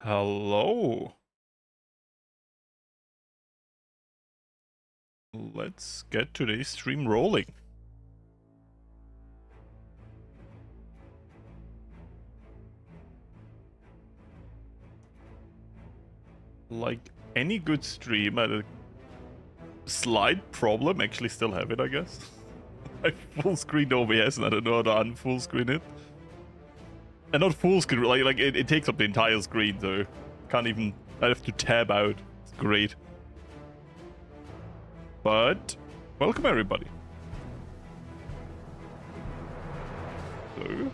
Hello. Let's get today's stream rolling. Like any good stream, I had a slight problem. Actually, still have it, I guess. I full screened OBS and I don't know how to unfull screen it. And not full screen, like it takes up the entire screen, so can't even. I have to tab out. It's great. But welcome everybody. So,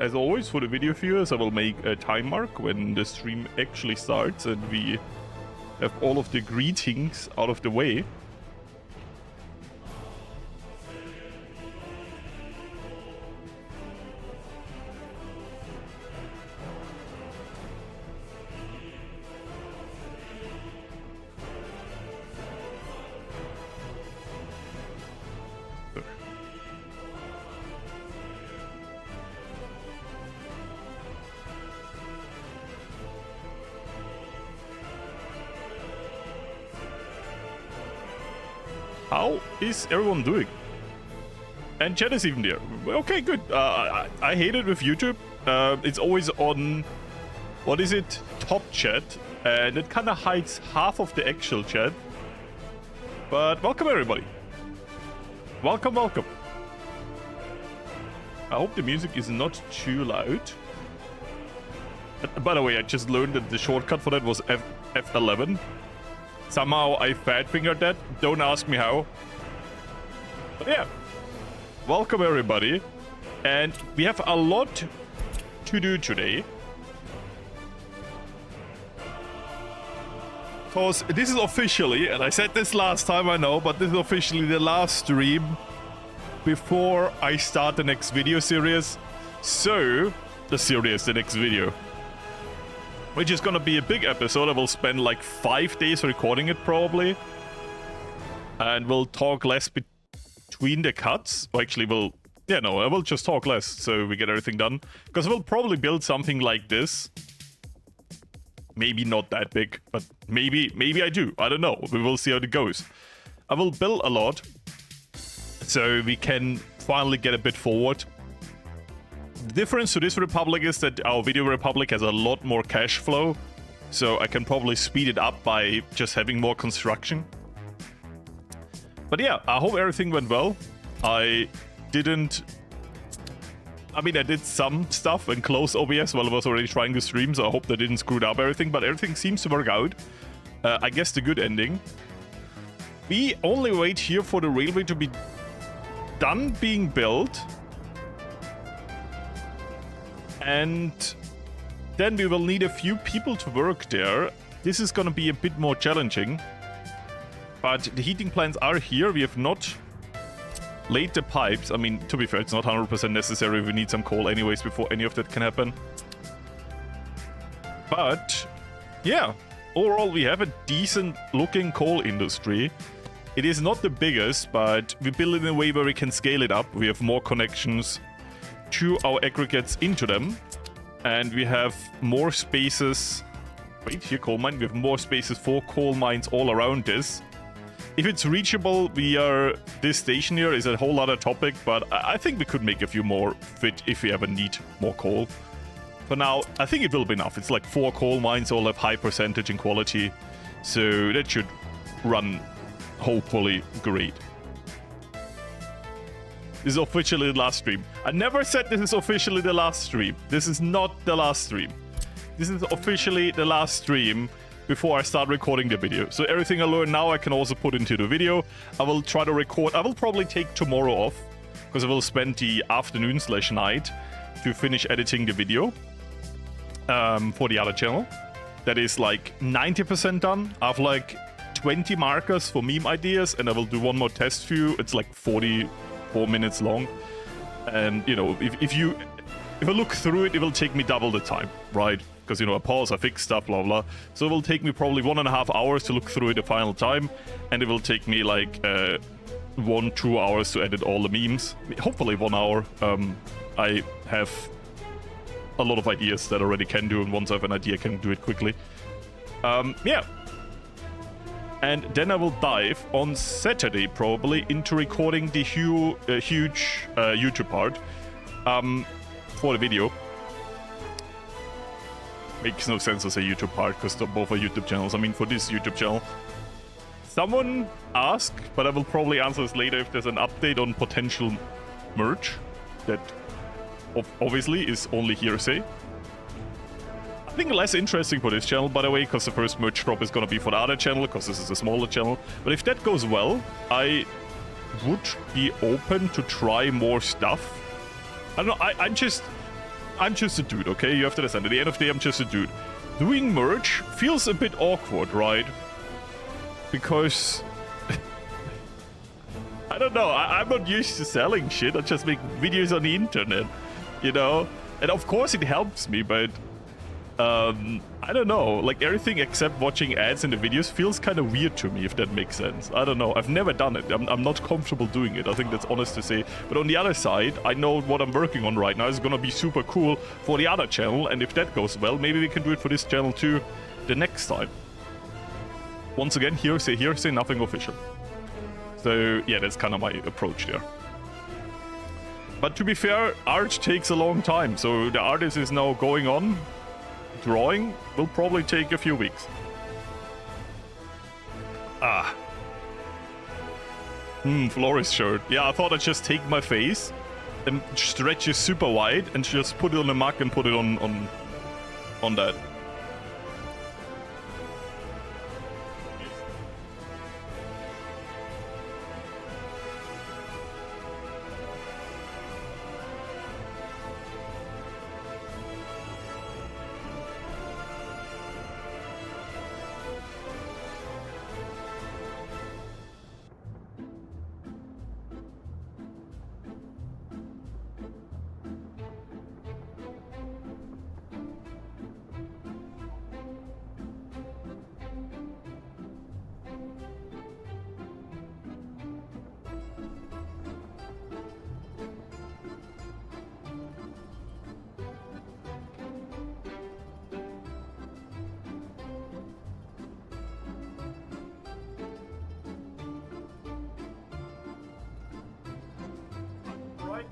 as always, for the video viewers, I will make a time mark when the stream actually starts and we have all of the greetings out of the way. How is everyone doing? And chat is even there. Okay, good. I hate it with YouTube. It's always on, what is it? Top chat. And it kind of hides half of the actual chat. But welcome everybody. Welcome, welcome. I hope the music is not too loud. By the way, I just learned that the shortcut for that was F11. Somehow I fat-fingered that. Don't ask me how. But yeah. Welcome everybody. And we have a lot to do today. Because this is officially, and I said this last time I know, but this is officially the last stream before I start the next video series. So, the next video. Which is gonna be a big episode. I will spend like 5 days recording it probably. And we'll talk less between the cuts. Or actually, I will just talk less so we get everything done. Because we'll probably build something like this. Maybe not that big, but maybe I do. I don't know. We will see how it goes. I will build a lot. So we can finally get a bit forward. The difference to this Republic is that our Video Republic has a lot more cash flow, so I can probably speed it up by just having more construction. But yeah, I hope everything went well. I did some stuff and closed OBS while I was already trying to stream, so I hope that didn't screw up everything, but everything seems to work out. I guess the good ending. We only wait here for the railway to be done being built. And then we will need a few people to work there. This is gonna be a bit more challenging. But the heating plants are here. We have not laid the pipes. I mean, to be fair, it's not 100% necessary. We need some coal anyways before any of that can happen. But, yeah. Overall, we have a decent looking coal industry. It is not the biggest, but we build it in a way where we can scale it up. We have more connections to our aggregates into them, and we have more spaces. Wait, here, coal mine. We have more spaces for coal mines all around this. If it's reachable, this station here is a whole other topic, but I think we could make a few more fit if we ever need more coal. For now, I think it will be enough. It's like 4 coal mines, all have high percentage and quality, so that should run hopefully great. This is officially the last stream. I never said this is officially the last stream. This is not the last stream. This is officially the last stream before I start recording the video. So everything I learn now I can also put into the video. I will try to record. I will probably take tomorrow off because I will spend the afternoon/night to finish editing the video for the other channel. That is like 90% done. I have like 20 markers for meme ideas and I will do one more test view. It's like 44 minutes long, and you know, if I look through it, it will take me double the time, right? Because, you know, I pause, I fix stuff, blah blah. So it will take me probably 1.5 hours to look through it the final time, and it will take me like 1-2 hours to edit all the memes. Hopefully 1 hour. I have a lot of ideas that I already can do, and once I have an idea, I can do it quickly. Yeah. And then I will dive on Saturday, probably, into recording the huge YouTube part for the video. Makes no sense to say YouTube part, because they're both are YouTube channels. I mean, for this YouTube channel. Someone asked, but I will probably answer this later, if there's an update on potential merch. That obviously is only hearsay. I think less interesting for this channel, by the way, because the first merch drop is going to be for the other channel, because this is a smaller channel. But if that goes well, I would be open to try more stuff. I don't know, I'm just a dude, okay? You have to understand. At the end of the day, I'm just a dude. Doing merch feels a bit awkward, right? Because I don't know, I'm not used to selling shit. I just make videos on the internet, you know? And of course it helps me, but I don't know, like everything except watching ads in the videos feels kind of weird to me, if that makes sense. I don't know, I've never done it. I'm not comfortable doing it. I think that's honest to say. But on the other side, I know what I'm working on right now is gonna be super cool for the other channel, and if that goes well, maybe we can do it for this channel too the next time. Once again, hearsay, nothing official. So yeah, that's kind of my approach there. But to be fair, art takes a long time, so the artist is now going on. Drawing will probably take a few weeks. Florius shirt. Yeah, I thought I'd just take my face and stretch it super wide and just put it on a mug and put it on that.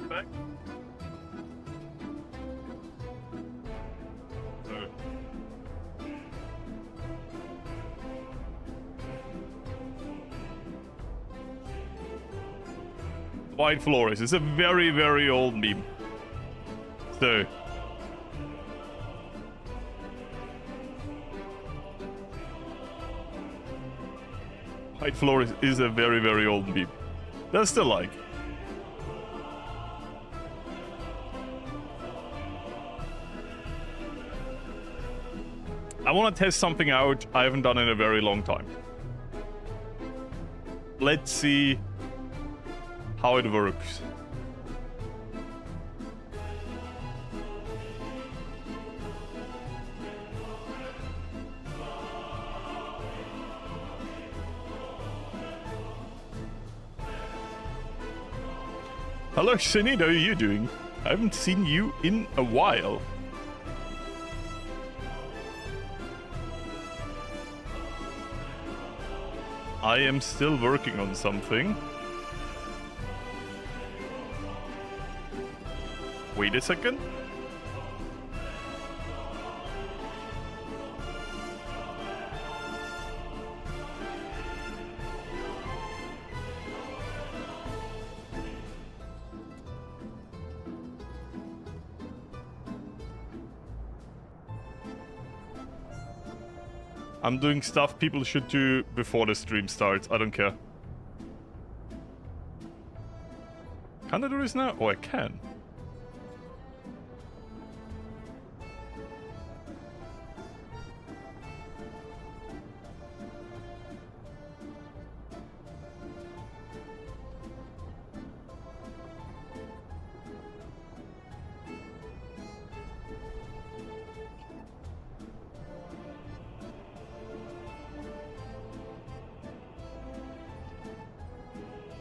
Back. White Florius is a very, very old meme. So White Florius is a very, very old meme. That's still like. I want to test something out I haven't done in a very long time. Let's see how it works. Hello, Shinny, how are you doing? I haven't seen you in a while. I am still working on something. Wait a second. I'm doing stuff people should do before the stream starts. I don't care. Can I do this now? Oh, I can.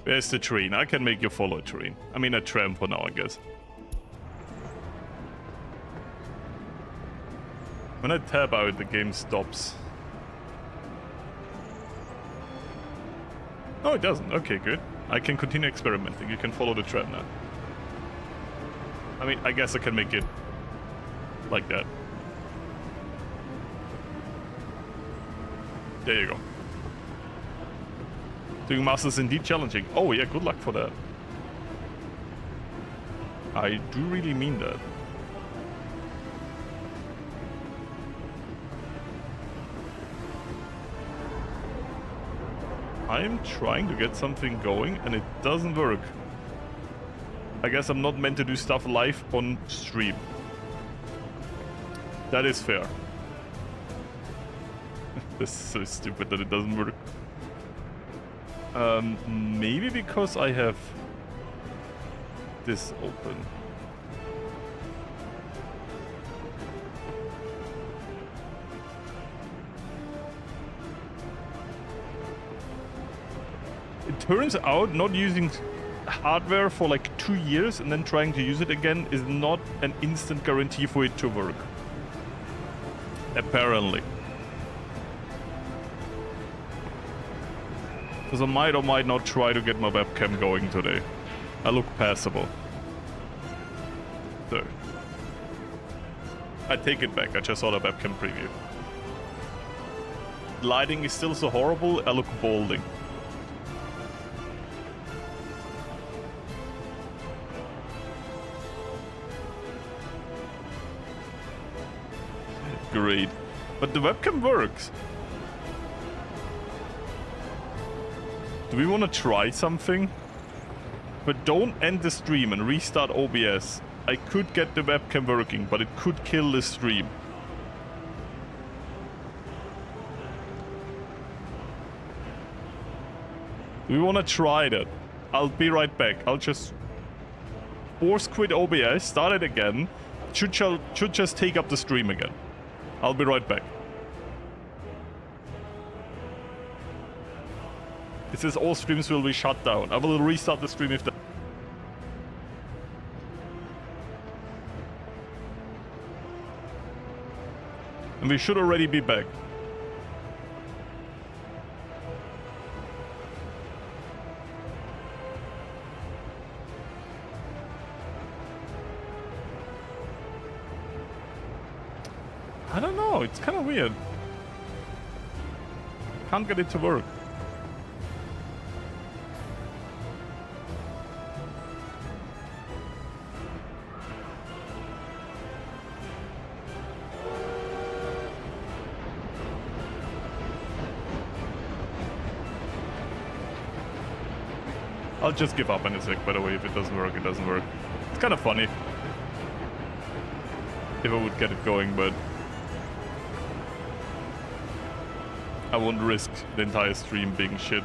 Where's the train? I can make you follow a train. I mean a tram for now, I guess. When I tab out, the game stops. Oh, it doesn't. Okay, good. I can continue experimenting. You can follow the trend now. I mean, I guess I can make it like that. There you go. Doing masters is indeed challenging. Oh yeah, good luck for that. I do really mean that. I'm trying to get something going and it doesn't work. I guess I'm not meant to do stuff live on stream. That is fair. This is so stupid that it doesn't work. Maybe because I have this open. It turns out not using hardware for like 2 years and then trying to use it again is not an instant guarantee for it to work. Apparently. Because I might or might not try to get my webcam going today. I look passable. So. I take it back, I just saw the webcam preview. Lighting is still so horrible, I look balding. Great. But the webcam works. Do we want to try something? But don't end the stream and restart OBS. I could get the webcam working, but it could kill the stream. Do we want to try that? I'll be right back. I'll just force quit OBS, start it again. Should just take up the stream again. I'll be right back. It says all streams will be shut down. I will restart the stream if that... And we should already be back. I don't know, it's kind of weird. Can't get it to work. I'll just give up in a sec, by the way. If it doesn't work, it doesn't work. It's kind of funny if I would get it going, but I won't risk the entire stream being shit.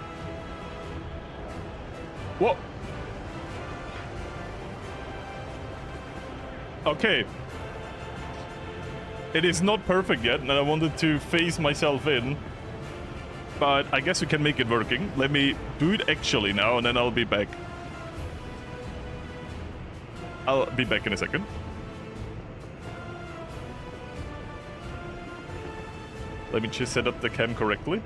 Whoa! Okay. It is not perfect yet, and I wanted to phase myself in. But I guess we can make it working. Let me do it actually now, and then I'll be back. I'll be back in a second. Let me just set up the cam correctly.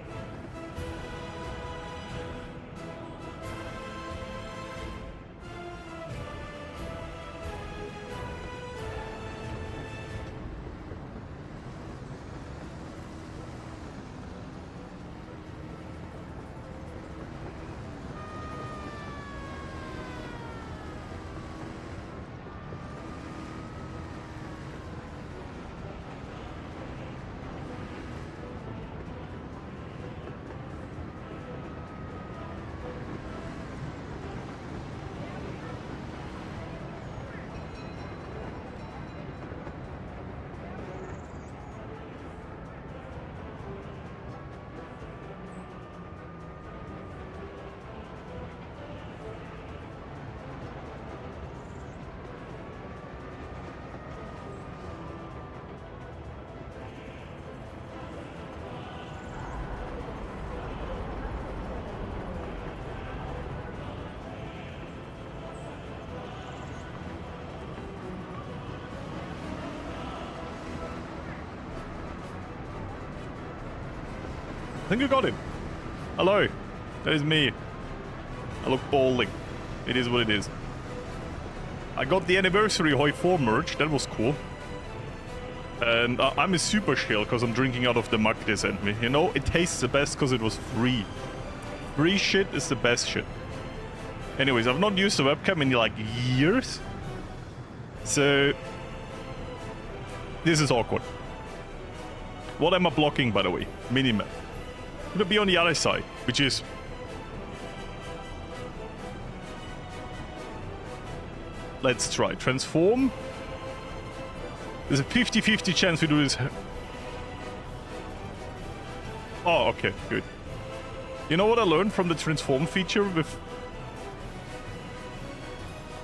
I think you got him. Hello. That is me. I look balding. It is what it is. I got the anniversary Hoi 4 merch. That was cool. And I'm a super shill because I'm drinking out of the mug they sent me. You know, it tastes the best because it was free. Free shit is the best shit. Anyways, I've not used the webcam in like years. So this is awkward. What am I blocking, by the way? Minimap. Gonna be on the other side, which is... Let's try. Transform. There's a 50-50 chance we do this. Oh, okay, good. You know what I learned from the transform feature with...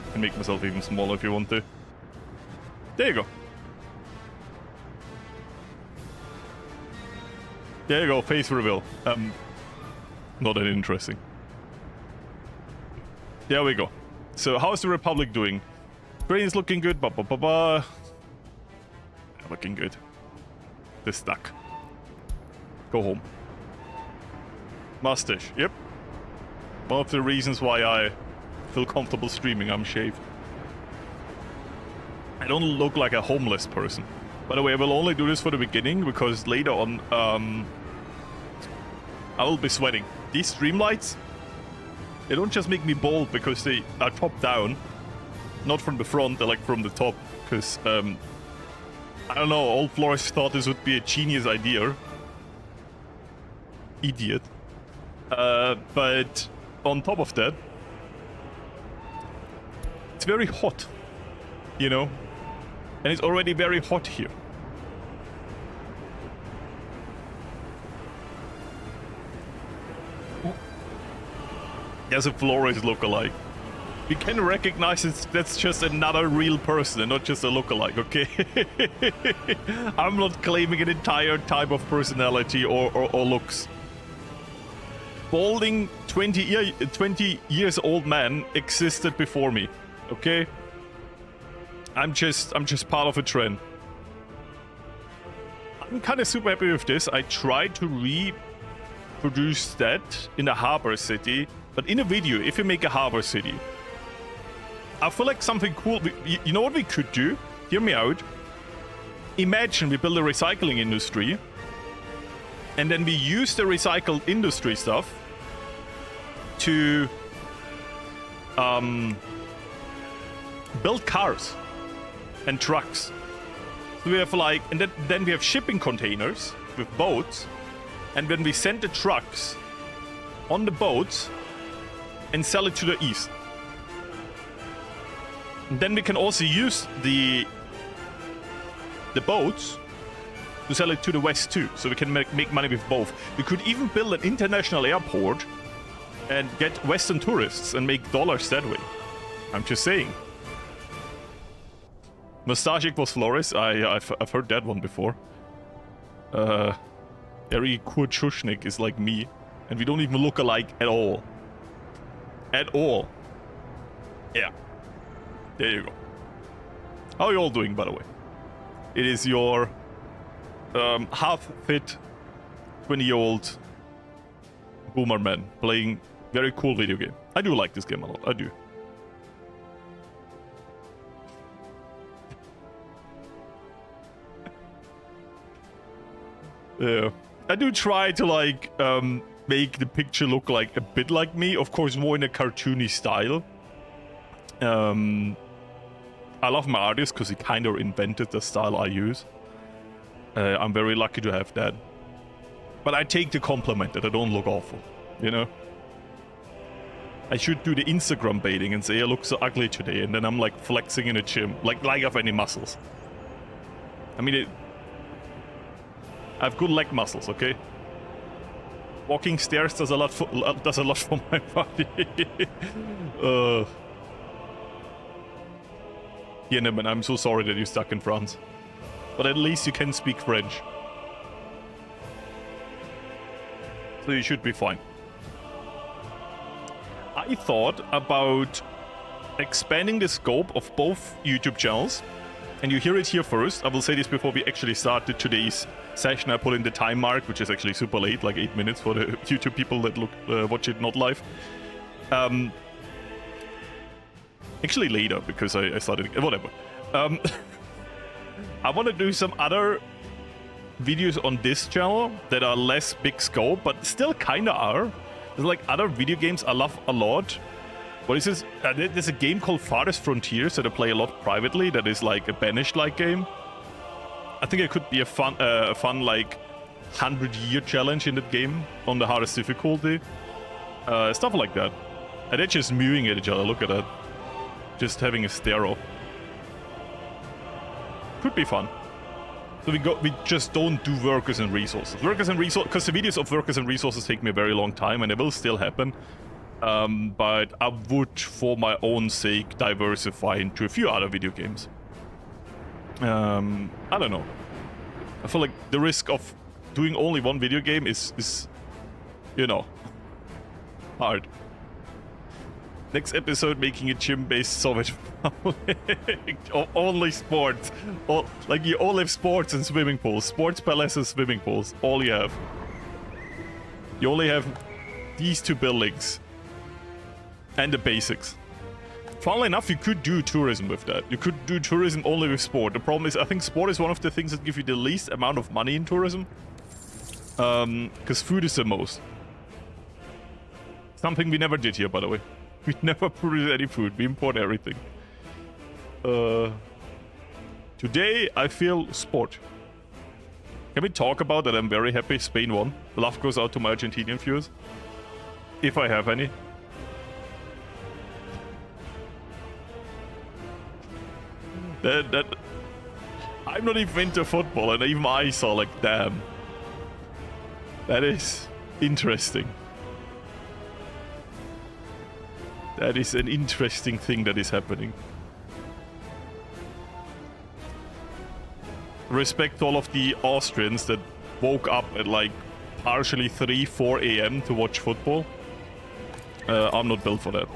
I can make myself even smaller if you want to. There you go. There you go, face reveal. Not that interesting. There we go. So, how's the Republic doing? Train's looking good, looking good. They're stuck. Go home. Mustache, yep. One of the reasons why I feel comfortable streaming, I'm shaved. I don't look like a homeless person. By the way, I will only do this for the beginning, because later on, I will be sweating. These stream lights, they don't just make me bald because they are top down. Not from the front, they're like from the top. Because, I don't know, old Florius thought this would be a genius idea. Idiot. But on top of that, it's very hot, you know? And it's already very hot here. There's a Florius lookalike. You can recognize that's just another real person and not just a lookalike, okay? I'm not claiming an entire type of personality or looks. Balding 20 years old man existed before me, okay? I'm just part of a trend. I'm kind of super happy with this. I tried to reproduce that in a harbor city, but in a video, if you make a harbor city, I feel like something cool. You know what we could do? Hear me out. Imagine we build a recycling industry, and then we use the recycled industry stuff to build cars and trucks. So we have like, and then we have shipping containers with boats, and then we send the trucks on the boats and sell it to the east. And then we can also use the boats to sell it to the west too, so we can make money with both. We could even build an international airport and get Western tourists and make dollars that way. I'm just saying. Mustache equals Florius. I've heard that one before. Eric Kurchushnik is like me, and we don't even look alike at all. At all. Yeah. There you go. How are you all doing, by the way? It is your half-fit 20-year-old boomer man playing very cool video game. I do like this game a lot. I do. Yeah. I do try to like make the picture look like a bit like me. Of course, more in a cartoony style. I love my artist because he kind of invented the style I use. I'm very lucky to have that. But I take the compliment that I don't look awful, you know? I should do the Instagram baiting and say I look so ugly today, and then I'm like flexing in a gym, like I have any muscles. I mean, I have good leg muscles, okay? Walking stairs does a lot for my body. Yeneman, I'm so sorry that you're stuck in France. But at least you can speak French. So you should be fine. I thought about expanding the scope of both YouTube channels And you hear it here first. I will say this before we actually started today's session. I put in the time mark, which is actually super late, like 8 minutes for the YouTube people that watch it not live. Actually later, because I started... Whatever. I want to do some other videos on this channel that are less big scope, but still kind of are. There's like other video games I love a lot. What is this? There's a game called Farthest Frontiers that I play a lot privately. That is like a Banished-like game. I think it could be a fun like 100-year challenge in that game on the hardest difficulty. Stuff like that. And they're just mewing at each other. Look at that. Just having a stare-off. Could be fun. So we just don't do workers and resources. Workers and resources, because the videos of workers and resources take me a very long time, and they will still happen. But I would, for my own sake, diversify into a few other video games. I don't know. I feel like the risk of doing only one video game is you know, hard. Next episode, making a gym-based Soviet only sports. Like you all have sports and swimming pools. Sports palaces, swimming pools. All you have. You only have these two buildings. And the basics. Funnily enough, you could do tourism with that. You could do tourism only with sport. The problem is, I think sport is one of the things that give you the least amount of money in tourism. Because food is the most. Something we never did here, by the way. We never produce any food. We import everything. Today, I feel sport. Can we talk about that? I'm very happy Spain won. Love goes out to my Argentinian viewers. If I have any. That I'm not even into football, and even I saw like, damn. That is interesting. That is an interesting thing that is happening. Respect to all of the Austrians that woke up at like partially 3, 4 a.m. to watch football. I'm not built for that.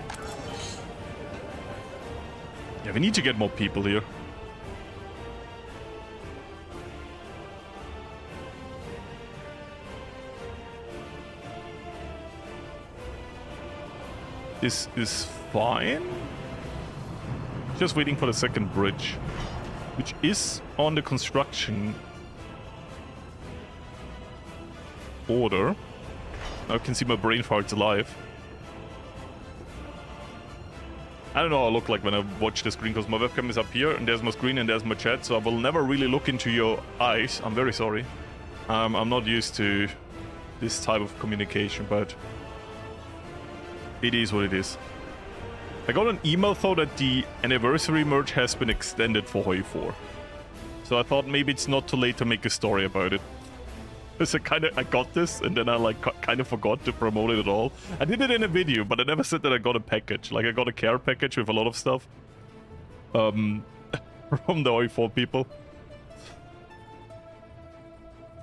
Yeah, we need to get more people here. This is fine. Just waiting for the second bridge, which is on the construction order. Now I can see my brain farts live. I don't know how I look like when I watch the screen, because my webcam is up here, and there's my screen and there's my chat, so I will never really look into your eyes. I'm very sorry. I'm not used to this type of communication, but it is what it is. I got an email though that the anniversary merge has been extended for Hoi 4. So I thought maybe it's not too late to make a story about it. Because I got this and then I like kind of forgot to promote it at all. I did it in a video, but I never said that I got a package. Like I got a care package with a lot of stuff. From the Hoi 4 people.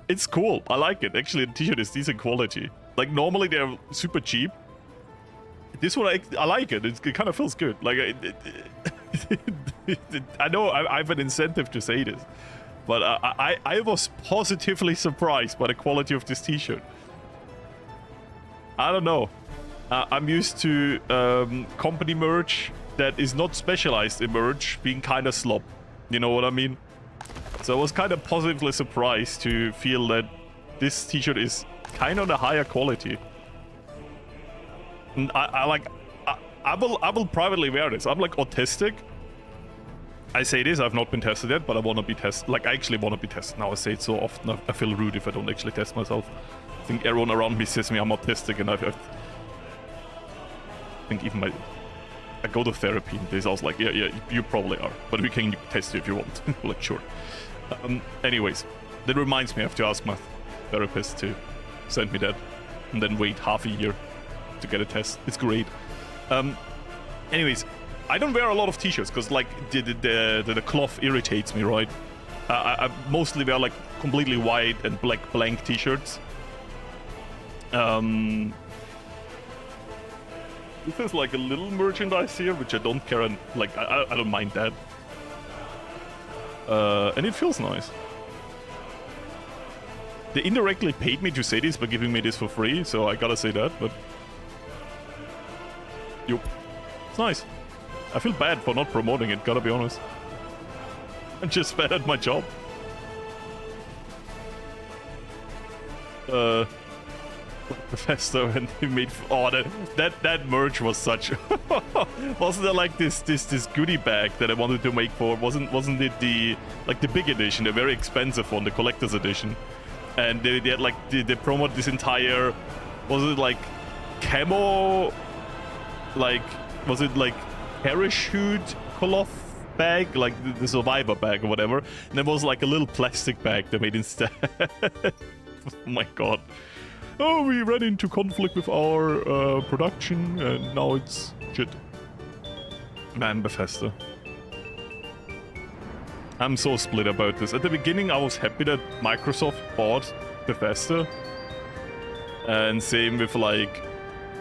It's cool. I like it. Actually, the t-shirt is decent quality. Like normally they're super cheap. This one, I like it. It kind of feels good. Like, I know I have an incentive to say this, but I was positively surprised by the quality of this t-shirt. I don't know. I'm used to company merch that is not specialized in merch being kind of slop. You know what I mean? So I was kind of positively surprised to feel that this t-shirt is kind of the higher quality. I will privately wear this. I'm like autistic. I say this, I've not been tested yet, but I want to be tested. Like, I actually want to be tested now. I say it so often, I feel rude if I don't actually test myself. I think everyone around me says me I'm autistic, and I think even I go to therapy and they also like, yeah, you probably are, but we can test you if you want. Like, sure. Anyways, that reminds me, I have to ask my therapist to send me that, and then wait half a year to get a test. It's great. Anyways, I don't wear a lot of t-shirts because like the cloth irritates me, right? I mostly wear like completely white and black blank t-shirts. This is like a little merchandise here, which I don't care, and like I don't mind that. And it feels nice. They indirectly paid me to say this by giving me this for free, so I gotta say that, but... Yup. It's nice. I feel bad for not promoting it, gotta be honest. I'm just bad at my job. Professor, and he made... Oh, that merch was such... Wasn't there like this goodie bag that I wanted to make for... Wasn't it the... Like the big edition, the very expensive one, the collector's edition? And they had like... They promoted this entire... Was it like... Camo... Like... Was it like... Parachute cloth bag? Like the survivor bag or whatever. And there was like a little plastic bag they made instead. Oh my god. Oh, we ran into conflict with our production and now it's shit. Man, Bethesda. I'm so split about this. At the beginning I was happy that Microsoft bought Bethesda. And same with like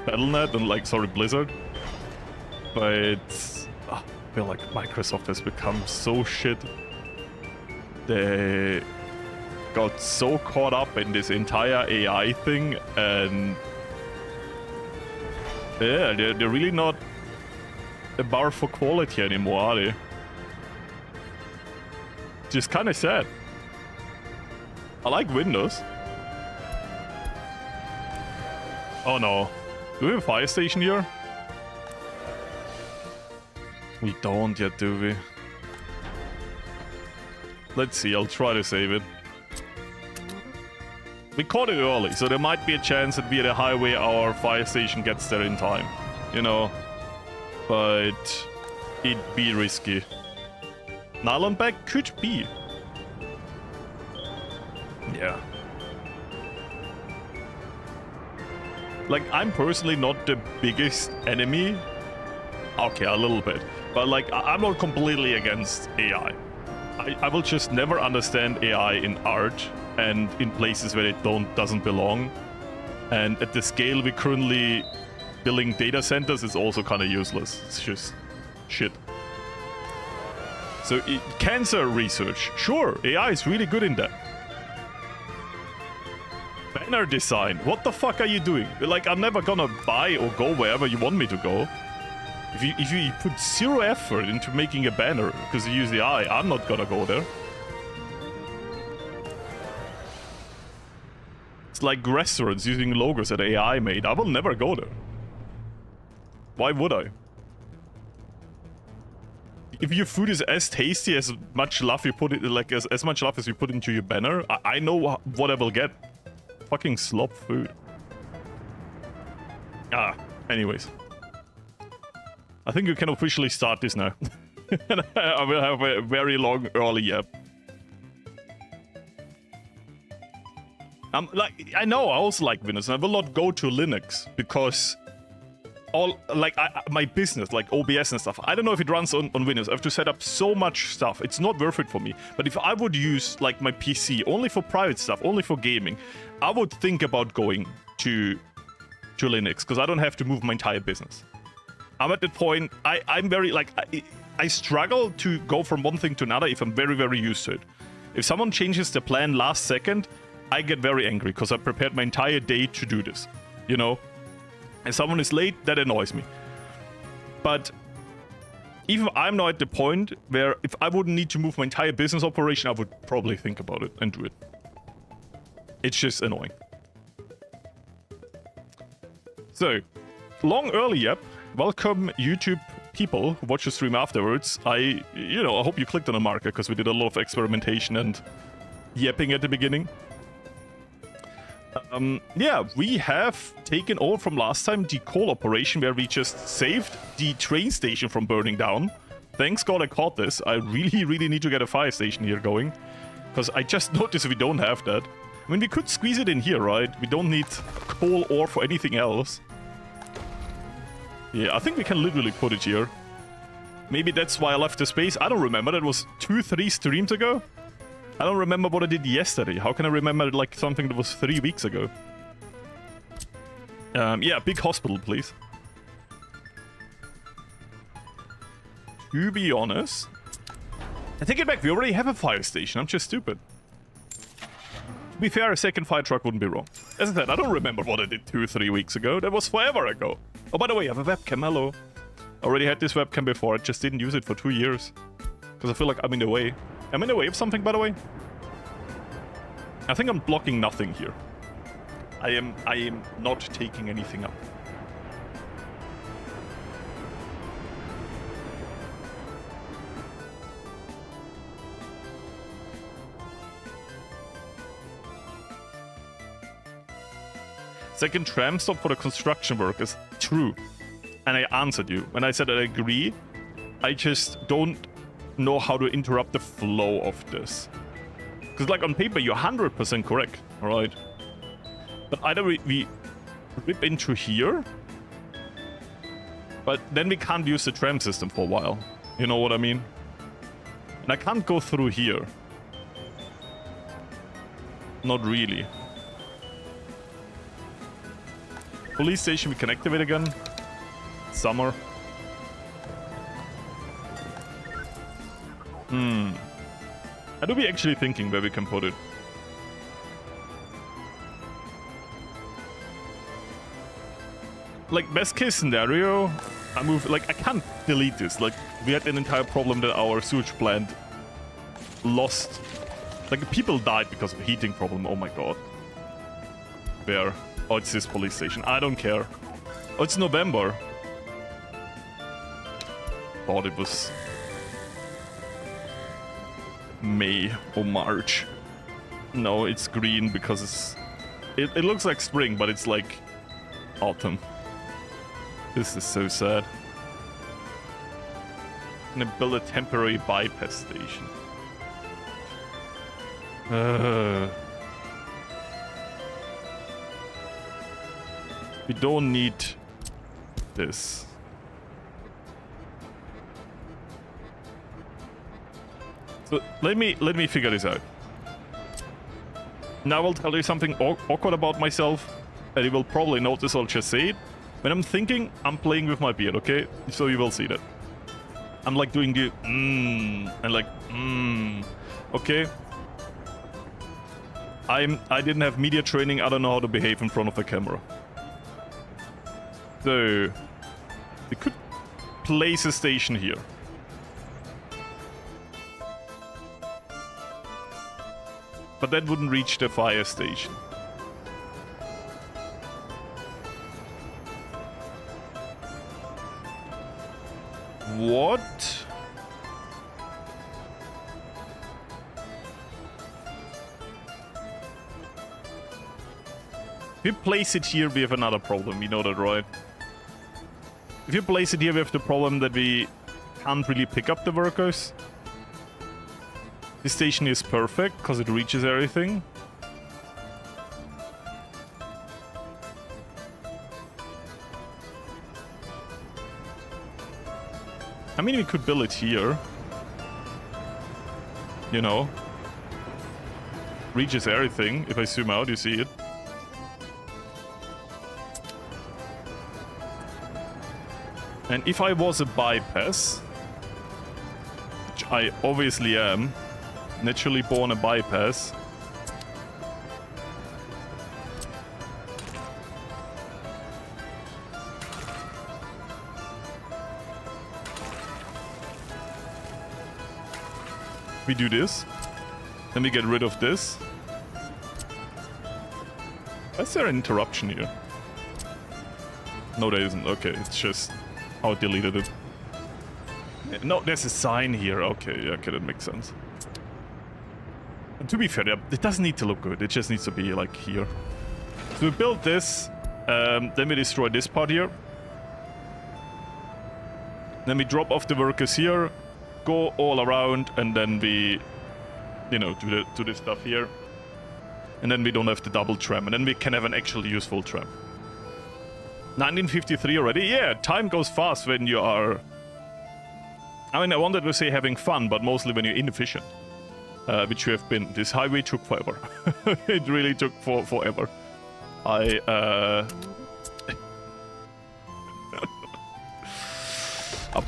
Battle.net and like, sorry, Blizzard. But I feel like Microsoft has become so shit. They got so caught up in this entire AI thing, and yeah, they're really not a bar for quality anymore, are they? Just kind of sad. I like Windows. Oh no. Do we have a fire station here? We don't yet, do we? Let's see, I'll try to save it. We caught it early, so there might be a chance that via the highway our fire station gets there in time. You know? But it'd be risky. Nylon bag could be. Yeah. Like, I'm personally not the biggest enemy. Okay, a little bit. But like, I'm not completely against AI. I will just never understand AI in art and in places where it doesn't belong. And at the scale we're currently building data centers, it's also kind of useless. It's just shit. So cancer research, sure, AI is really good in that. Banner design, what the fuck are you doing? Like, I'm never gonna buy or go wherever you want me to go. If you put zero effort into making a banner because you use the eye, I'm not gonna go there. It's like restaurants using logos that AI made. I will never go there. Why would I? If your food is as tasty, as much love you put it, like as much love as you put into your banner, I know what I will get. Fucking slop food. Anyways. I think you can officially start this now. I will have a very long early app. Like, I know I also like Windows, and I will not go to Linux because my business, like OBS and stuff, I don't know if it runs on Windows. I have to set up so much stuff. It's not worth it for me. But if I would use like my PC only for private stuff, only for gaming, I would think about going to Linux because I don't have to move my entire business. I'm at the point, I'm very, like, I struggle to go from one thing to another if I'm very, very used to it. If someone changes the plan last second, I get very angry because I prepared my entire day to do this, you know? And someone is late, that annoys me. But even I'm now at the point where if I wouldn't need to move my entire business operation, I would probably think about it and do it. It's just annoying. So, long early app. Welcome, YouTube people who watch the stream afterwards. I hope you clicked on a marker because we did a lot of experimentation and yapping at the beginning. Yeah, we have taken over from last time the coal operation where we just saved the train station from burning down. Thanks God I caught this. I really, really need to get a fire station here going because I just noticed we don't have that. I mean, we could squeeze it in here, right? We don't need coal ore for anything else. Yeah, I think we can literally put it here. Maybe that's why I left the space. I don't remember. That was 2-3 streams ago. I don't remember what I did yesterday. How can I remember like something that was 3 weeks ago? Yeah, big hospital, please. To be honest, I take it back, we already have a fire station, I'm just stupid. To be fair, a second fire truck wouldn't be wrong. As I said, I don't remember what I did 2-3 weeks ago, that was forever ago. Oh, by the way, I have a webcam, hello. I already had this webcam before, I just didn't use it for 2 years. Because I feel like I'm in the way. I'm in the way of something, by the way. I think I'm blocking nothing here. I am not taking anything up. Second tram stop for the construction workers. True. And I answered you. When I said I agree, I just don't know how to interrupt the flow of this. Because like on paper, you're 100% correct, alright? But either we rip into here, but then we can't use the tram system for a while. You know what I mean? And I can't go through here. Not really. Police station, we can activate again. Summer. I do be actually thinking where we can put it. Like, best case scenario, I move, like, I can't delete this. Like, we had an entire problem that our sewage plant lost. Like, people died because of a heating problem. Oh my god. Where? Oh, it's this police station. I don't care. Oh, it's November. Thought it was May or March. No, it's green because it's... It looks like spring, but it's like autumn. This is so sad. I'm gonna build a temporary bypass station. We don't need this. So let me figure this out. Now I'll tell you something awkward about myself, and you will probably notice I'll just say it. When I'm thinking, I'm playing with my beard, okay? So you will see that. I'm like doing the and like okay. I didn't have media training, I don't know how to behave in front of the camera. So we could place a station here. But that wouldn't reach the fire station. What? If you place it here, we have another problem. You know that, right? If you place it here, we have the problem that we can't really pick up the workers. This station is perfect because it reaches everything. I mean, we could build it here. You know. Reaches everything. If I zoom out, you see it. And if I was a bypass, which I obviously am, naturally born a bypass, we do this, then we get rid of this. Is there an interruption here? No, there isn't. Okay, it's just how I deleted it. No, there's a sign here. Okay, okay, that makes sense. And to be fair, it doesn't need to look good. It just needs to be like here. So we build this, then we destroy this part here. Then we drop off the workers here, go all around, and then we, you know, do this stuff here. And then we don't have the double tram, and then we can have an actually useful tram. 1953 already? Yeah, time goes fast when you are... I mean, I wanted to say having fun, but mostly when you're inefficient. Which you have been. This highway took forever. It really took forever. I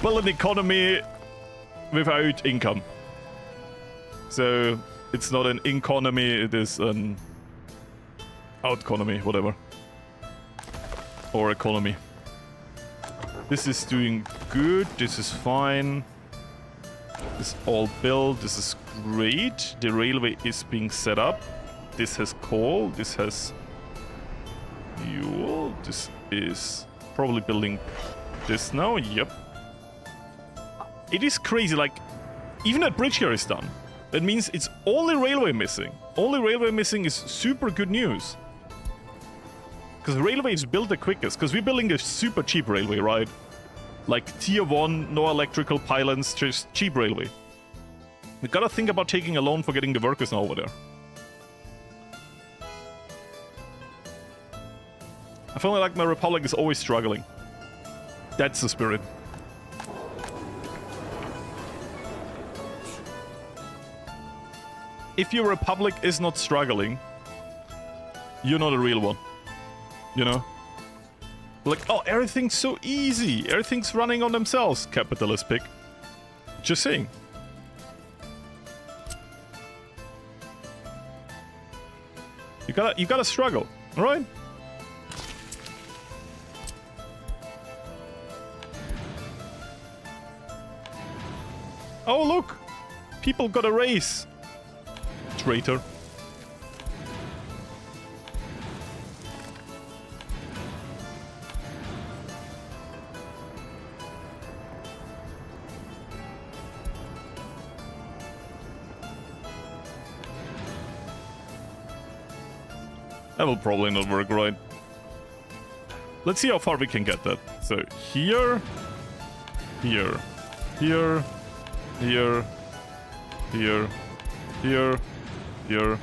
built an economy without income. So it's not an economy, it is an out-economy, whatever. Or economy. This is doing good, this is fine. This is all built, this is great. The railway is being set up. This has coal, this has fuel. This is probably building this now, yep. It is crazy, like, even that bridge here is done. That means it's only railway missing. Only railway missing is super good news. Because railway is built the quickest, because we're building a super cheap railway, right? Like tier 1, no electrical pylons, just cheap railway. We gotta think about taking a loan for getting the workers now over there. I feel like my republic is always struggling. That's the spirit. If your republic is not struggling, you're not a real one. You know? Like, oh, everything's so easy. Everything's running on themselves, capitalist pig. Just saying. You gotta struggle, alright? Oh, look! People got a raise. Traitor. That will probably not work, right? Let's see how far we can get that. So here, here, here, here, here, here, here,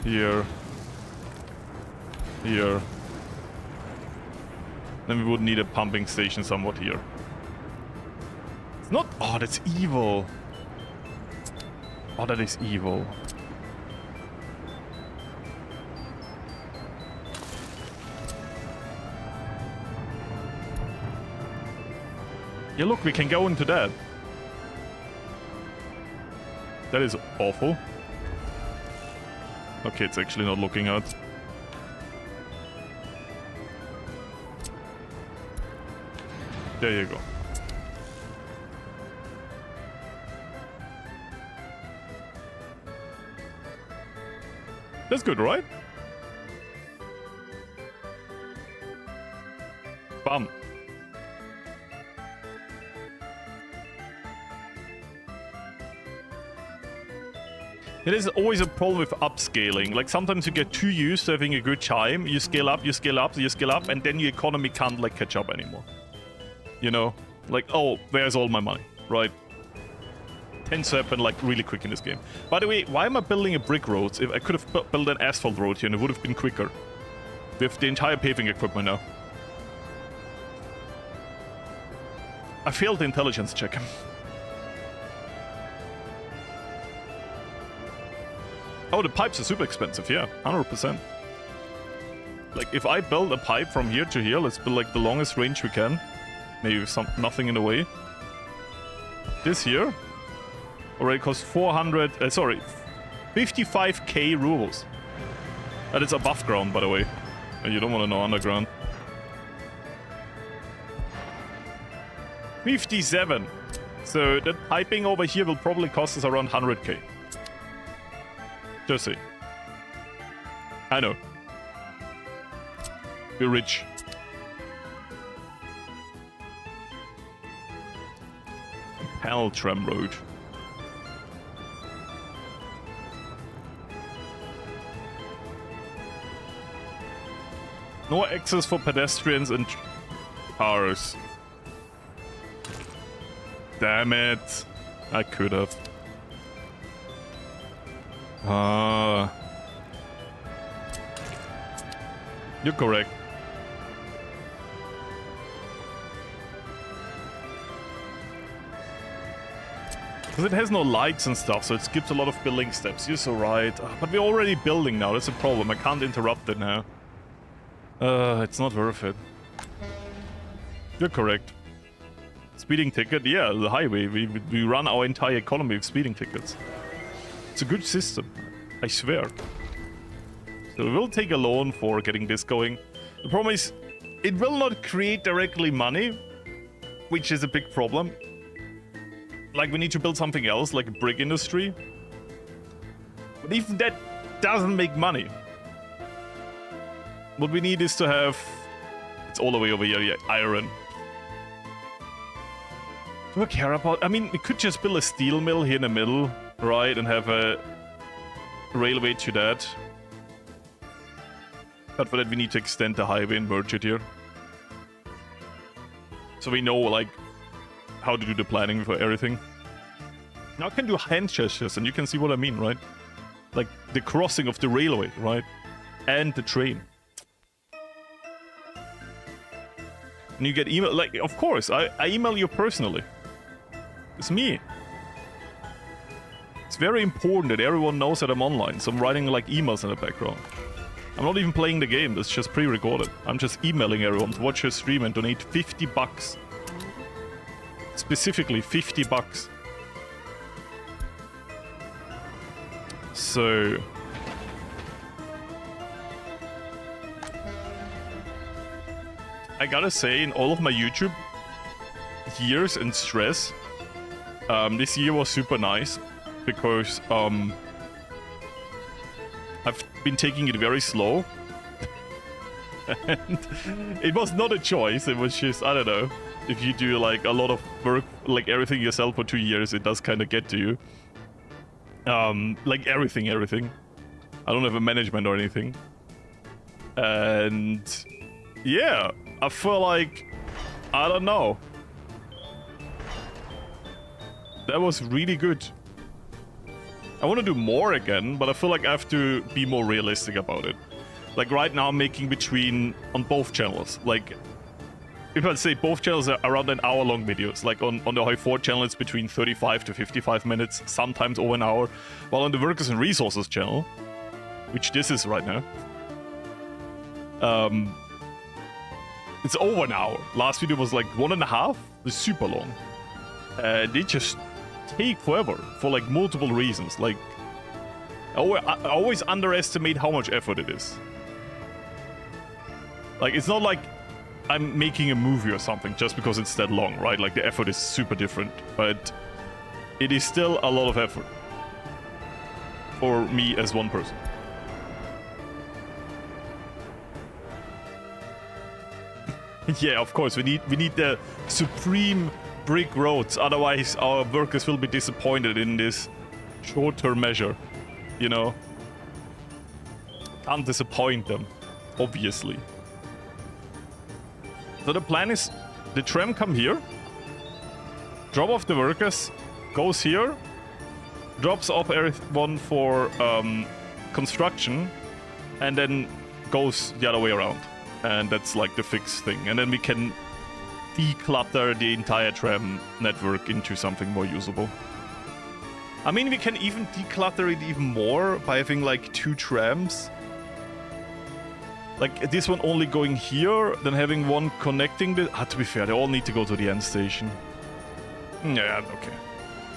here, here. Then we would need a pumping station somewhat here. It's not... Oh, that's evil. Oh, that is evil. Yeah, look, we can go into that. That is awful. Okay, it's actually not looking out. There you go. That's good, right? Bam. It is always a problem with upscaling. Like, sometimes you get too used to having a good time. You scale up, you scale up, you scale up, and then your economy can't, like, catch up anymore. You know? Like, oh, where's all my money? Right? Tends to happen, like, really quick in this game. By the way, why am I building a brick road? If I could have built an asphalt road here and it would have been quicker. We have the entire paving equipment now. I failed the intelligence check. Oh, the pipes are super expensive, yeah, 100%. Like, if I build a pipe from here to here, let's build, like, the longest range we can. Maybe with nothing in the way. This here already costs 55k rubles. That is above ground, by the way. You don't want to know underground. 57. So that piping over here will probably cost us around 100k. Just say. I know. We're rich. Panel tram road. No access for pedestrians and cars. Damn it. I could have. You're correct. Because it has no lights and stuff, so it skips a lot of building steps. You're so right. But we're already building now, that's a problem. I can't interrupt it now. It's not worth it. You're correct. Speeding ticket, yeah, the highway. We run our entire economy with speeding tickets. It's a good system, I swear. So we will take a loan for getting this going. The problem is, it will not create directly money, which is a big problem. Like, we need to build something else, like a brick industry. But even that doesn't make money. What we need is to have... It's all the way over here, yeah, iron. Do I care about... I mean, we could just build a steel mill here in the middle, right? And have a railway to that. But for that, we need to extend the highway and merge it here. So we know, like, how to do the planning for everything. Now I can do hand gestures, and you can see what I mean, right? Like, the crossing of the railway, right? And the train. And you get email... Like, of course, I email you personally. It's me. It's very important that everyone knows that I'm online, so I'm writing, like, emails in the background. I'm not even playing the game, that's just pre-recorded. I'm just emailing everyone to watch your stream and donate 50 bucks. Specifically, 50 bucks. So... I gotta say, in all of my YouTube years and stress, this year was super nice, because I've been taking it very slow. And it was not a choice, it was just, I don't know, if you do like a lot of work, like everything yourself for 2 years, it does kind of get to you. Like everything. I don't have a management or anything. And yeah, I feel like, I don't know. That was really good. I want to do more again, but I feel like I have to be more realistic about it. Like right now I'm making between, on both channels, like, if I say both channels are around an hour-long videos, like on the Hoi 4 channel it's between 35 to 55 minutes, sometimes over an hour, while on the Workers and Resources channel, which this is right now, it's over an hour. Last video was like 1.5, it's super long. They just take forever for like multiple reasons. Like, I always underestimate how much effort it is. Like, it's not like I'm making a movie or something just because it's that long, right? Like, the effort is super different, but it is still a lot of effort for me as one person. Yeah, of course, we need the supreme brick roads, otherwise our workers will be disappointed in this short-term measure, you know? Can't disappoint them, obviously. So the plan is, the tram come here, drop off the workers, goes here, drops off everyone for construction, and then goes the other way around. And that's like the fixed thing. And then we can declutter the entire tram network into something more usable. I mean, we can even declutter it even more by having like 2 trams. Like this one only going here, then having one connecting the... to be fair, they all need to go to the end station. Yeah, okay.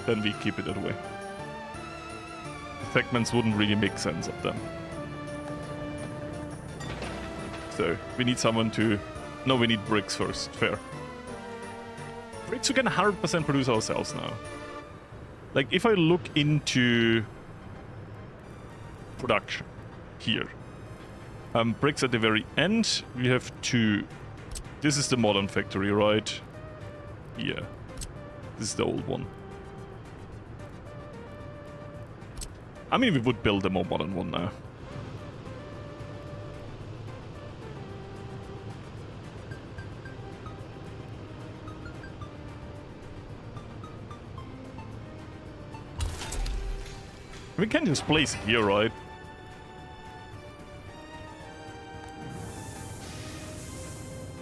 Then we keep it that way. Segments wouldn't really make sense of them. So, we need someone to... No, we need bricks first. Fair. Bricks we can 100% produce ourselves now. Like, if I look into... production. Here. Bricks at the very end. We have 2... This is the modern factory, right? Yeah. This is the old one. I mean, we would build a more modern one now. We can just place it here, right?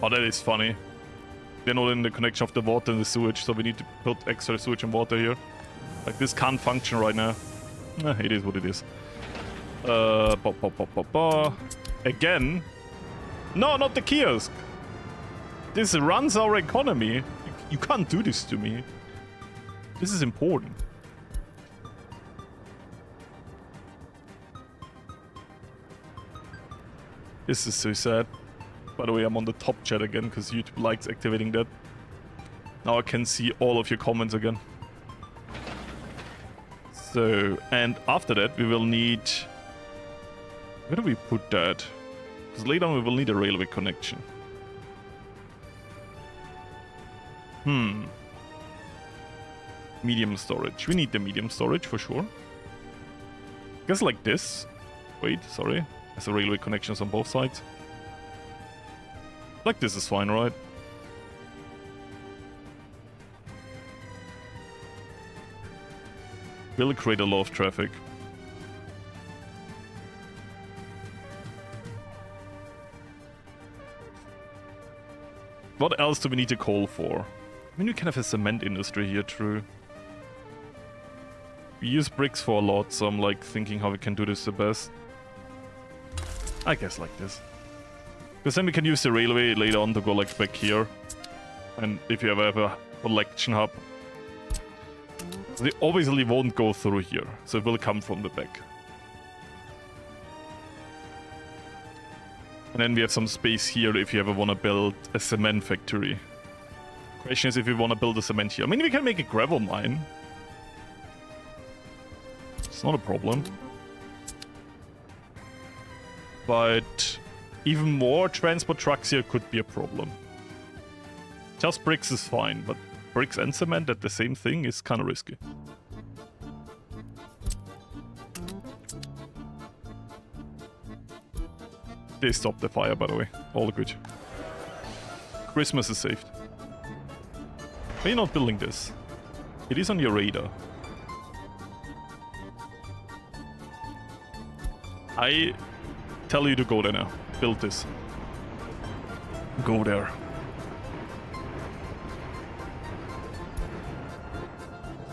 Oh, that is funny. They're not in the connection of the water and the sewage, so we need to put extra sewage and water here. Like, this can't function right now. It is what it is. Again? No, not the kiosk! This runs our economy. You can't do this to me. This is important. This is so sad. By the way, I'm on the top chat again because YouTube likes activating that. Now I can see all of your comments again. So, and after that we will need... Where do we put that? Because later on we will need a railway connection. Medium storage. We need the medium storage for sure. I guess like this. Wait, sorry. There's a railway connections on both sides. Like this is fine, right? Will create a lot of traffic. What else do we need to coal for? I mean, we can have a cement industry here, true. We use bricks for a lot, so I'm like thinking how we can do this the best. I guess like this. Because then we can use the railway later on to go like back here. And if you ever have a collection hub, they obviously won't go through here, so it will come from the back. And then we have some space here if you ever want to build a cement factory. Question is if you want to build a cement here. I mean, we can make a gravel mine. It's not a problem. But even more transport trucks here could be a problem. Just bricks is fine, but bricks and cement at the same thing is kind of risky. They stopped the fire, by the way. All good. Christmas is saved. Are you not building this? It is on your radar. I tell you to go there now. Build this. Go there.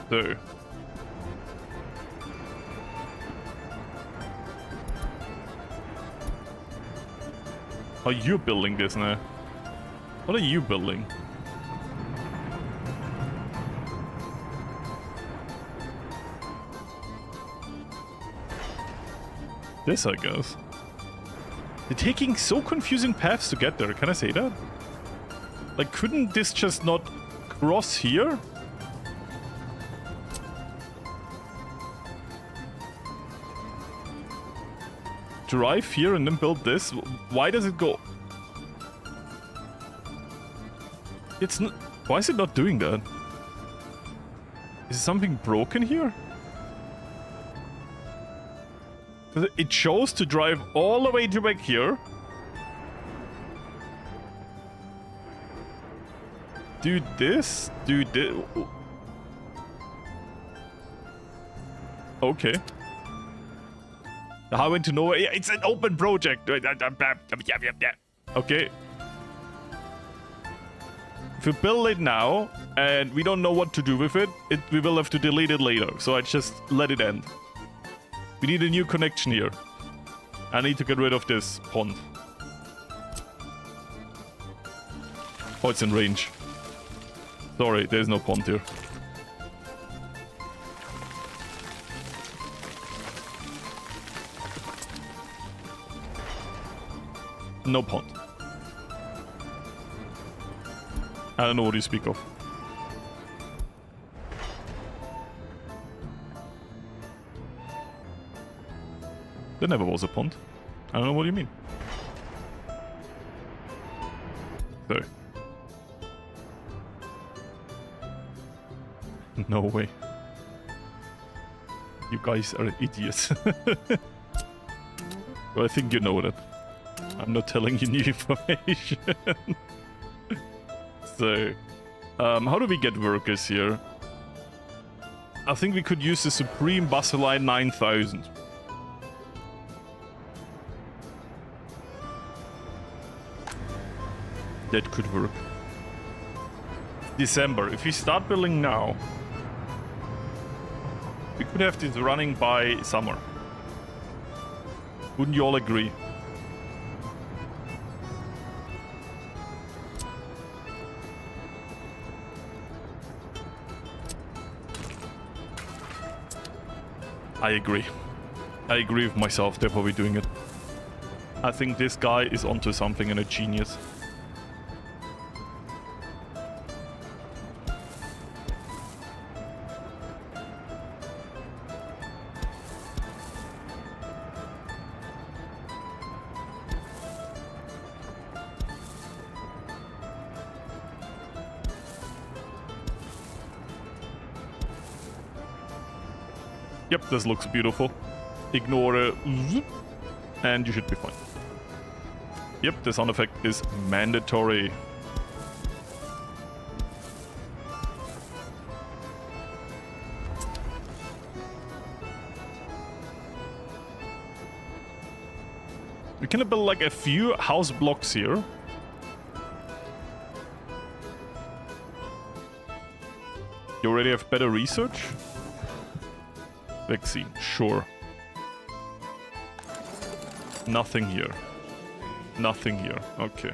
So. Are you building this now? What are you building? This, I guess. They're taking so confusing paths to get there, can I say that? Like, couldn't this just not cross here? Drive here and then build this? Why does it go? It's not... Why is it not doing that? Is something broken here? It shows to drive all the way to back here. Do this. Do this. Okay. The highway to nowhere. Yeah, it's an open project. Okay. If we build it now and we don't know what to do with it, we will have to delete it later. So I just let it end. We need a new connection here. I need to get rid of this pond. Oh, it's in range. Sorry, there's no pond here. No pond. I don't know what you speak of. There never was a pond. I don't know what you mean. So. No way. You guys are idiots. Well, I think you know that. I'm not telling you new information. So, how do we get workers here? I think we could use the Supreme Bus Line 9000. That could work. December. If we start building now, we could have this running by summer. Wouldn't you all agree? I agree. I agree with myself. They're probably doing it. I think this guy is onto something and a genius. Yep, this looks beautiful. Ignore and you should be fine. Yep, the sound effect is mandatory. We can build like a few house blocks here. You already have better research? Vaccine, sure. Nothing here. Nothing here. Okay.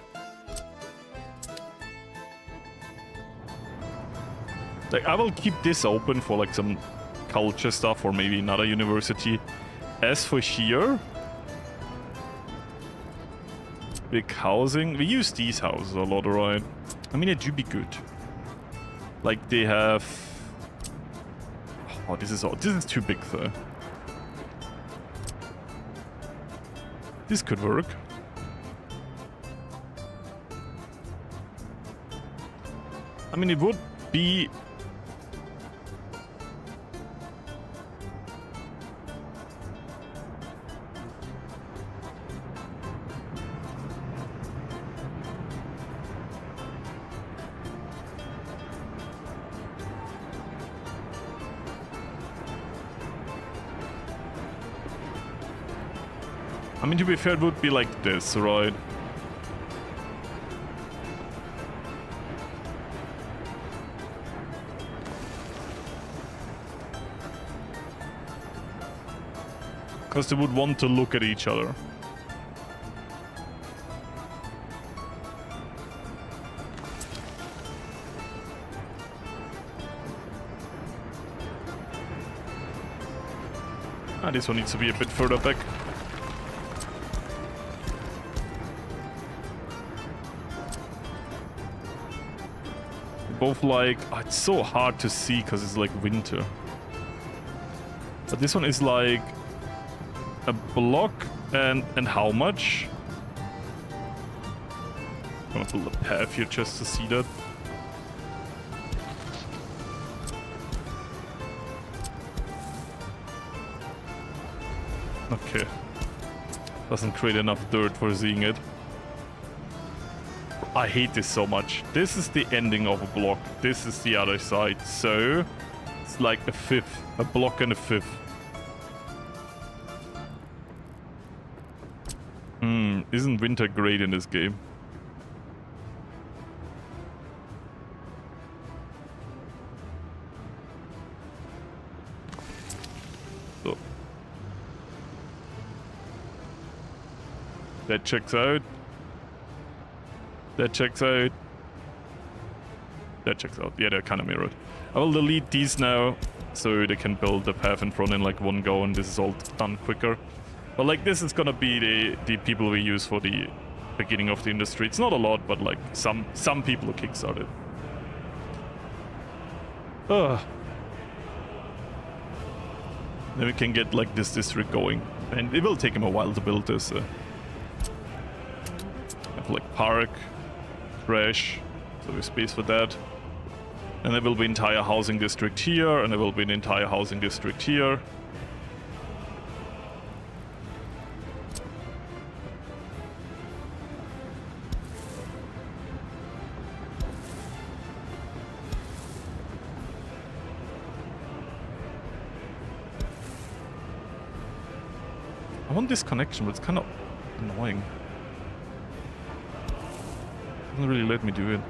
Like, I will keep this open for like some culture stuff or maybe another university. As for here, big housing. We use these houses a lot, right? I mean, it should be good. Like they have. Oh, this is too big though. This could work. I mean, it would be... I mean, to be fair, it would be like this, right? Because they would want to look at each other. Ah, this one needs to be a bit further back. Both like... Oh, it's so hard to see because it's like winter. But this one is like... a block and how much? I'm gonna build a path here just to see that. Okay. Doesn't create enough dirt for seeing it. I hate this so much. This is the ending of a block. This is the other side. So it's like a fifth. A block and a fifth. Isn't winter great in this game? So. That checks out. That checks out. That checks out. Yeah, they're kind of mirrored. I will delete these now, so they can build the path in front in like one go, and this is all done quicker. But like this is gonna be the people we use for the beginning of the industry. It's not a lot, but like some people who kickstart it. Then we can get like this district going, and it will take him a while to build this. Have like park, trash, so there's space for that. And there will be entire housing district here, and there will be an entire housing district here. I want this connection, but it's kind of annoying. Doesn't really let me do it.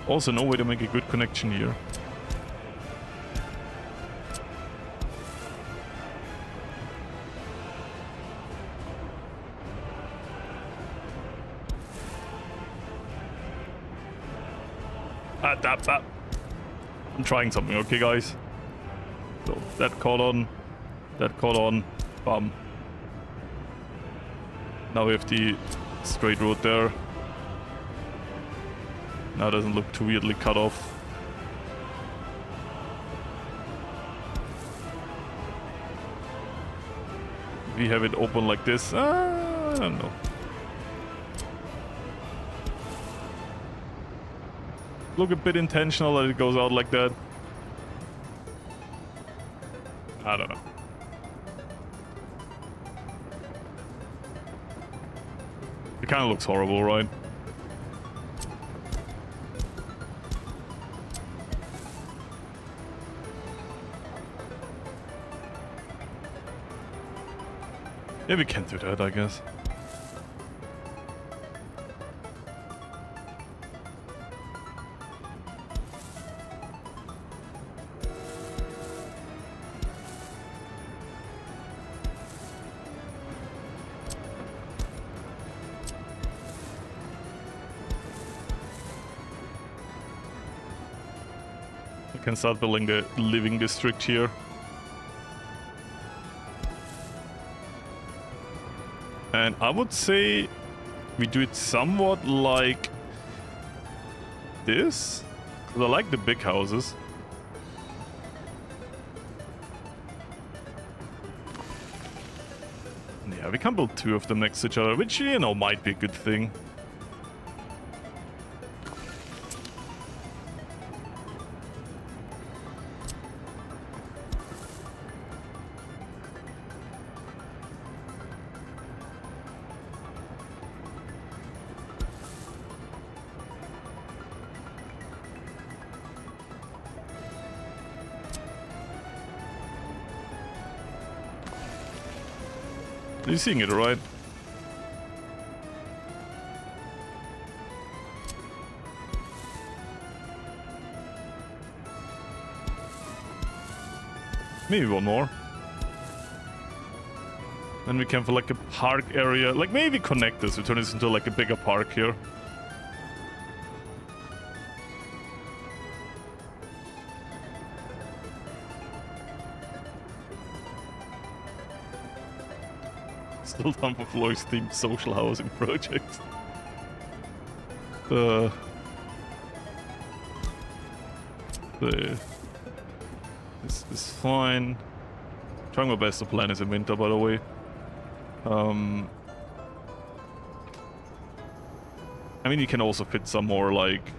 Also, no way to make a good connection here. I'm trying something, okay, guys? So, that colon, bam. Now we have the straight road there. Now it doesn't look too weirdly cut off. We have it open like this. I don't know. Look a bit intentional that it goes out like that. I don't know. It kind of looks horrible, right? Yeah, we can do that, I guess. We can start building the living district here. And I would say we do it somewhat like this. Because I like the big houses. Yeah, we can build two of them next to each other, which, you know, might be a good thing. You're seeing it, right? Maybe one more. Then we can for like a park area. Like maybe connect this. We turn this into like a bigger park here. Still done for Florius themed social housing projects. This is fine. Trying my best to plan this in winter, by the way. I mean, you can also fit some more like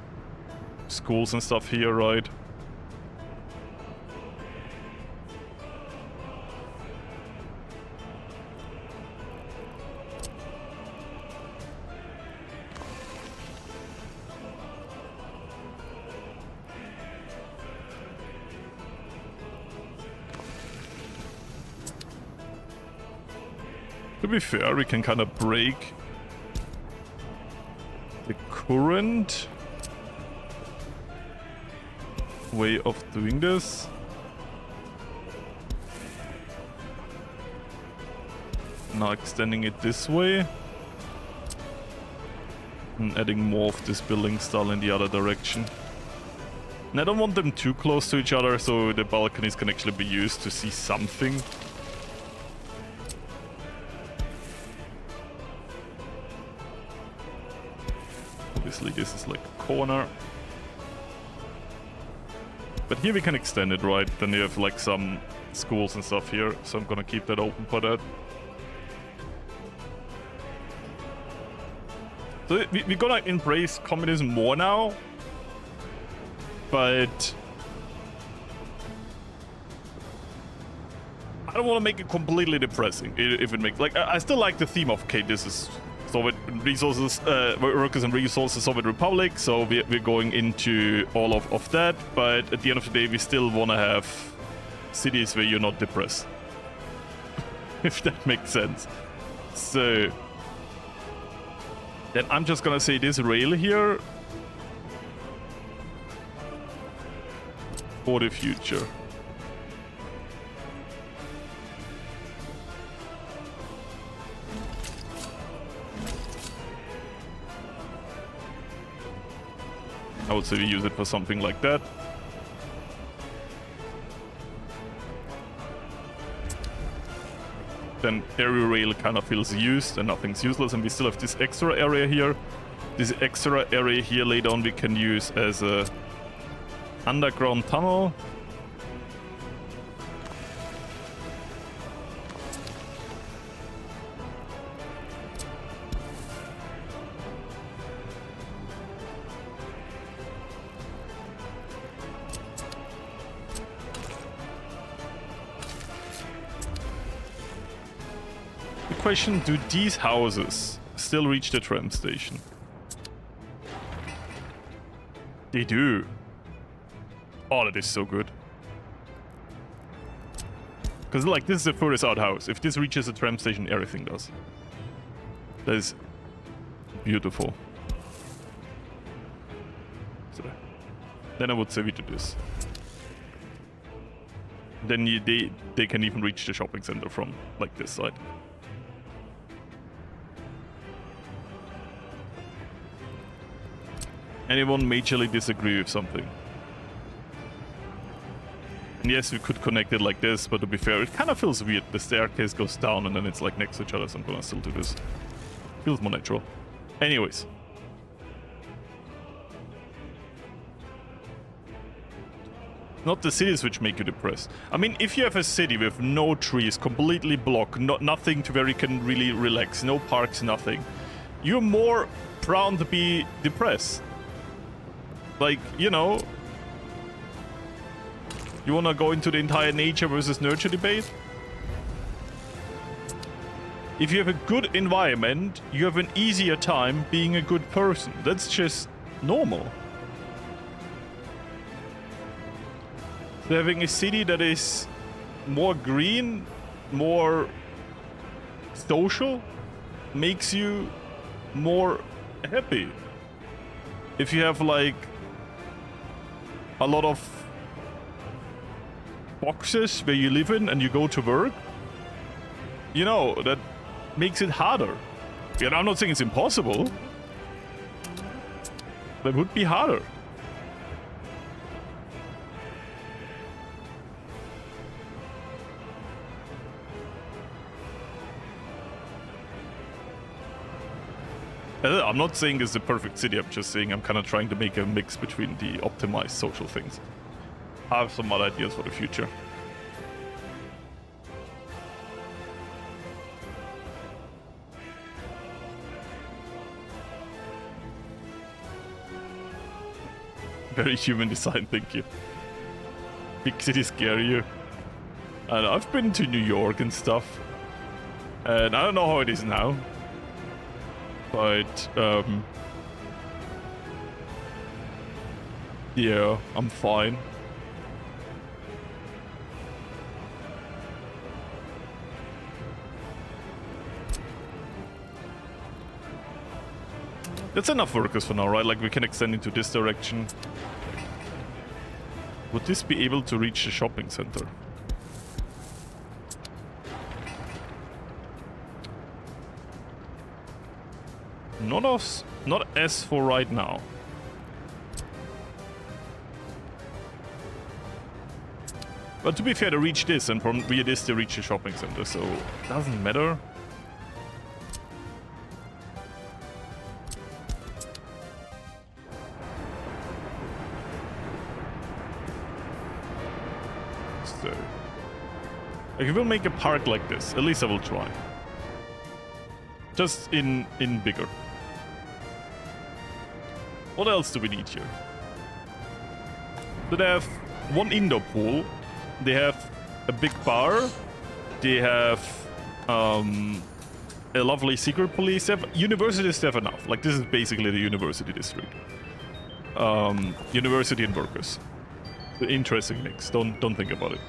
schools and stuff here, right? To be fair, we can kind of break the current way of doing this. Now extending it this way. And adding more of this building style in the other direction. And I don't want them too close to each other, so the balconies can actually be used to see something. Obviously this is like a corner. But here we can extend it, right? Then you have like some schools and stuff here, so I'm gonna keep that open for that. So we're gonna embrace communism more now. But I don't want to make it completely depressing, if it makes... Like, I still like the theme of, okay, this is Soviet resources, workers and resources, Soviet Republic, so we're going into all of that, but at the end of the day, we still want to have cities where you're not depressed. If that makes sense. So... then I'm just gonna say this rail here for the future. I would say we use it for something like that. Then area rail kind of feels used and nothing's useless, and we still have this extra area here. This extra area here later on we can use as a underground tunnel. Question, do these houses still reach the tram station? They do. Oh, that is so good. Because, like, this is the furthest out house. If this reaches the tram station, everything does. That is beautiful. So, then I would say we do this. Then they can even reach the shopping center from, like, this side. Anyone majorly disagree with something? And yes, we could connect it like this, but to be fair, it kind of feels weird. The staircase goes down and then it's like next to each other, so I'm gonna still do this. Feels more natural. Anyways. Not the cities which make you depressed. I mean, if you have a city with no trees, completely blocked, nothing to where you can really relax, no parks, nothing, you're more prone to be depressed. Like, you know, you wanna go into the entire nature versus nurture debate? If you have a good environment, you have an easier time being a good person. That's just normal. So having a city that is more green, more social, makes you more happy. If you have like a lot of boxes where you live in and you go to work, you know, that makes it harder. And I'm not saying it's impossible. That would be harder. I'm not saying it's the perfect city, I'm just saying I'm kind of trying to make a mix between the optimized social things. I have some other ideas for the future. Very human design, thank you. Big cities scare you. And I've been to New York and stuff. And I don't know how it is now. But, yeah, I'm fine. That's enough workers for now, right? Like, we can extend into this direction. Would this be able to reach the shopping center? Not as for right now. But to be fair, to reach this and from via this to reach the shopping center, so it doesn't matter. So, if we will make a park like this, at least I will try. Just in bigger. What else do we need here? So they have one indoor pool. They have a big bar. They have a lovely secret police. They have universities. They have enough. Like, this is basically the university district. University and workers. The interesting mix. Don't think about it.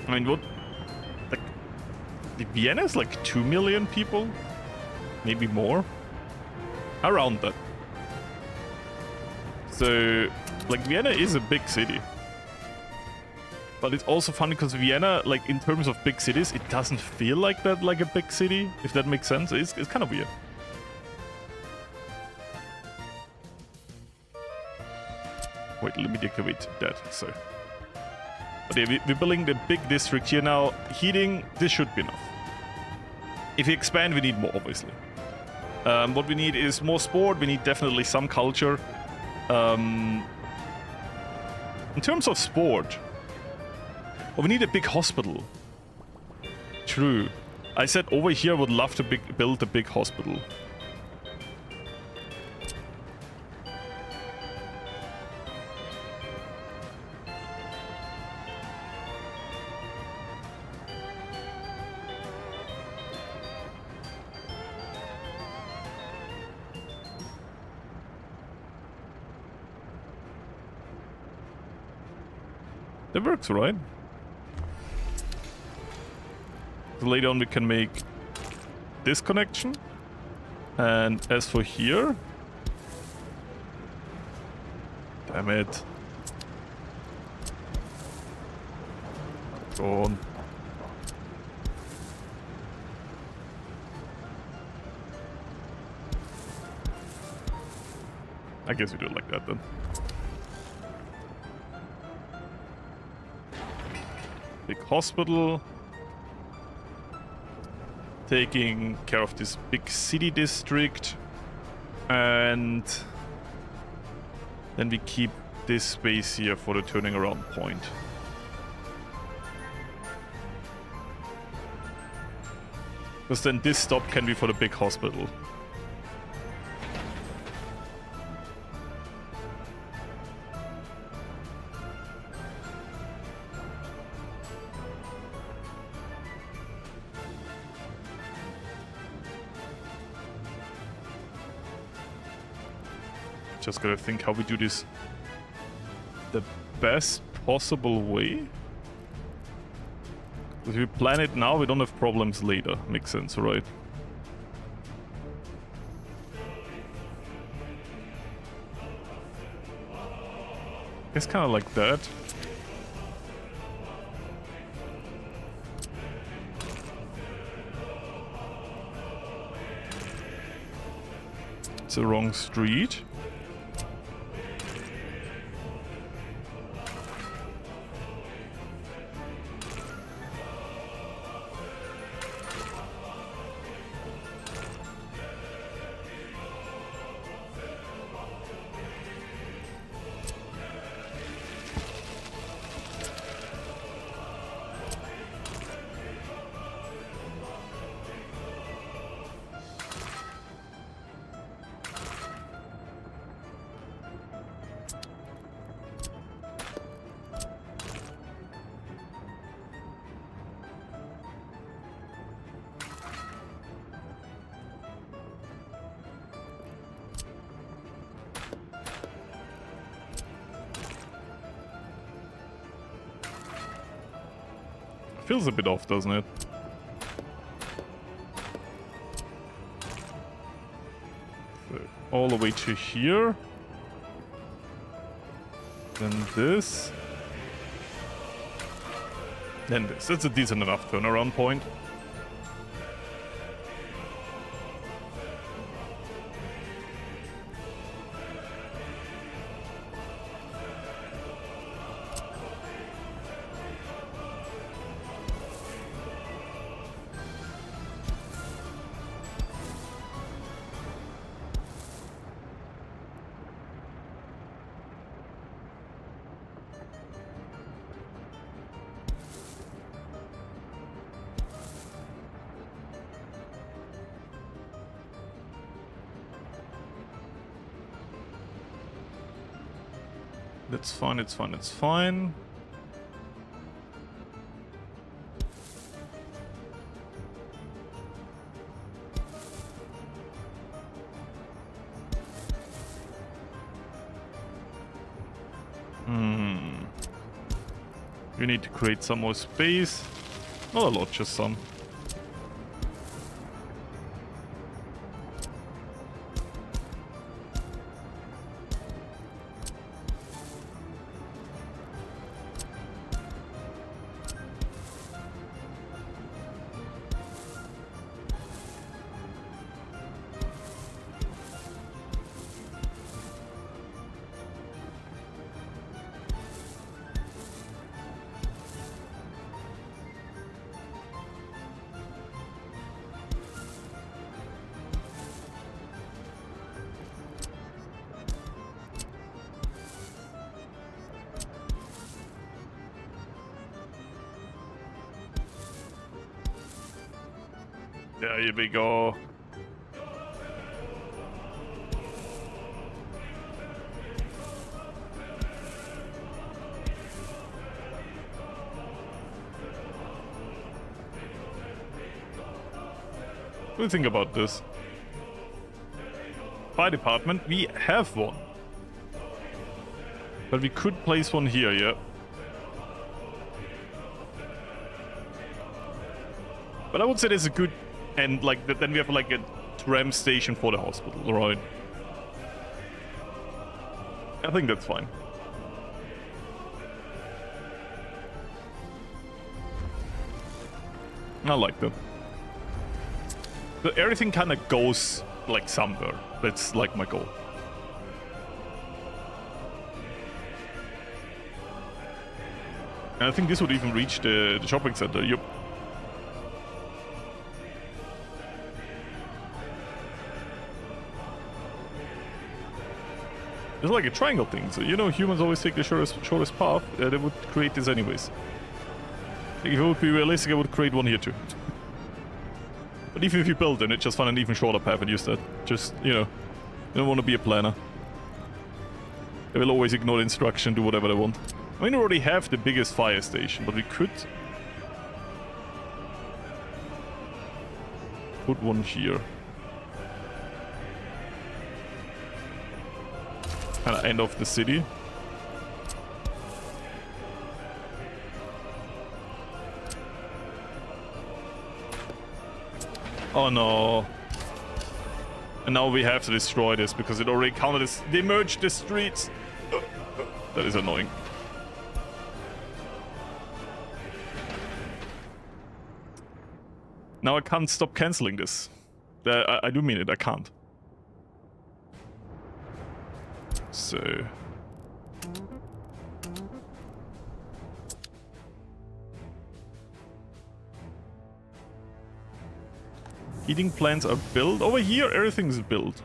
I mean, what? Like, Vienna is like 2 million people? Maybe more? Around that. So, like, Vienna is a big city. But it's also funny because Vienna, like in terms of big cities, it doesn't feel like that, like a big city, if that makes sense. It's kind of weird. Wait, let me deactivate that. So, but yeah, we're building the big district here now. Heating, this should be enough. If we expand, we need more, obviously. What we need is more sport. We need definitely some culture. In terms of sport, oh, we need a big hospital. True. I said over here I would love to build a big hospital. That works, right? So later on we can make this connection. And as for here... Damn it. Go on. I guess we do it like that then. Big hospital. Taking care of this big city district. And then we keep this space here for the turning around point. Because then this stop can be for the big hospital. Just gotta think how we do this the best possible way. If we plan it now, we don't have problems later. Makes sense, right? It's kind of like that. It's the wrong street. Feels a bit off, doesn't it? So, all the way to here. Then this. Then this. That's a decent enough turnaround point. It's fine, it's fine, it's fine. We need to create some more space. Not a lot, just some. Yeah, here we go. What do you think about this? Fire department, we have one. But we could place one here, yeah. But I would say there's a good... And like then we have like a tram station for the hospital, right? I think that's fine. I like that. So everything kind of goes like somewhere. That's like my goal. And I think this would even reach the shopping center. Yup. It's like a triangle thing, so you know humans always take the shortest path. They would create this anyways. Like if it would be realistic, I would create one here too. But even if you build it, just find an even shorter path and use that. Just, you know, you don't want to be a planner. They will always ignore the instruction, do whatever they want. I mean, we already have the biggest fire station, but we could put one here. Kind of end of the city. Oh no. And now we have to destroy this because it already counted as they merged the streets. That is annoying. Now I can't stop canceling this. I do mean it, I can't. So... Heating plants are built. Over here, everything's built.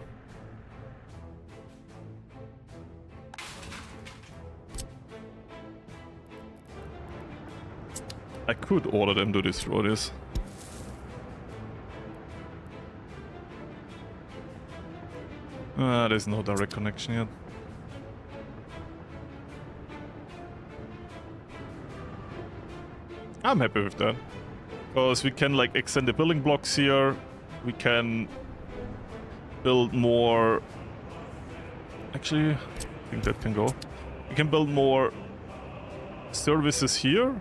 I could order them to destroy this. There's no direct connection yet. I'm happy with that. Because we can like extend the building blocks here. We can build more... Actually, I think that can go. We can build more services here.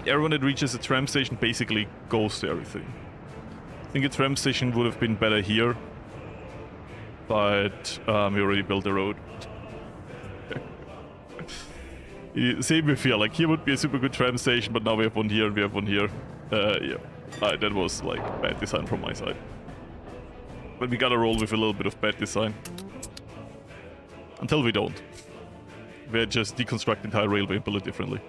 Everyone that reaches a tram station basically goes to everything. I think a tram station would have been better here. But we already built the road. Same with here, like here would be a super good tram station, but now we have one here and we have one here. Yeah, that was like bad design from my side. But we gotta roll with a little bit of bad design. Until we don't. We're just deconstruct the entire railway and build it differently.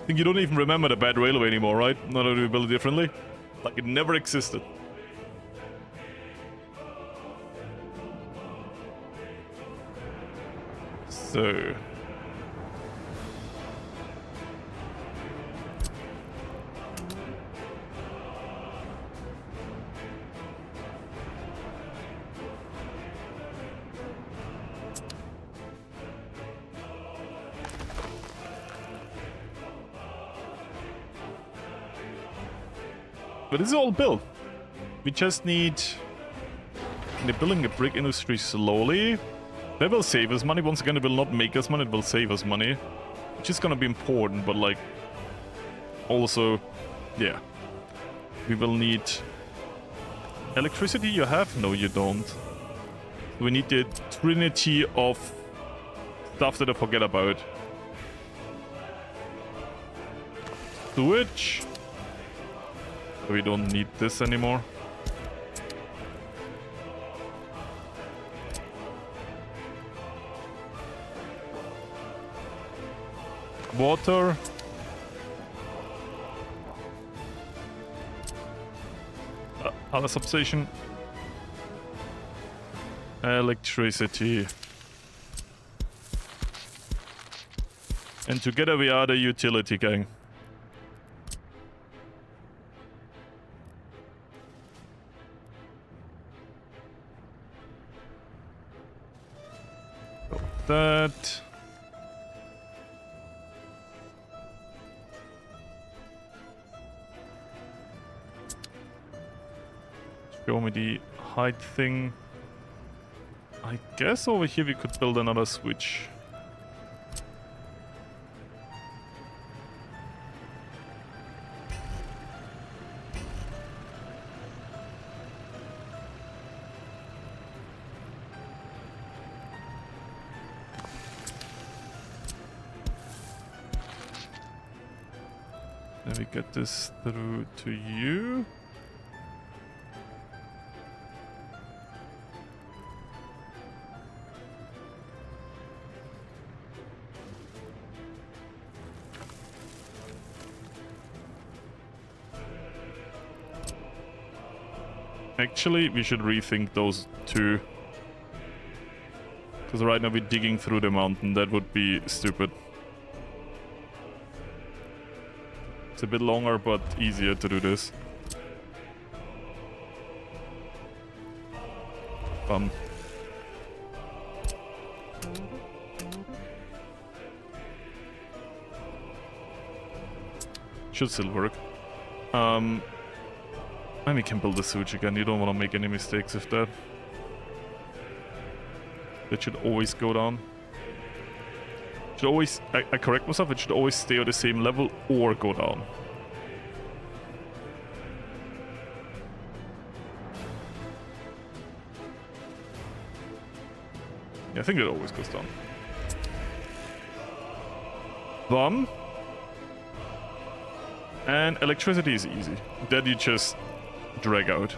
I think you don't even remember the bad railway anymore, right? Now that we build it differently. Like it never existed. So... But this is all built. We just need... They're building a brick industry slowly. That will save us money. Once again, it will not make us money, it will save us money. Which is gonna be important, but like... Also, yeah. We will need... Electricity you have? No, you don't. We need the trinity of stuff that I forget about. Sewage. We don't need this anymore. Water. Other substation. Electricity. And together we are the utility gang. Show me the height thing. I guess over here we could build another switch. Then we get this through to you. Actually, we should rethink those two. Because right now we're digging through the mountain. That would be stupid. It's a bit longer, but easier to do this. Fun. Should still work. And we can build the switch again. You don't want to make any mistakes with that. That should always go down. Should always, I correct myself, it should always stay at the same level or go down. Yeah, I think it always goes down. Bum. And electricity is easy. That you just drag out.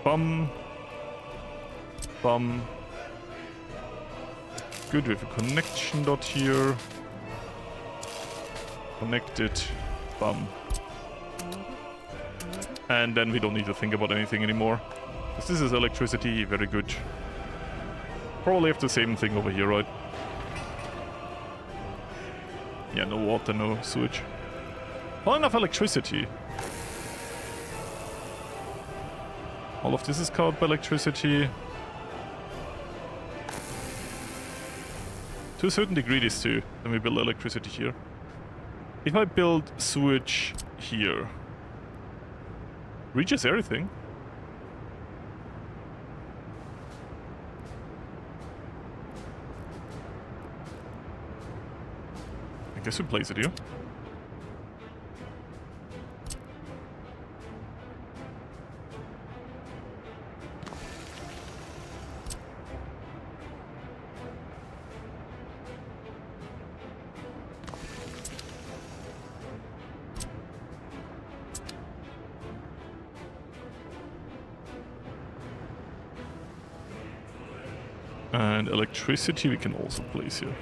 Bum. Bum. Good, we have a connection dot here. Connected. Bum. And then we don't need to think about anything anymore. Because this is electricity, very good. Probably have the same thing over here, right? Yeah, no water, no sewage. Not enough electricity. All of this is covered by electricity. To a certain degree, this too. Then we build electricity here. If I build sewage here, reaches everything. I guess we place it here. And electricity we can also place here.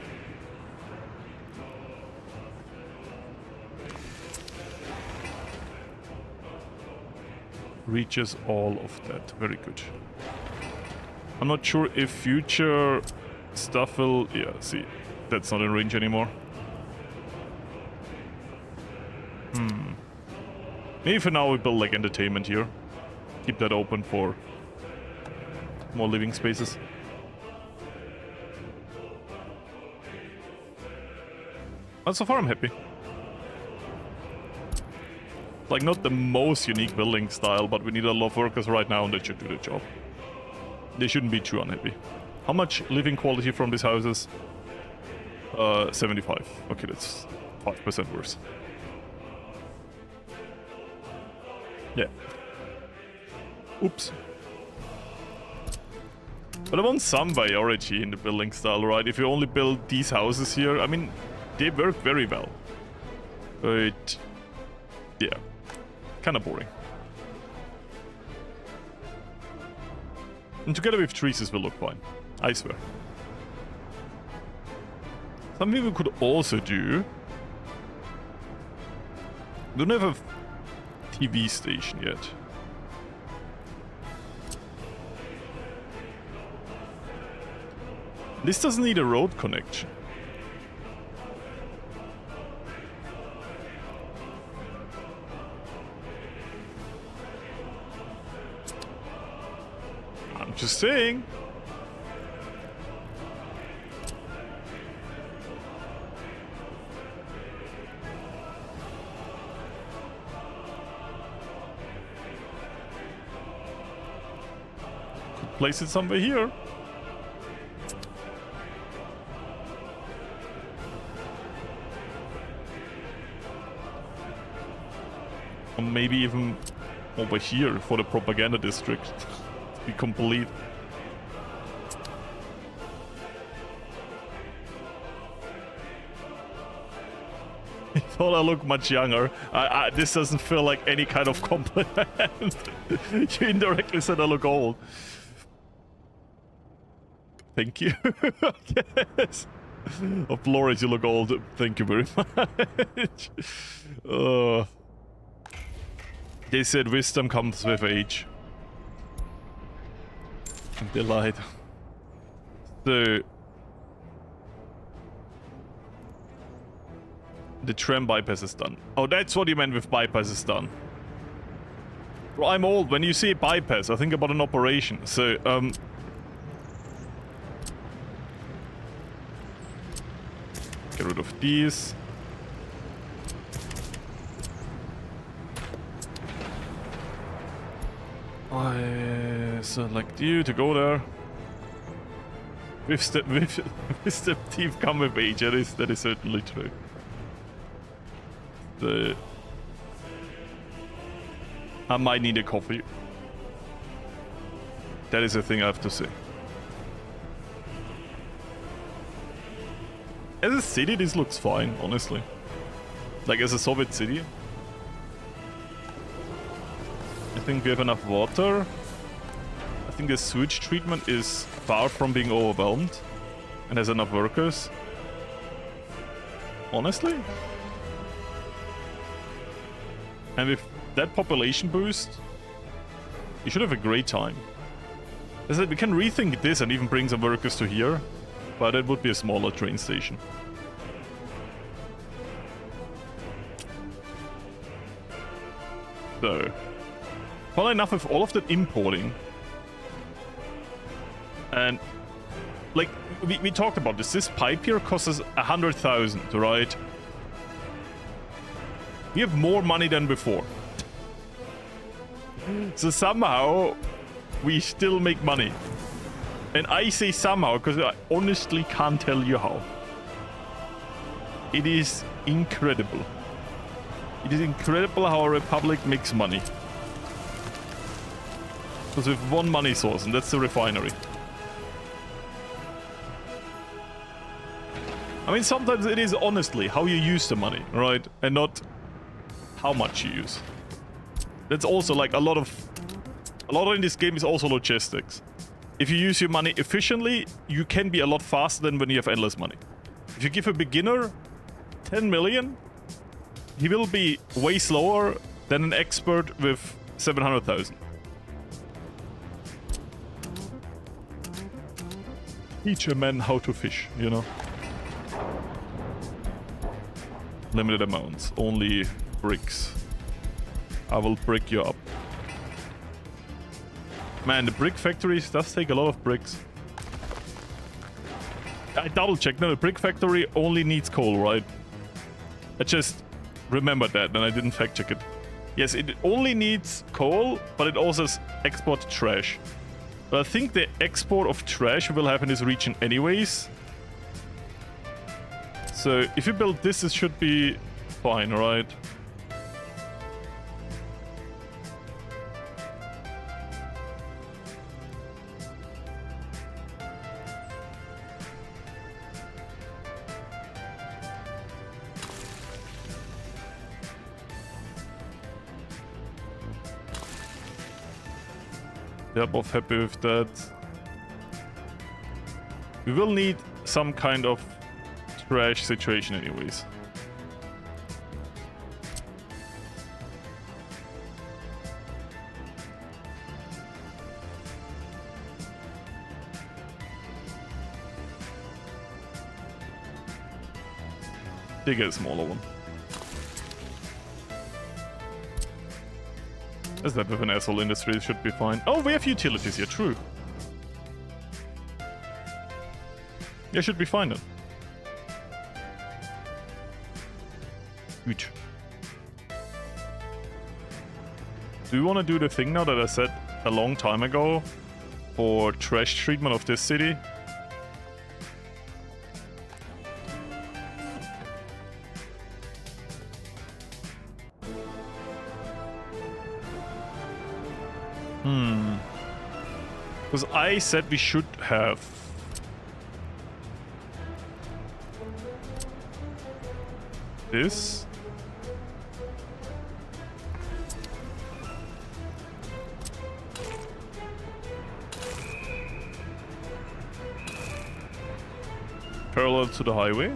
Reaches all of that. Very good. I'm not sure if future stuff will... Yeah, see. That's not in range anymore. Maybe for now we build like entertainment here. Keep that open for more living spaces. Well, so far I'm happy. Like, not the most unique building style, but we need a lot of workers right now and they should do the job. They shouldn't be too unhappy. How much living quality from these houses? 75. Okay, that's 5% worse. Yeah. Oops. But I want some variety in the building style, right? If you only build these houses here, I mean, they work very well. But, yeah. Kind of boring. And together with trees this will look fine. I swear. Something we could also do... We don't have a TV station yet. This doesn't need a road connection. I'm just saying. place it somewhere here. Or maybe even over here for the propaganda district. To be complete. I thought I looked much younger. This doesn't feel like any kind of compliment. You indirectly said I look old. Thank you. Yes. Oh, Florius, you look old. Thank you very much. They said wisdom comes with age. They lied. So... the tram bypass is done. Oh, that's what you meant with bypass is done. Well, I'm old. When you say bypass, I think about an operation. So, get rid of these. I select you to go there. With the teeth come with age. That is certainly true. I might need a coffee. That is a thing I have to say. As a city, this looks fine, honestly. Like as a Soviet city. I think we have enough water. I think the sewage treatment is far from being overwhelmed. And has enough workers. Honestly. And with that population boost, you should have a great time. As I said, we can rethink this and even bring some workers to here, but it would be a smaller train station. So, well enough with all of that importing. And, like, we talked about this. This pipe here costs us 100,000, right? We have more money than before. So somehow, we still make money. And I say somehow, because I honestly can't tell you how. It is incredible. It is incredible how a republic makes money. Because we have one money source, and that's the refinery. I mean, sometimes it is honestly how you use the money, right? And not how much you use. That's also like a lot in this game is also logistics. If you use your money efficiently, you can be a lot faster than when you have endless money. If you give a beginner 10 million, he will be way slower than an expert with 700,000. Teach a man how to fish, you know? Limited amounts, only bricks. I will brick you up. Man, the brick factories does take a lot of bricks. I double checked. No, the brick factory only needs coal, right? I just remembered that and I didn't fact check it. Yes, it only needs coal, but it also exports trash. But I think the export of trash will happen in this region anyways. So if you build this, it should be fine, right? They're both happy with that. We will need some kind of trash situation anyways. They get a smaller one. As that with an asshole industry, it should be fine. Oh, we have utilities here, true. Yeah, should be fine then. Good. Do you want to do the thing now that I said a long time ago? for trash treatment of this city. Because I said we should have this. Parallel to the highway.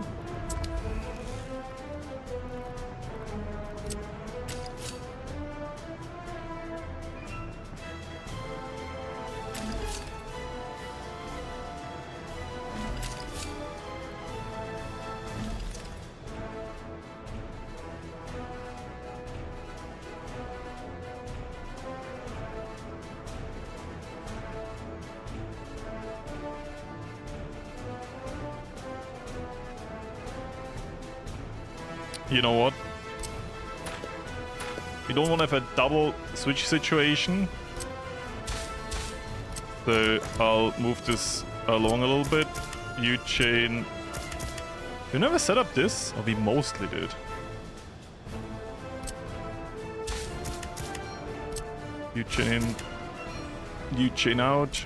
You know what? We don't want to have a double switch situation. So I'll move this along a little bit. You chain. You never set up this? Or we mostly did. You chain in. You chain out.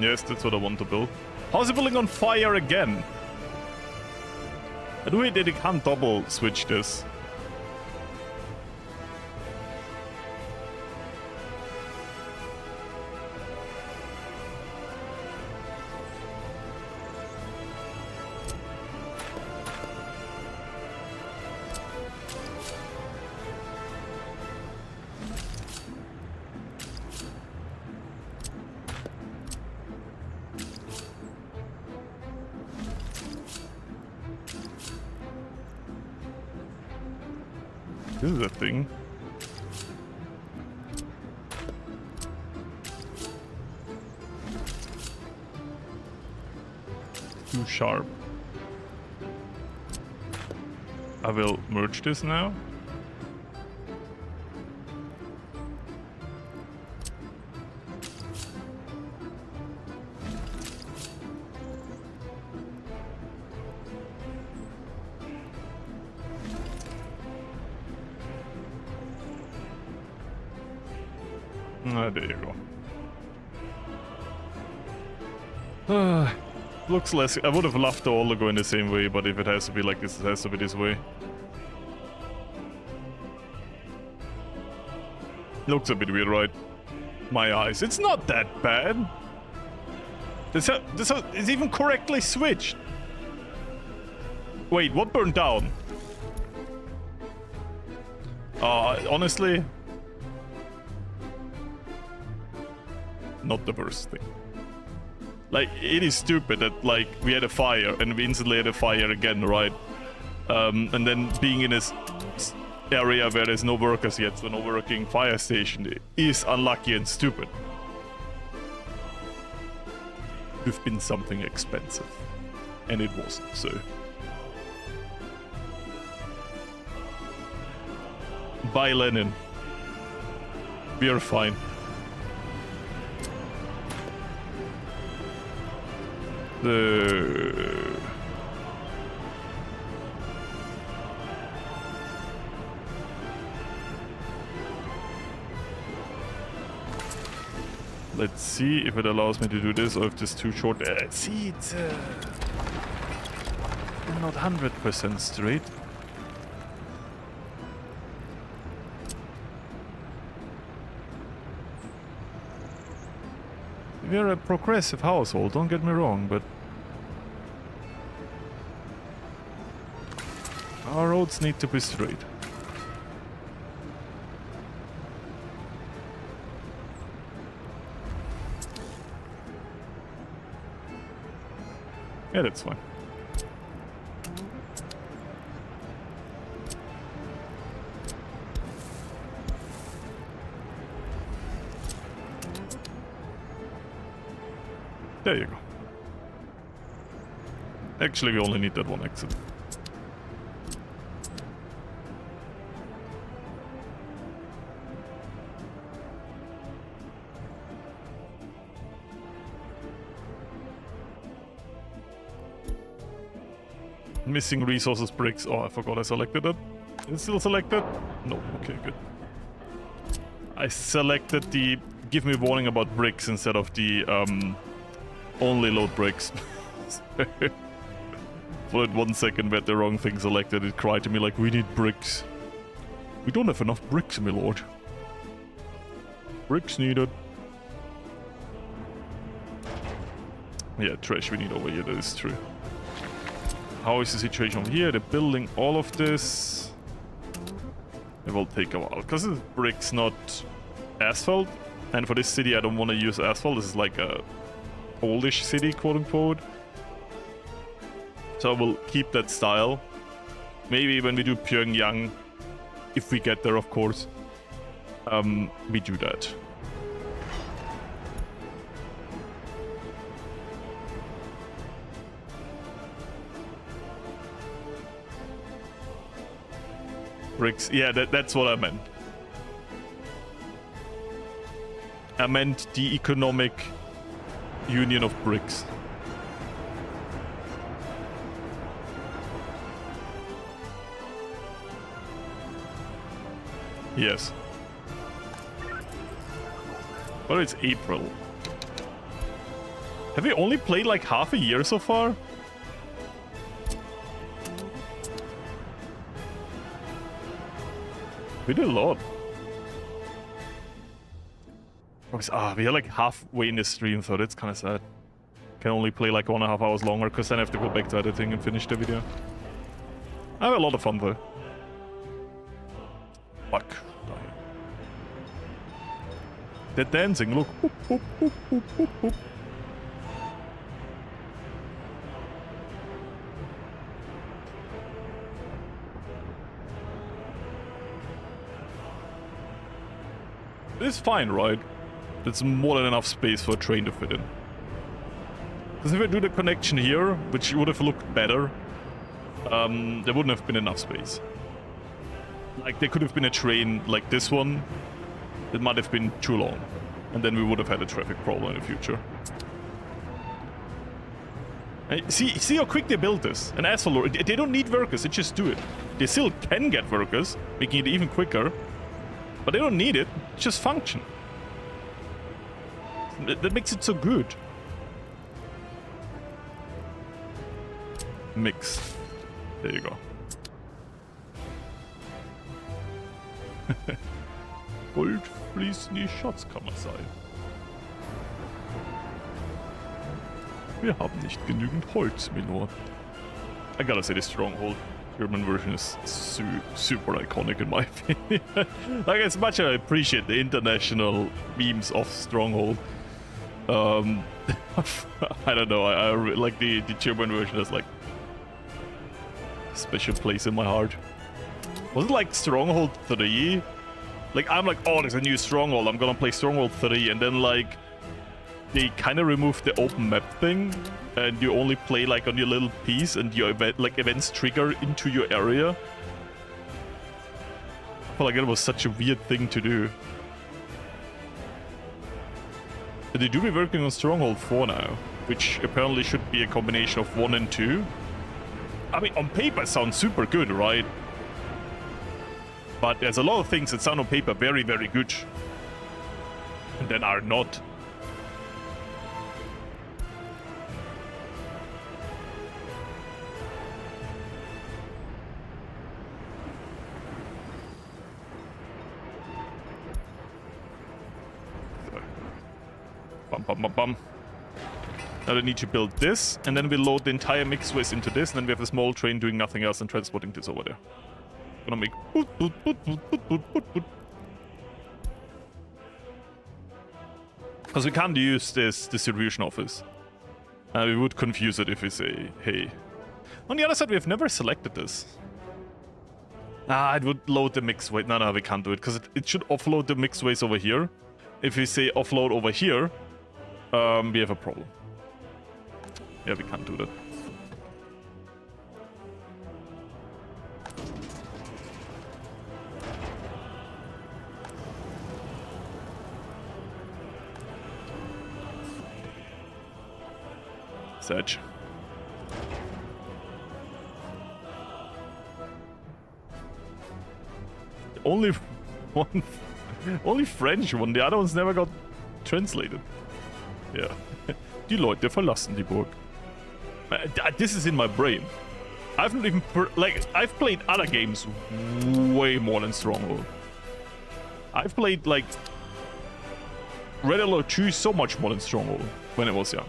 Yes, that's what I want to build. How's it building on fire again? I do hate that it can't double switch this. This is a thing. Too sharp. I will merge this now. There you go. Looks less. I would have loved to all go in the same way, but if it has to be like this, it has to be this way. Looks a bit weird, right? My eyes. It's not that bad. This is even correctly switched. Wait, what burned down? Honestly, not the worst thing. Like, it is stupid that, like, we had a fire and we instantly had a fire again, right? And then being in this area where there's no workers yet, so no working fire station, is unlucky and stupid. Could have been something expensive. And it wasn't, so. Bye, Lenin. We are fine. Let's see if it allows me to do this or if this is too short. See, it's not 100% straight. We're a progressive household, don't get me wrong, but roads need to be straight. Yeah, that's fine. There you go. Actually, we only need that one exit. Missing resources bricks. Oh, I forgot I selected it. Is it still selected? No. Okay, good. I selected the give me warning about bricks instead of the only load bricks. For that 1 second we had the wrong thing selected. It cried to me like, we need bricks. We don't have enough bricks, my lord. Bricks needed. Yeah, trash we need over here, that is true. How is the situation over here? They're building all of this. It will take a while, because it's bricks, not asphalt. And for this city, I don't want to use asphalt. This is like a oldish city, quote-unquote. So I will keep that style. Maybe when we do Pyongyang, if we get there, of course, we do that. Bricks, yeah, that's what I meant. I meant the economic union of bricks. Yes. But it's April. Have we only played like half a year so far? We did a lot. We are like halfway in the stream, so that's kind of sad. Can only play like 1.5 hours longer, because then I have to go back to editing and finish the video. I have a lot of fun though. Fuck. They're dancing, look. Boop, boop, boop, boop, boop, boop. It's fine, right? It's more than enough space for a train to fit in. Because if I do the connection here, which would have looked better, there wouldn't have been enough space. Like, there could have been a train like this one. It might have been too long. And then we would have had a traffic problem in the future. See how quick they built this. An asphalt. They don't need workers, they just do it. They still can get workers, making it even quicker. But they don't need it, just function. That makes it so good. Mix. There you go. Gold fließen die Schatzkammer sein. Wir haben nicht genügend Holz, Milord. I gotta say, the Stronghold German version is super iconic in my opinion. Like, as much as I appreciate the international memes of Stronghold, I don't know, I like the German version has like a special place in my heart. Was it like Stronghold 3? Like, I'm like, oh, there's a new Stronghold, I'm gonna play Stronghold 3, and then like they kind of removed the open map thing, and you only play like on your little piece, and your events trigger into your area. I felt like it was such a weird thing to do. But they do be working on Stronghold 4 now, which apparently should be a combination of 1 and 2. I mean, on paper it sounds super good, right? But there's a lot of things that sound on paper very, very good, and then are not. Bum. Now I need to build this, and then we load the entire mix waste into this, and then we have a small train doing nothing else and transporting this over there. Gonna make... Because we can't use this distribution office. We would confuse it if we say, hey. On the other side, we have never selected this. It would load the mixed-waste. No, we can't do it, because it should offload the mixed-waste over here. If we say offload over here, we have a problem. Yeah, we can't do that. Sedge. Only one, only French one. The other ones never got translated. Yeah. Die Leute verlassen die Burg. This is in my brain. I've not even I've played other games way more than Stronghold. I've played like Red Alert 2 so much more than Stronghold when I was young.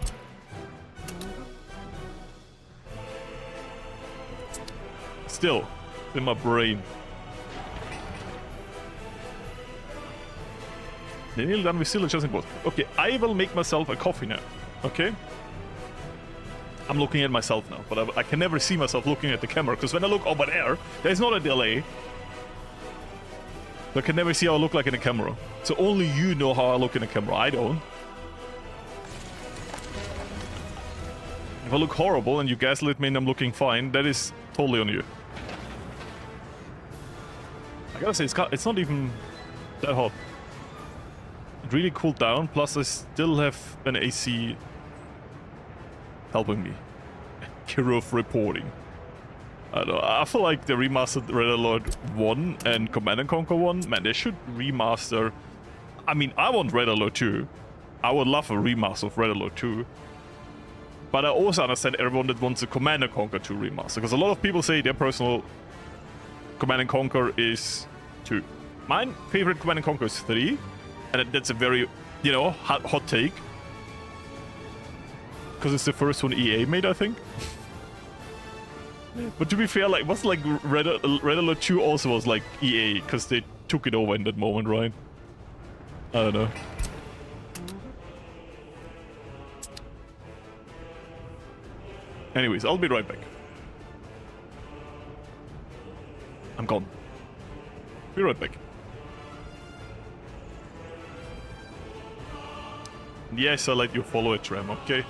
Still, in my brain. Nearly done with still adjusting both. Okay, I will make myself a coffee now. Okay? I'm looking at myself now, but I can never see myself looking at the camera, because when I look over there's not a delay. I can never see how I look like in the camera. So only you know how I look in the camera, I don't. If I look horrible and you gaslit me and I'm looking fine, that is totally on you. I gotta say, it's not even that hot. It really cooled down, plus I still have an AC helping me. Kirov reporting. I don't know, I feel like the remastered Red Alert 1 and Command & Conquer 1, man, they should remaster. I mean, I want Red Alert 2. I would love a remaster of Red Alert 2. But I also understand everyone that wants a Command & Conquer 2 remaster, because a lot of people say their personal Command & Conquer is 2. My favorite Command & Conquer is 3, and that's a very, you know, hot take. Because it's the first one EA made, I think. But to be fair, like, was like Red Alert 2 also was like EA, because they took it over in that moment, right? I don't know. Anyways, I'll be right back. I'm gone. Be right back. Yes, I'll let you follow it, Tram, okay?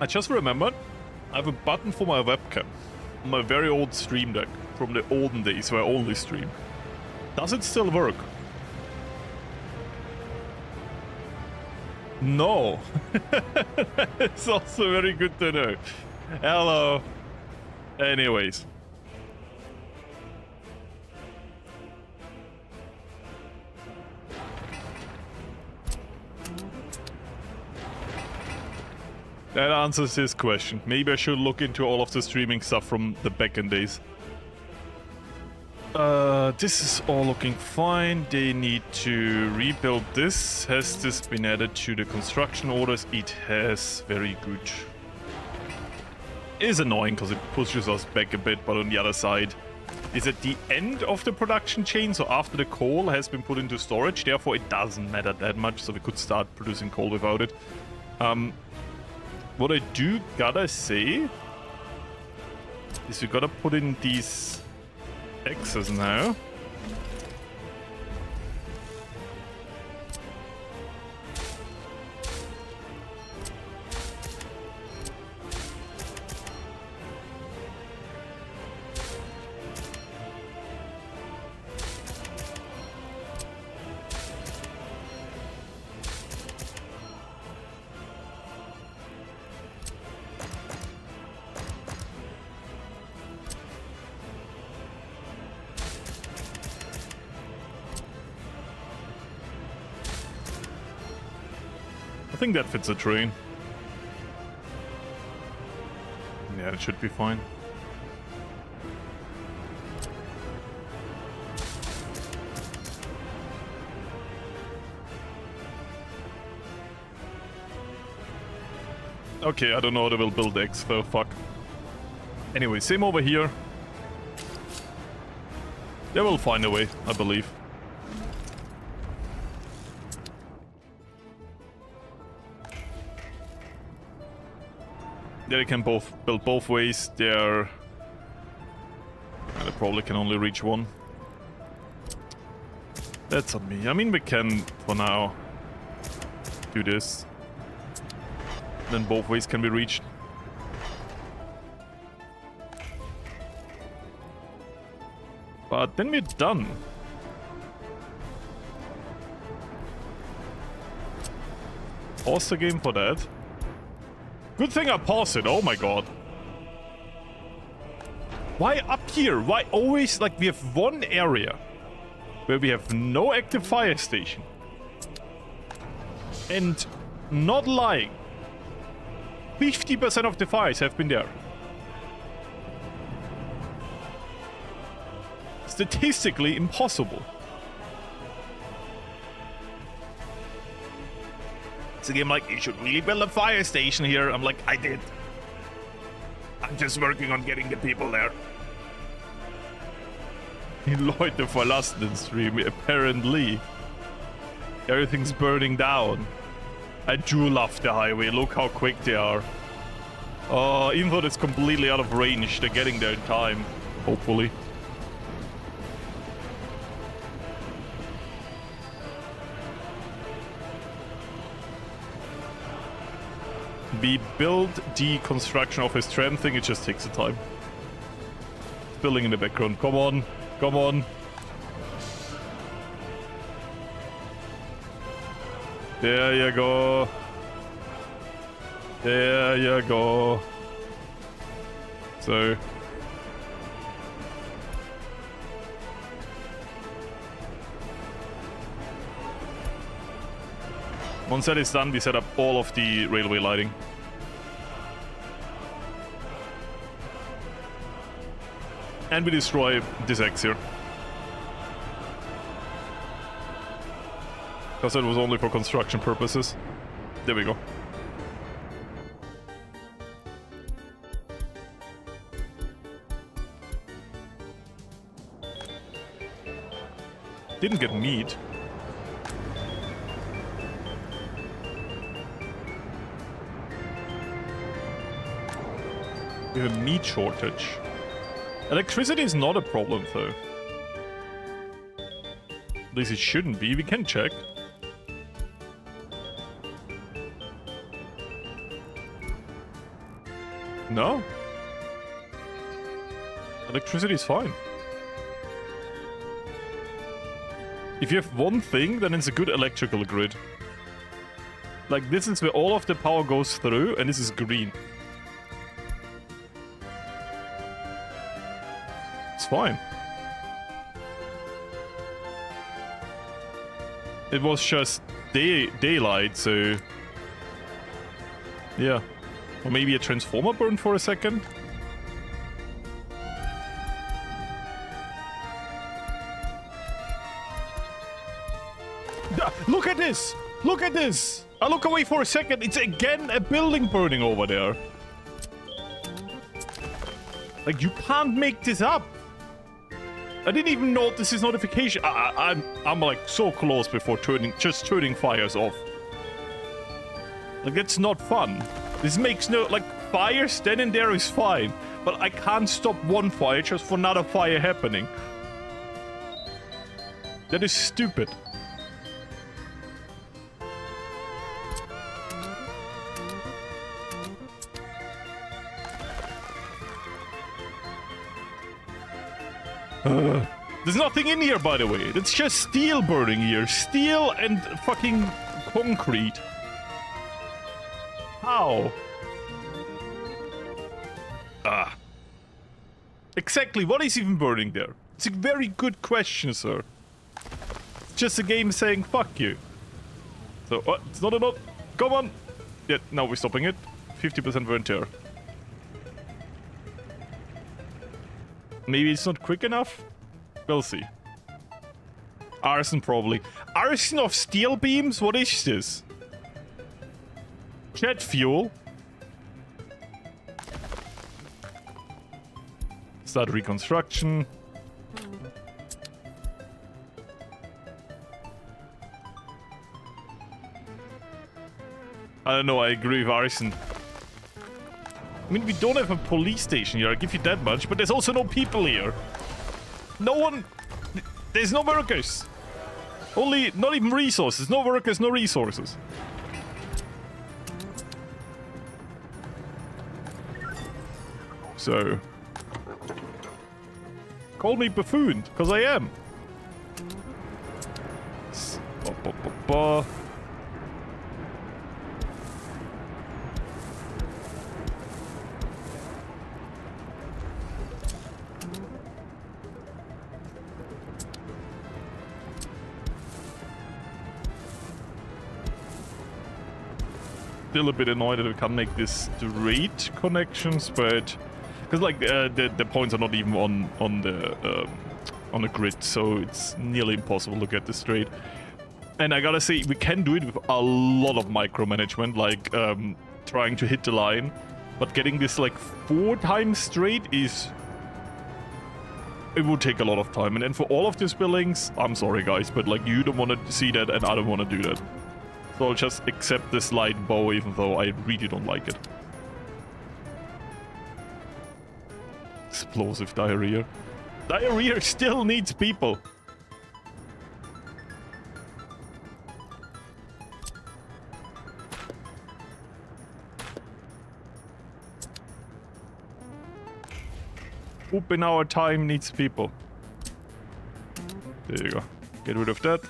I just remembered I have a button for my webcam on my very old Stream Deck from the olden days where I only stream. Does it still work? No. It's also very good to know. Hello. Anyways. That answers his question. Maybe I should look into all of the streaming stuff from the back-end days. This is all looking fine. They need to rebuild this. Has this been added to the construction orders? It has. Very good. It is annoying because it pushes us back a bit, but on the other side, is at the end of the production chain, so after the coal has been put into storage, therefore it doesn't matter that much, so we could start producing coal without it. What I do gotta say is we gotta put in these X's now. I think that fits a train. Yeah, it should be fine. Okay, I don't know how they will build X, though, fuck. Anyway, same over here. They will find a way, I believe. They can both build both ways. They probably can only reach one. That's on me. I mean, we can, for now, do this. Then both ways can be reached. But then we're done. Pause the game for that. Good thing I paused it, oh my god. Why up here? Why always, like, we have one area where we have no active fire station. And, not lying, 50% of the fires have been there. Statistically impossible. It's a game like, you should really build a fire station here. I'm like, I did. I'm just working on getting the people there. Leute verlassen den Stream, apparently. Everything's burning down. I do love the highway, look how quick they are. Even though it's completely out of range, they're getting there in time, hopefully. We build the construction office tram thing, it just takes the time. It's building in the background. Come on, come on. There you go. There you go. So. Once that is done, we set up all of the railway lighting. And we destroy this X here. Because it was only for construction purposes. There we go. Didn't get meat. We have a meat shortage. Electricity is not a problem, though. At least it shouldn't be. We can check. No? Electricity is fine. If you have one thing, then it's a good electrical grid. Like, this is where all of the power goes through, and this is green. It's fine. It was just daylight, so... Yeah. Or maybe a transformer burned for a second? Look at this! Look at this! I look away for a second, it's again a building burning over there. Like, you can't make this up. I didn't even notice this notification. I'm like so close before just turning fires off. Like, that's not fun. This makes no, like, fire standing there is fine, but I can't stop one fire just for another fire happening. That is stupid. There's nothing in here, by the way. It's just steel burning here. Steel and fucking concrete. How? Ah. Exactly, what is even burning there? It's a very good question, sir. It's just a game saying fuck you. So, it's not enough. Come on! Yeah, now we're stopping it. 50% wear and tear. Maybe it's not quick enough? We'll see. Arson, probably. Arson of steel beams? What is this? Jet fuel? Start reconstruction. I don't know, I agree with arson. I mean, we don't have a police station here, I'll give you that much, but there's also no people here. No one... There's no workers. Only... Not even resources. No workers, no resources. So... Call me buffoon, because I am. Still a bit annoyed that we can't make this straight connections, but because like the points are not even on the grid, so it's nearly impossible to get this straight. And I gotta say, we can do it with a lot of micromanagement, like trying to hit the line, but getting this like 4 times straight is... It would take a lot of time, and then for all of these buildings, I'm sorry guys, but like you don't want to see that and I don't want to do that. So I'll just accept this light bow even though I really don't like it. Explosive diarrhea. Diarrhea still needs people. Poop in our time needs people. There you go. Get rid of that.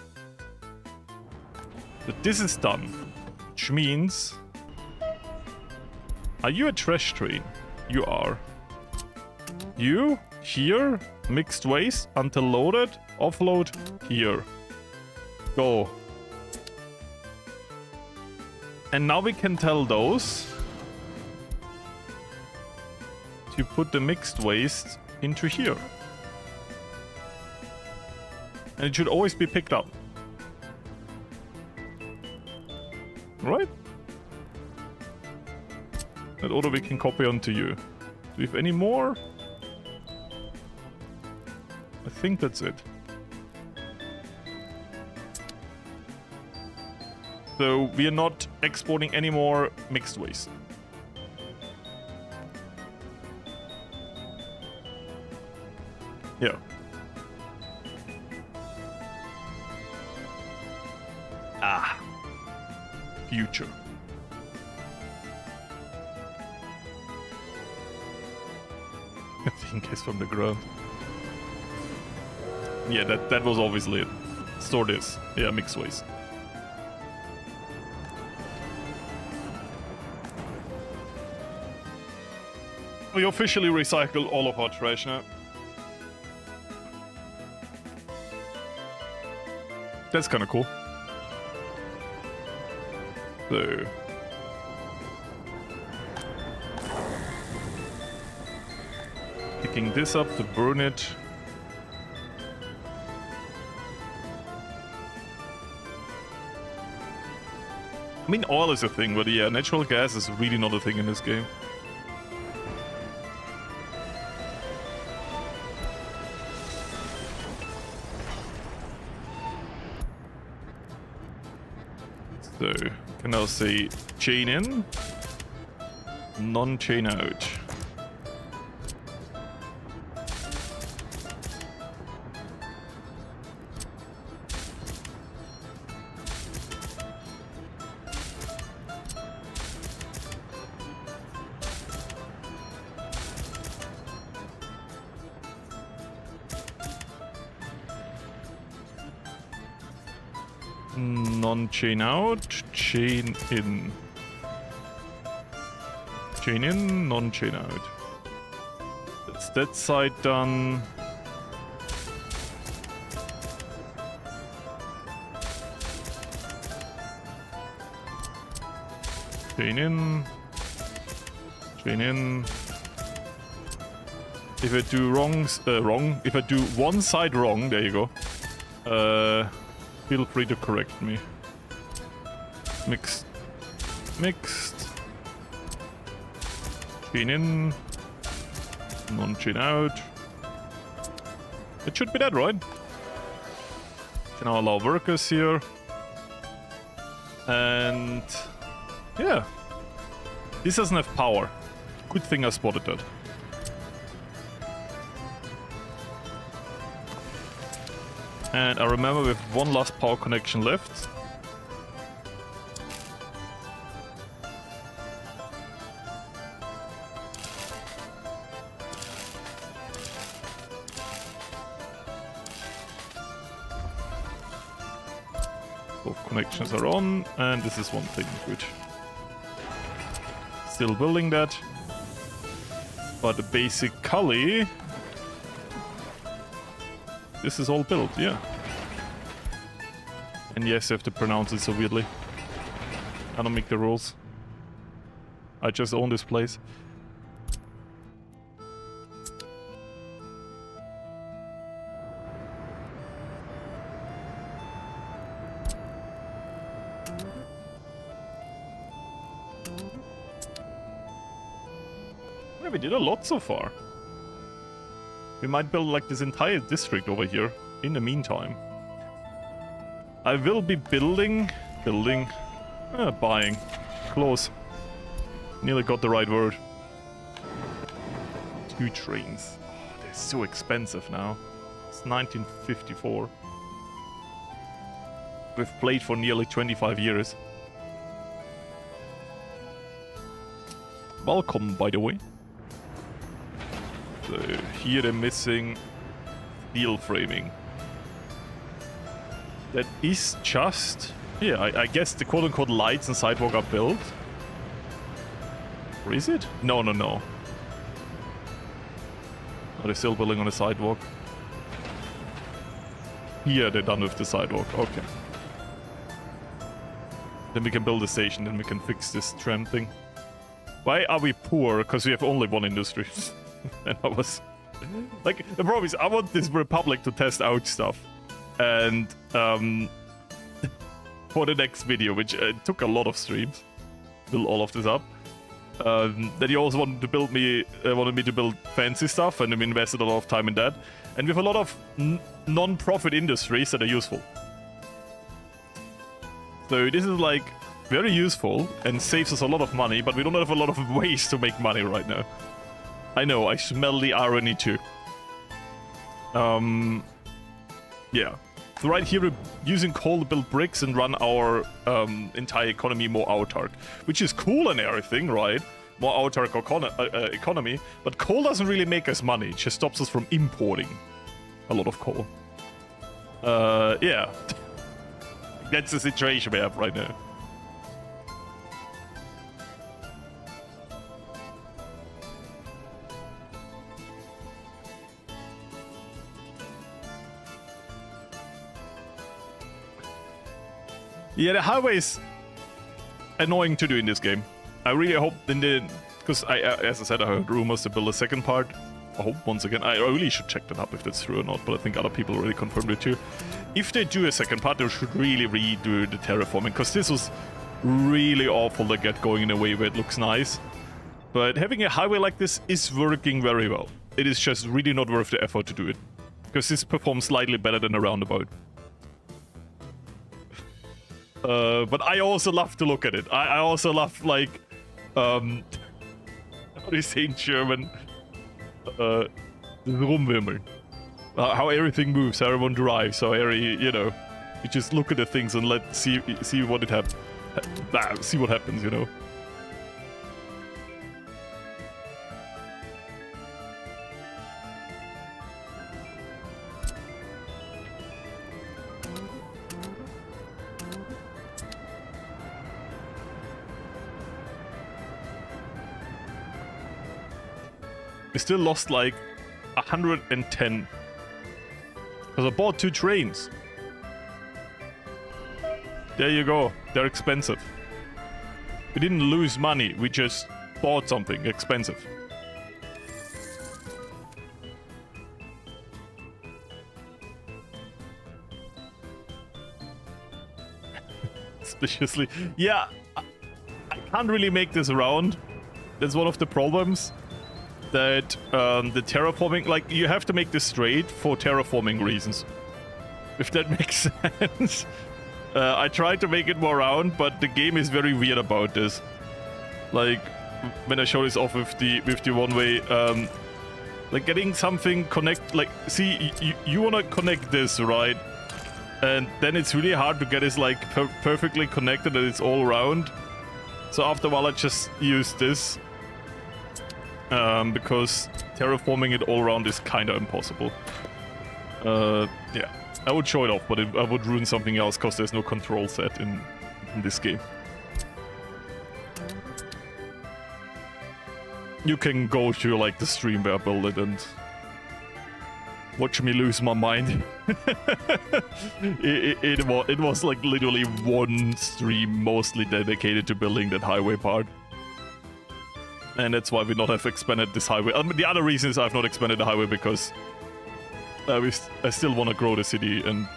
But this is done. Which means... Are you a trash train? You are. You, here, mixed waste, until loaded, offload, here. Go. And now we can tell those to put the mixed waste into here. And it should always be picked up. Right? That order we can copy onto you. Do we have any more? I think that's it. So we are not exporting any more mixed waste. Yeah. Ah. Future. I think it's from the ground. Yeah, that was obviously it. Store this. Yeah, mixed waste. We officially recycle all of our trash now. That's kind of cool. So... picking this up to burn it. I mean, oil is a thing, but yeah, natural gas is really not a thing in this game. So, can now say chain in, non-chain out. Non-chain out, chain in. Chain in, non-chain out. That's that side done. Chain in. Chain in. If I do wrong, if I do one side wrong, there you go. Feel free to correct me. Mixed. Mixed. Chain in. Non-chain out. It should be that, right? Can now allow workers here. And... yeah. This doesn't have power. Good thing I spotted that. And I remember we have one last power connection left. Both connections are on, and this is one thing, good. Still building that. But basically... this is all built, yeah. And yes, I have to pronounce it so weirdly. I don't make the rules. I just own this place. Yeah, we did a lot so far. We might build like this entire district over here in the meantime. I will be building, buying. Close. Nearly got the right word. 2 trains. Oh, they're so expensive now. It's 1954. We've played for nearly 25 years. Welcome, by the way. So here they're missing steel framing. That is just... yeah, I guess the quote-unquote lights and sidewalk are built. Or is it? No. Are they still building on the sidewalk? Here they're done with the sidewalk, okay. Then we can build a station, then we can fix this tram thing. Why are we poor? Because we have only one industry. And I was... like, the problem is, I want this republic to test out stuff. And, for the next video, which took a lot of streams, build all of this up. Then he also wanted to build me, wanted me to build fancy stuff, and we invested a lot of time in that. And we have a lot of non-profit industries that are useful. So this is like very useful and saves us a lot of money, but we don't have a lot of ways to make money right now. I know, I smell the irony too. Yeah. So right here we're using coal to build bricks and run our entire economy more autark. Which is cool and everything, right? more autark economy, but coal doesn't really make us money. It just stops us from importing a lot of coal. Yeah. That's the situation we have right now. Yeah, the highway is annoying to do in this game. I really hope because as I said, I heard rumors to build a second part. I hope once again, I really should check that up if that's true or not, but I think other people already confirmed it too. If they do a second part, they should really redo the terraforming, because this was really awful to get going in a way where it looks nice. But having a highway like this is working very well. It is just really not worth the effort to do it, because this performs slightly better than a roundabout. But I also love to look at it. I also love, like, how do you say in German? Rumwimmeln. How everything moves, how everyone drives, how you know, you just look at the things and see what it see what happens, you know. We still lost like 110 because I bought 2 trains. There you go. They're expensive. We didn't lose money. We just bought something expensive. Suspiciously. Yeah, I can't really make this around. That's one of the problems. That the terraforming, like, you have to make this straight for terraforming reasons, if that makes sense. I tried to make it more round, but the game is very weird about this. Like, when I show this off with the one way, like getting something like, see, you want to connect this, right? And then it's really hard to get this like perfectly connected and it's all round. So after a while I just use this. Because terraforming it all around is kind of impossible. Yeah, I would show it off, but I would ruin something else because there's no control set in this game. You can go to like the stream where I build it and watch me lose my mind. it was like literally one stream mostly dedicated to building that highway part. And that's why we not have expanded this highway. The other reason is I've not expanded the highway because I still want to grow the city and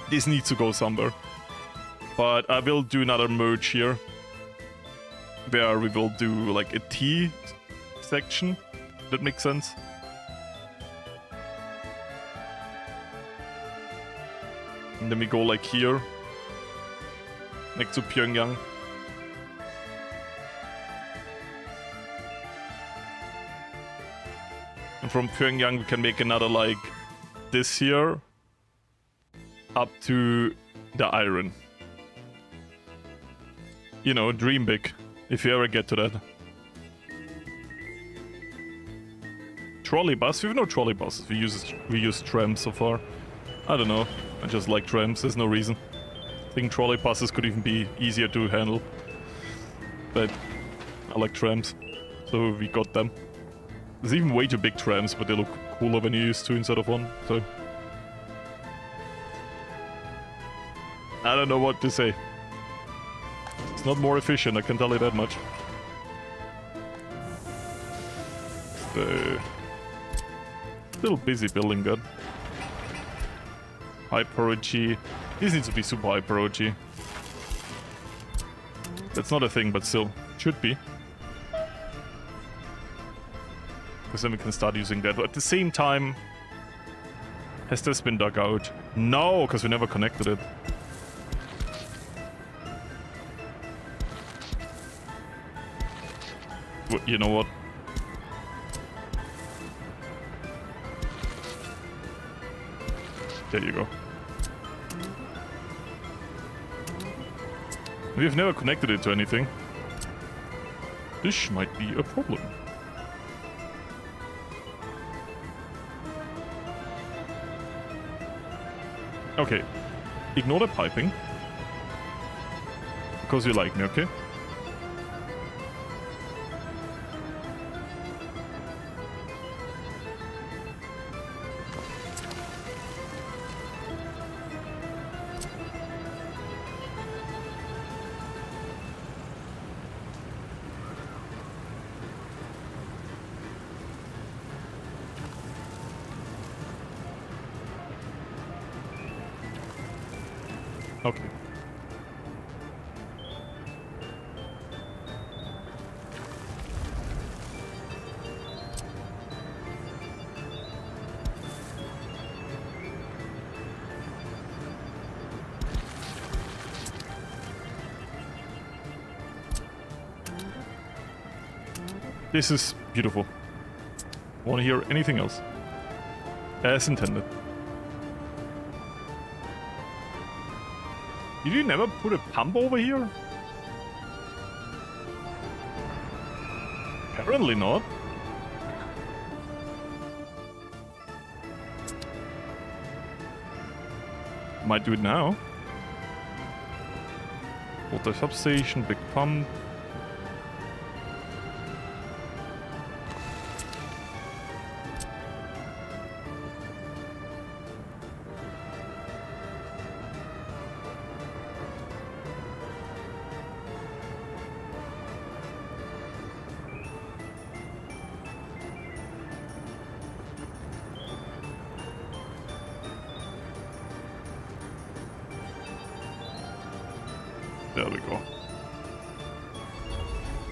this needs to go somewhere. But I will do another merge here where we will do like a T section. That makes sense. And then we go like here next to Pyongyang. And from Pyongyang we can make another like this here up to the iron. You know, dream big if you ever get to that. Trolley bus? We have no trolley buses. We use trams so far. I don't know. I just like trams. There's no reason. I think trolley buses could even be easier to handle. But I like trams, so we got them. There's even way too big trams, but they look cooler when you use 2 instead of 1, so... I don't know what to say. It's not more efficient, I can tell you that much. So... Still busy building that. High priority. This needs to be super high priority. That's not a thing, but still, should be. Because then we can start using that. But at the same time, has this been dug out? No, because we never connected it. You know what? There you go. We've never connected it to anything. This might be a problem. Okay, ignore the piping. Because you like me, okay? Okay. This is beautiful. Want to hear anything else? As intended. Did you never put a pump over here? Apparently not. Might do it now. Water substation, big pump. There we go.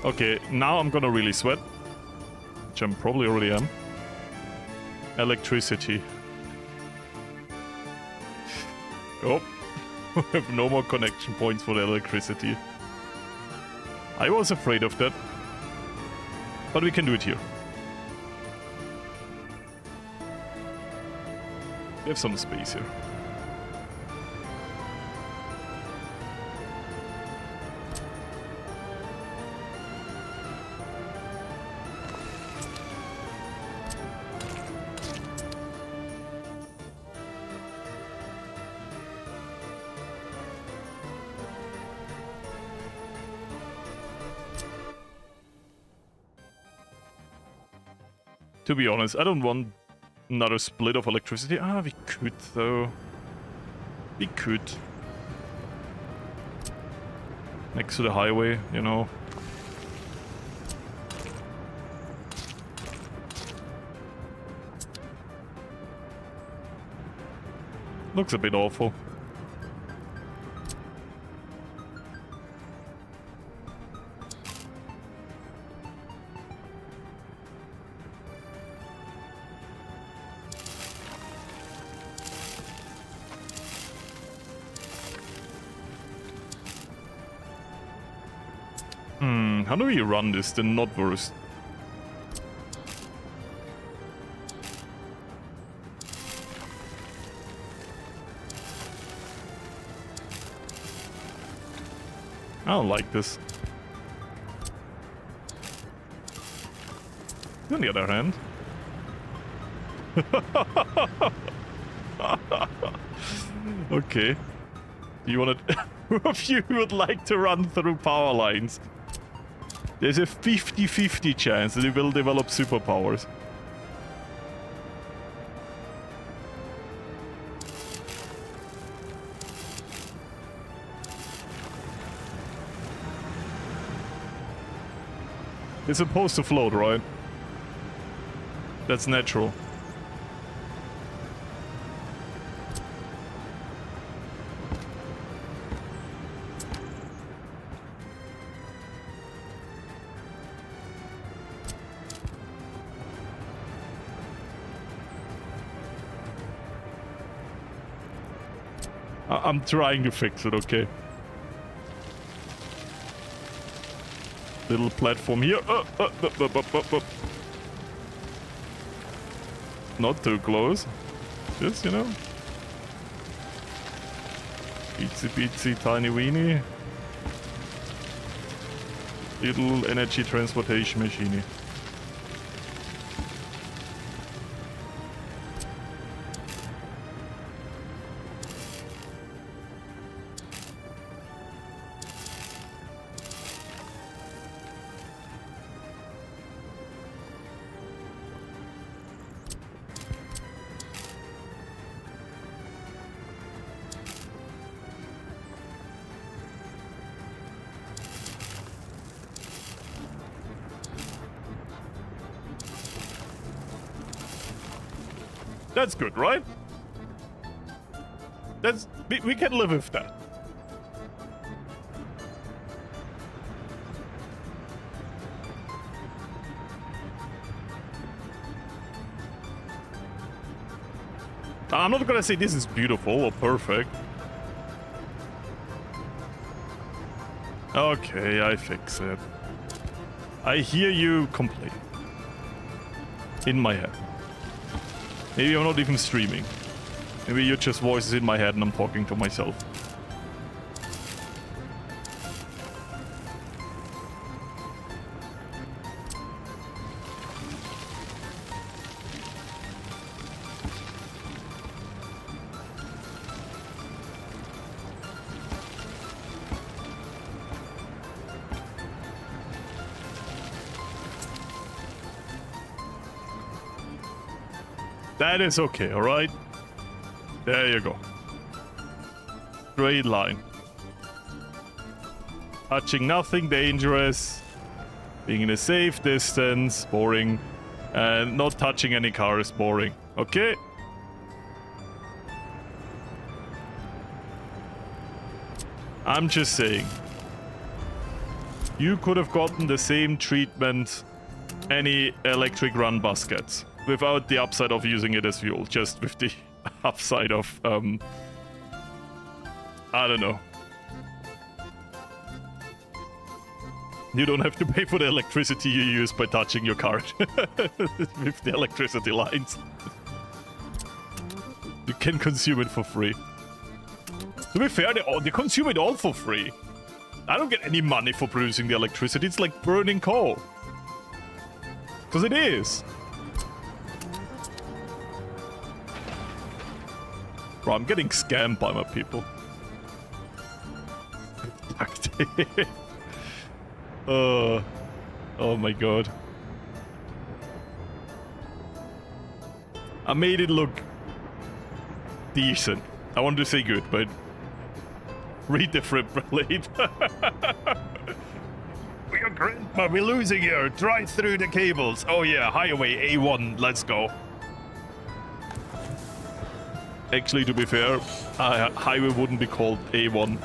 Okay, now I'm gonna really sweat. Which I probably already am. Electricity. Oh, I have no more connection points for the electricity. I was afraid of that. But we can do it here. We have some space here. To be honest, I don't want another split of electricity. Ah, we could though. We could. Next to the highway, you know. Looks a bit awful. How do we run this? The not worst. I don't like this. On the other hand. Okay. Do you want to... Who of you would like to run through power lines? There's a 50-50 chance that it will develop superpowers. It's supposed to float, right? That's natural. I'm trying to fix it, okay? Little platform here. Not too close. Just, you know. Itsy bitsy tiny weenie. Little energy transportation machine. That's good, right? We can live with that. I'm not gonna say this is beautiful or perfect. Okay, I fix it. I hear you complain. In my head. Maybe I'm not even streaming. Maybe your just voices in my head and I'm talking to myself. That is okay, alright? There you go. Straight line. Touching nothing dangerous. Being in a safe distance, boring. And not touching any cars, boring. Okay? I'm just saying. You could have gotten the same treatment any electric run bus gets. Without the upside of using it as fuel, just with the upside of, I don't know. You don't have to pay for the electricity you use by touching your car with the electricity lines. You can consume it for free. To be fair, they consume it all for free. I don't get any money for producing the electricity. It's like burning coal. Because it is. Bro, I'm getting scammed by my people. Oh my god. I made it look decent. I wanted to say good, but read the frame late. We are grandpa, we're losing here. Drive through the cables. Oh yeah, highway A1, let's go. Actually, to be fair, highway wouldn't be called A1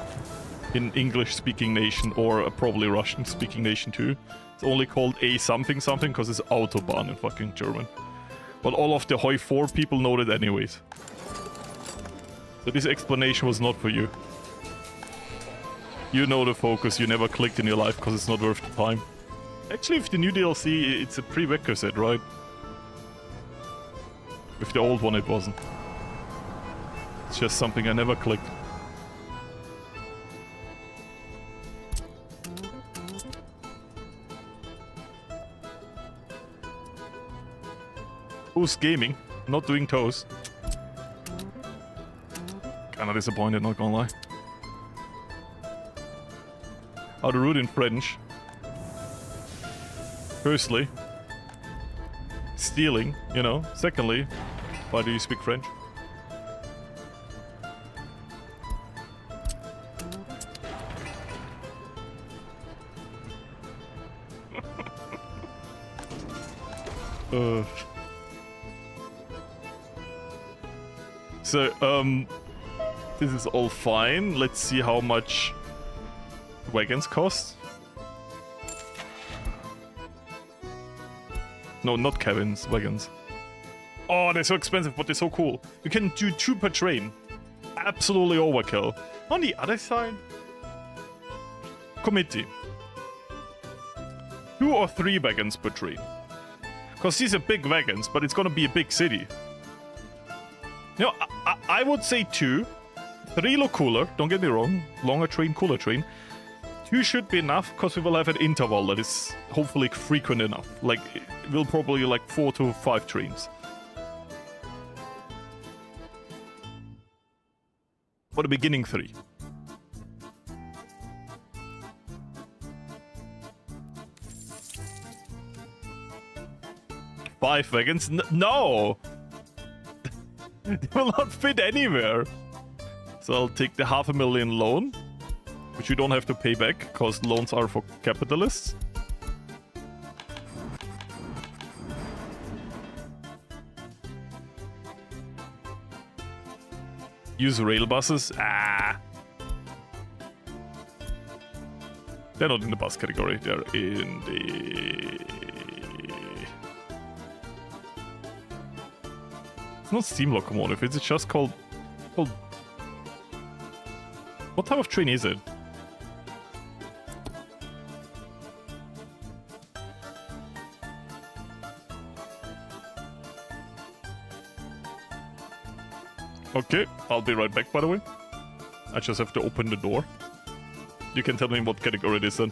in English-speaking nation or probably Russian-speaking nation too. It's only called A something something because it's Autobahn in fucking German. But all of the Hoi 4 people know that anyways. So this explanation was not for you. You know the focus, you never clicked in your life because it's not worth the time. Actually, with the new DLC, it's a prerequisite, right? With the old one, it wasn't. It's just something I never clicked. Who's gaming? Not doing toes. Kinda disappointed, not gonna lie. How to root in French. Firstly, stealing, you know. Secondly, why do you speak French? So, this is all fine. Let's see how much wagons cost. No, not cabins, wagons. Oh, they're so expensive, but they're so cool. You can do 2 per train. Absolutely overkill. On the other side, committee. 2 or 3 wagons per train. Because these are big wagons, but it's gonna be a big city. You know, I would say 2. 3 look cooler, don't get me wrong. Longer train, cooler train. 2 should be enough, because we will have an interval that is hopefully frequent enough. Like, it will probably like 4 to 5 trains. For the beginning 3. Five wagons? No! They will not fit anywhere. So I'll take the 500,000 loan, which we don't have to pay back, because loans are for capitalists. Use rail buses? Ah! They're not in the bus category, they're in the... It's not steam locomotive, it's just called... What type of train is it? Okay, I'll be right back, by the way. I just have to open the door. You can tell me what category it is then.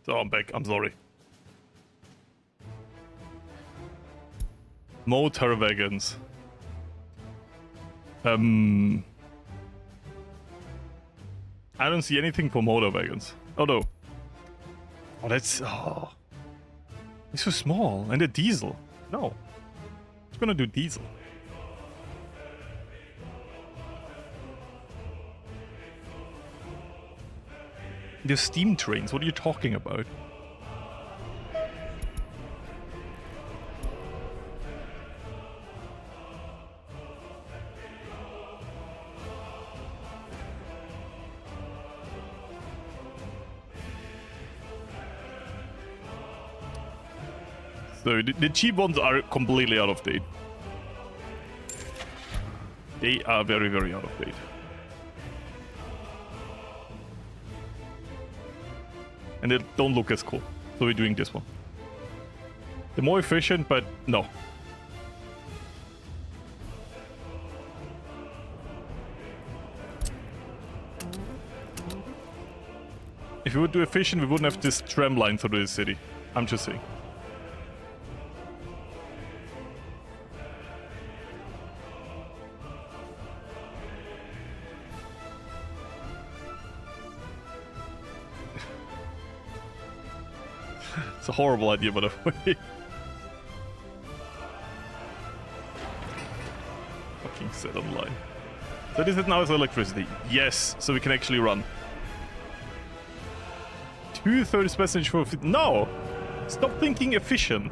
So I'm back, I'm sorry. Motor wagons. I don't see anything for motor wagons. Oh no. Oh, that's... Oh. It's so small. And a diesel. No. It's gonna do diesel. The steam trains, what are you talking about? So the cheap ones are completely out of date. They are very, very out of date. And they don't look as cool. So we're doing this one. They're more efficient, but no. If we would do efficient, we wouldn't have this tram line through the city. I'm just saying. It's a horrible idea, by the way. Fucking set online. So this is now as electricity. Yes, so we can actually run. 2/3 passage for... No! Stop thinking efficient.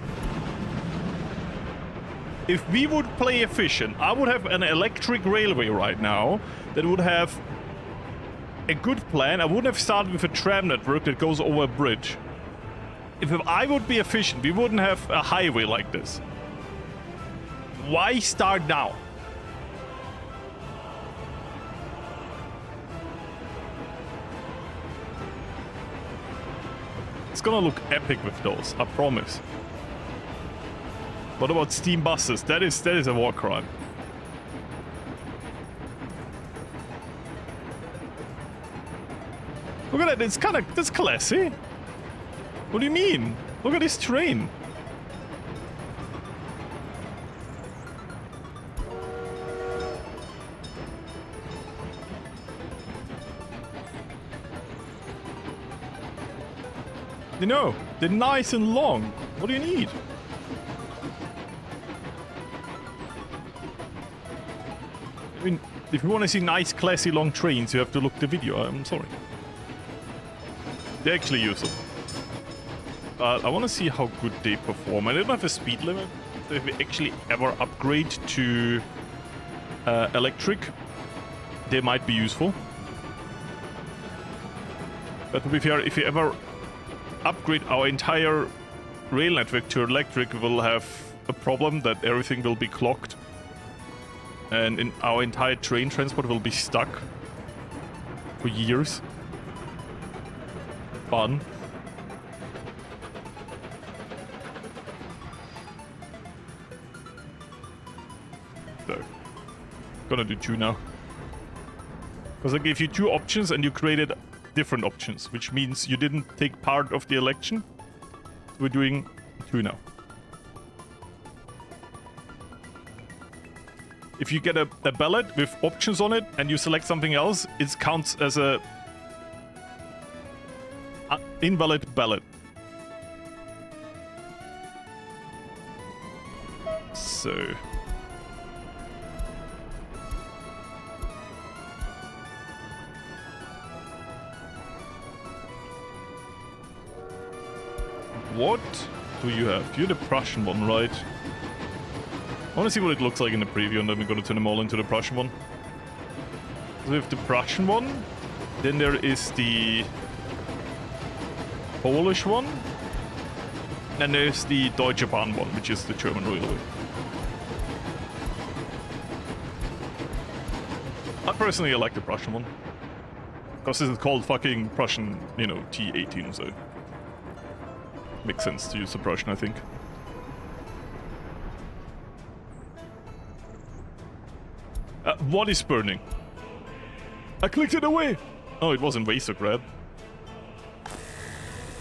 If we would play efficient, I would have an electric railway right now that would have a good plan. I wouldn't have started with a tram network that goes over a bridge. If I would be efficient, we wouldn't have a highway like this. Why start now? It's gonna look epic with those, I promise. What about steam buses? That is a war crime. Look at that, it's that's classy. What do you mean? Look at this train. You know, they're nice and long. What do you need? If you want to see nice, classy, long trains, you have to look the video. I'm sorry. They actually use them. I want to see how good they perform. I don't have a speed limit. So if we actually ever upgrade to electric, they might be useful. But to be fair, if we ever upgrade our entire rail network to electric, we'll have a problem that everything will be clogged. And in our entire train transport will be stuck for years. Fun. So, gonna do 2 now. Because I gave you 2 options and you created different options, which means you didn't take part of the election. We're doing 2 now. If you get a ballot with options on it and you select something else, it counts as a invalid ballot. So... what do you have? You're the Prussian one, right? I want to see what it looks like in the preview, and then we're going to turn them all into the Prussian one. So we have the Prussian one, then there is the Polish one, and there's the Deutsche Bahn one, which is the German railway. I personally like the Prussian one, because this is called fucking Prussian, you know, T18, so makes sense to use the Prussian, I think. What is burning? I clicked it away! Oh, it wasn't waste or grab.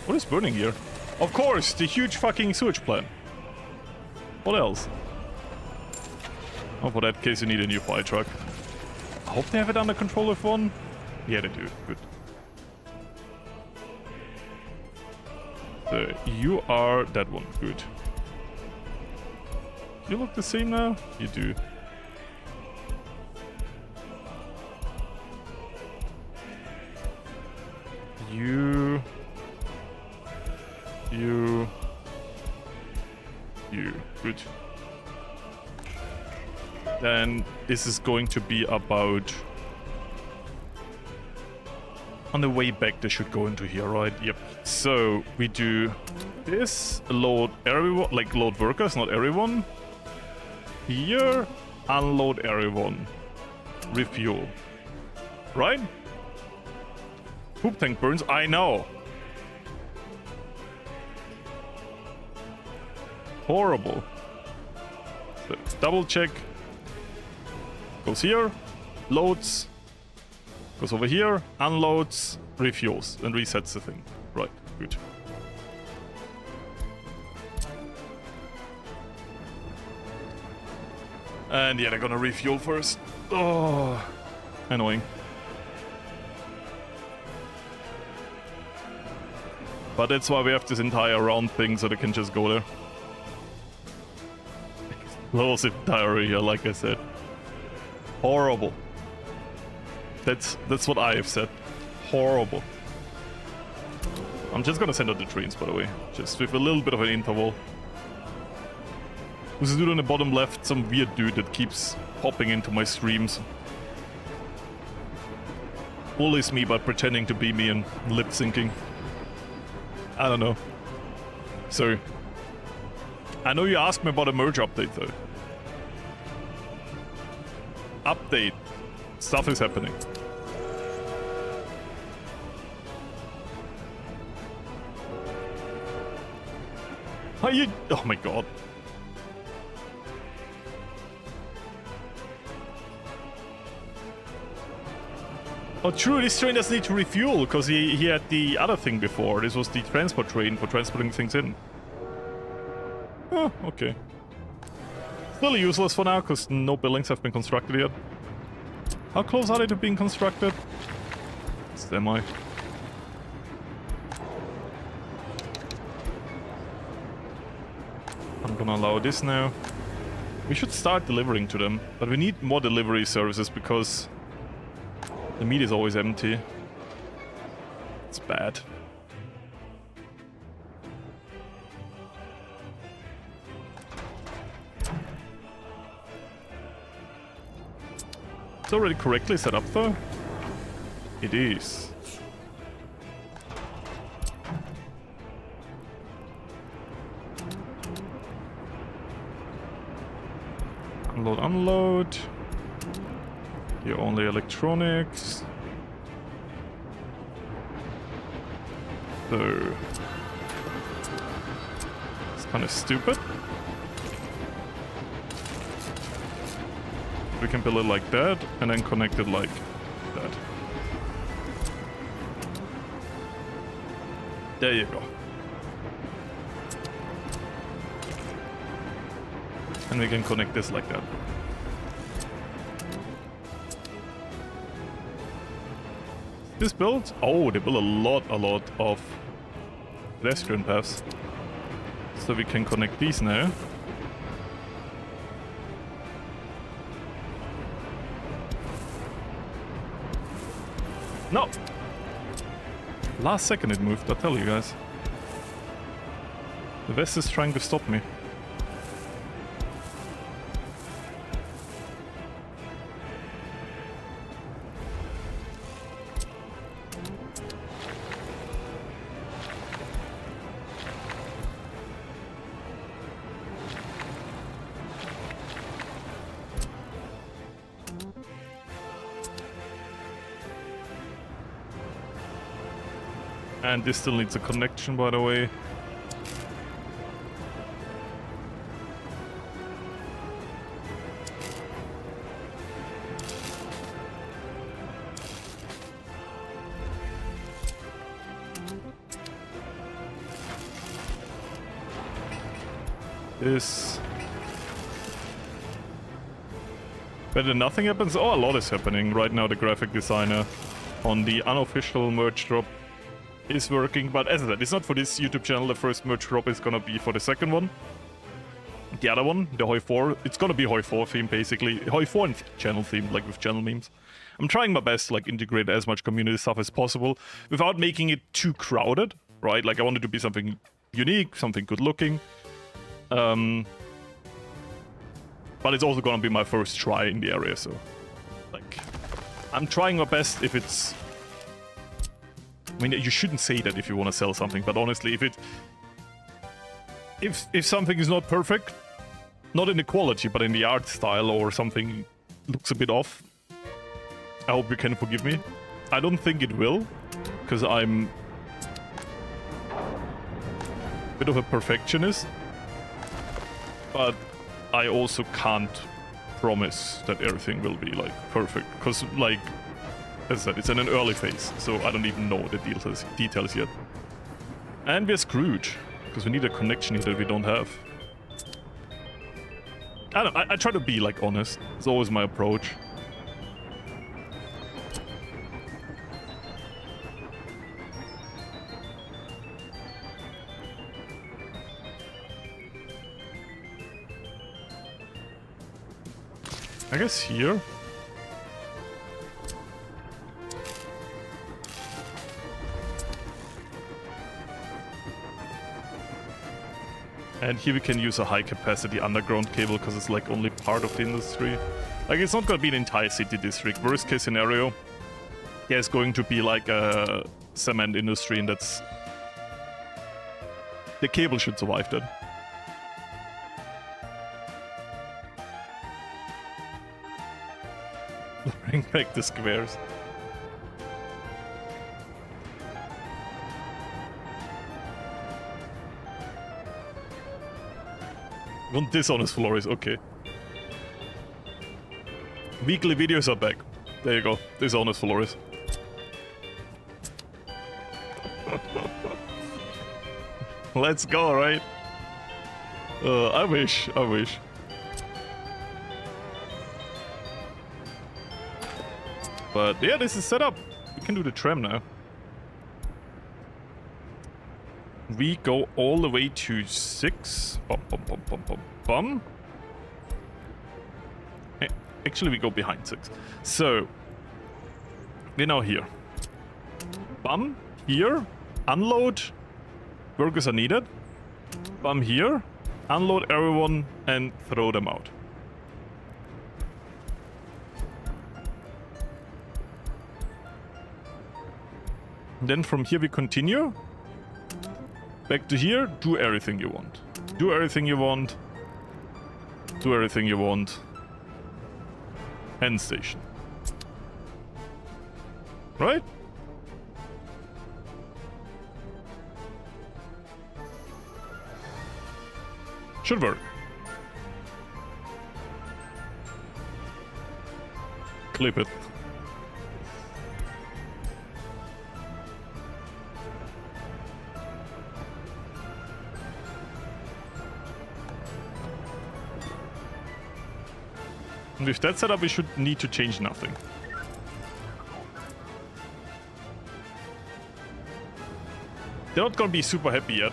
What is burning here? Of course, the huge fucking sewage plant. What else? Oh, for that case you need a new fire truck. I hope they have it under control with one. Yeah, they do. Good. So, you are that one. Good. You look the same now? You do. You. Good. Then this is going to be about... on the way back, they should go into here, right? Yep. So, we do this, load everyone, like load workers, not everyone. Here, unload everyone. Refuel. Right? Poop tank burns, I know. Horrible. So, double check. Goes here, loads, goes over here, unloads, refuels, and resets the thing. Right, good. And yeah, they're gonna refuel first. Oh, annoying. But that's why we have this entire round thing, so they can just go there. Explosive diarrhea, like I said. Horrible. That's what I have said. Horrible. I'm just gonna send out the trains, by the way. Just with a little bit of an interval. This dude on the bottom left, some weird dude that keeps popping into my streams. Bullies me by pretending to be me and lip syncing. I don't know. So, I know you asked me about a merge update though. Update. Stuff is happening. How you... oh my god. Oh true, this train doesn't need to refuel, because he had the other thing before. This was the transport train for transporting things in. Oh, okay. Still useless for now, because no buildings have been constructed yet. How close are they to being constructed? Semi. I'm gonna allow this now. We should start delivering to them, but we need more delivery services because the meat is always empty. It's bad. It's already correctly set up though. It is. Unload, unload. Here only electronics. So it's kind of stupid. We can build it like that and then connect it like that. There you go. And we can connect this like that. This build? Oh, they build a lot of pedestrian paths. So we can connect these now. No! Last second it moved, I tell you guys. The West is trying to stop me. And this still needs a connection, by the way. This... Better than nothing happens? Oh, a lot is happening right now. The graphic designer on the unofficial merge drop is working, but as I said, it's not for this YouTube channel. The first merge drop is gonna be for the second one. The other one, the Hoi 4, it's gonna be Hoi 4 theme basically. Hoi 4 and channel theme, like with channel memes. I'm trying my best to like integrate as much community stuff as possible without making it too crowded, right? Like I want it to be something unique, something good looking. But it's also gonna be my first try in the area, so like I'm trying my best. If it's, I mean, you shouldn't say that if you want to sell something, but honestly, if something is not perfect, not in the quality, but in the art style, or something looks a bit off, I hope you can forgive me. I don't think it will, because I'm a bit of a perfectionist, but I also can't promise that everything will be like perfect, because like as I said, it's in an early phase, so I don't even know the details yet. And we're screwed, because we need a connection here that we don't have. I try to be like honest. It's always my approach. I guess here. And here we can use a high capacity underground cable because it's like only part of the industry. Like it's not gonna be an entire city district. Worst case scenario, there's going to be like a cement industry, and that's... The cable should survive that. Bring back the squares. Want dishonest Florius, okay. Weekly videos are back. There you go, dishonest Florius. Let's go, right? I wish. But yeah, this is set up. We can do the tram now. We go all the way to 6. Bum, bum, bum, bum, bum, bum. Actually, we go behind 6. So, we're now here. Bum, here, unload, workers are needed. Bum here, unload everyone and throw them out. Then from here we continue. Back to here, do everything you want. Do everything you want. Do everything you want. End station. Right? Should work. Clip it. And with that setup, we should need to change nothing. They're not gonna be super happy yet,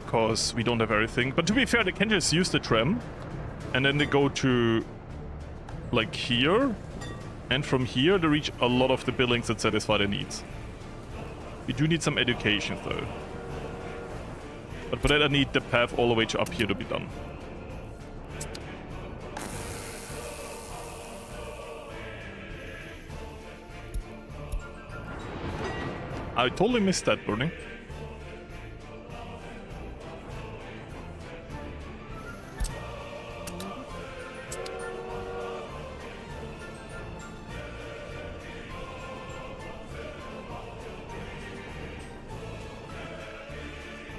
because we don't have everything. But to be fair, they can just use the tram, and then they go to, like, here, and from here they reach a lot of the buildings that satisfy their needs. We do need some education, though. But for that I need the path all the way to up here to be done. I totally missed that burning.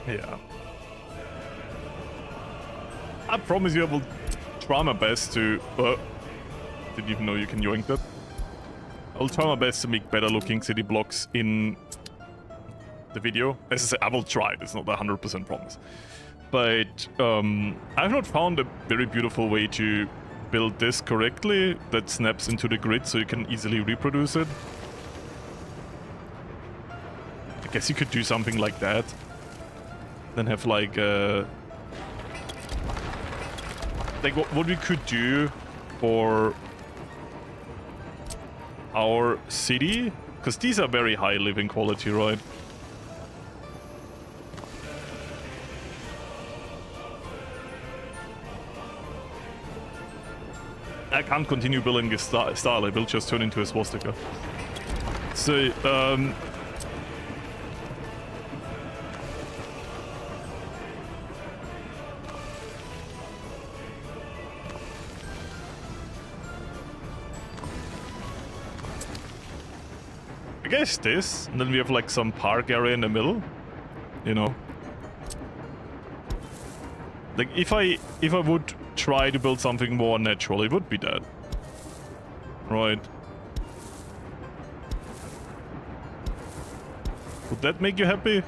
Yeah. I promise you I will try my best to... didn't even know you can yoink that. I'll try my best to make better looking city blocks in the video. As I said, I will try. It's not a 100% promise. But I've not found a very beautiful way to build this correctly that snaps into the grid so you can easily reproduce it. I guess you could do something like that. Then have like what we could do for our city, because these are very high living quality, right? I can't continue building this style, it will just turn into a swastika. So, I guess this, and then we have like some park area in the middle, you know. Like if I would try to build something more natural, it would be that. Right. Would that make you happy?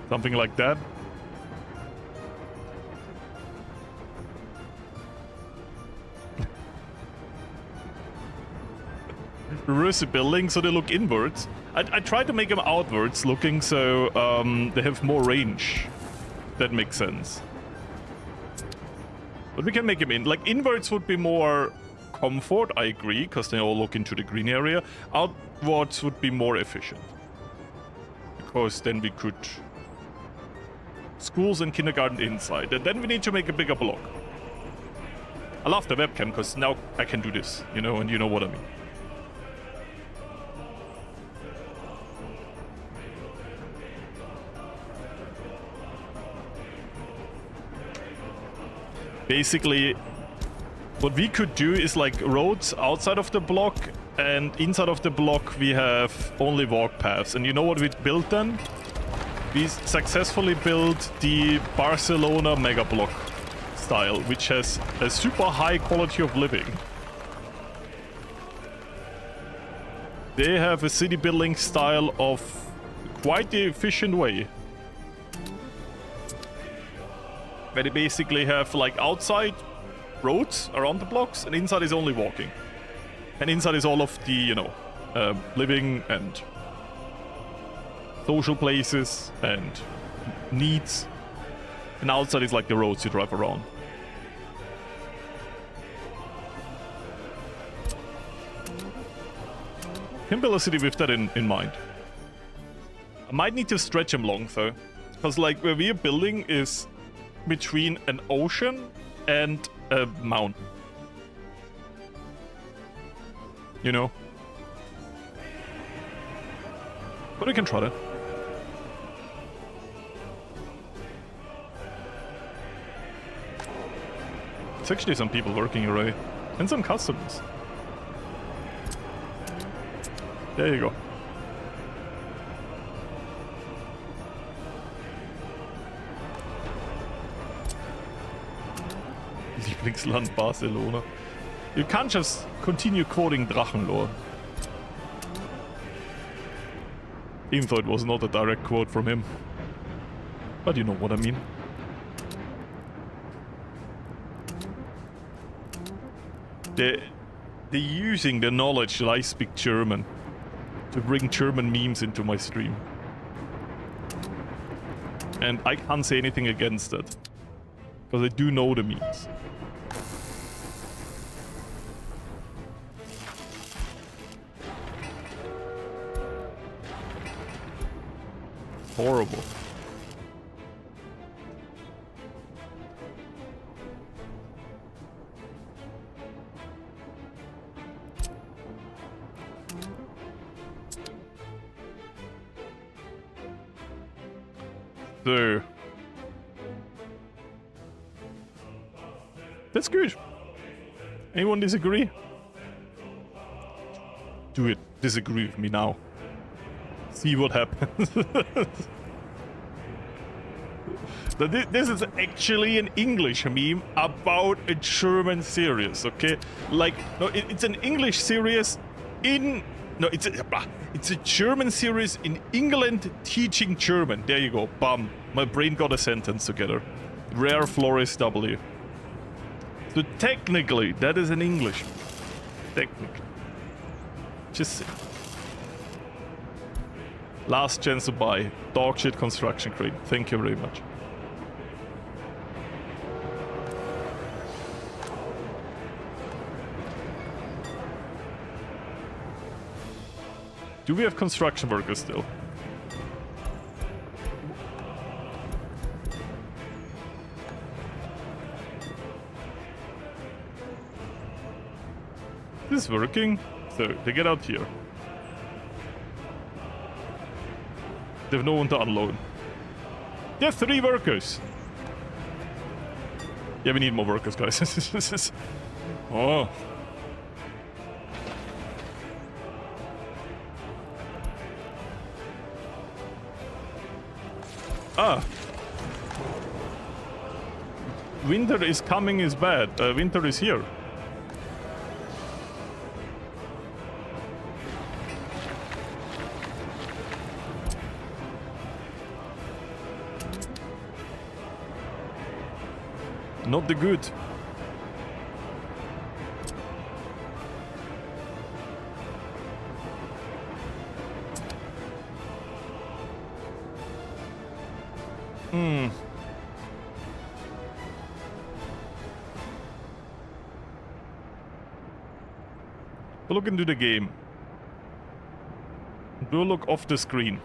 Something like that. Reverse the building so they look inwards. I tried to make them outwards looking so they have more range. That makes sense. But we can make them in. Like inwards would be more comfort, I agree, because they all look into the green area. Outwards would be more efficient. Because then we could... schools and kindergarten inside, and then we need to make a bigger block. I love the webcam because now I can do this, you know, and you know what I mean. Basically, what we could do is like roads outside of the block, and inside of the block we have only walk paths. And you know what we built then? we successfully built the Barcelona mega block style, which has a super high quality of living. They have a city building style of quite the efficient way. Where they basically have like outside roads around the blocks and inside is only walking. And inside is all of the, you know, living and social places and needs. And outside is like the roads you drive around. Can build a city with that in mind. I might need to stretch them long though. Because like where we are building is between an ocean and a mountain. You know? But we can try that. There's actually some people working already. And some customers. There you go. Lieblingsland Barcelona. You can't just continue quoting Drachenlore. Even though it was not a direct quote from him. But you know what I mean. They're using the knowledge that I speak German to bring German memes into my stream. And I can't say anything against that. Because I do know the memes. Horrible. So that's good. Anyone disagree? Do it. Disagree with me now. See what happens. This is actually an English meme about a German series, okay? Like, no, it's an English series in... No, it's a German series in England teaching German. There you go. Bam. My brain got a sentence together. Rare Florius W. So technically, that is an English. Technically. Just say. Last chance to buy. Dog shit construction crane. Thank you very much. Do we have construction workers still? This is working. So, they get out here. They have no one to unload. They have 3 workers. Yeah, we need more workers, guys. Oh. Ah. Winter is coming is bad. Winter is here. Not the good. Look into the game. Do I look off the screen?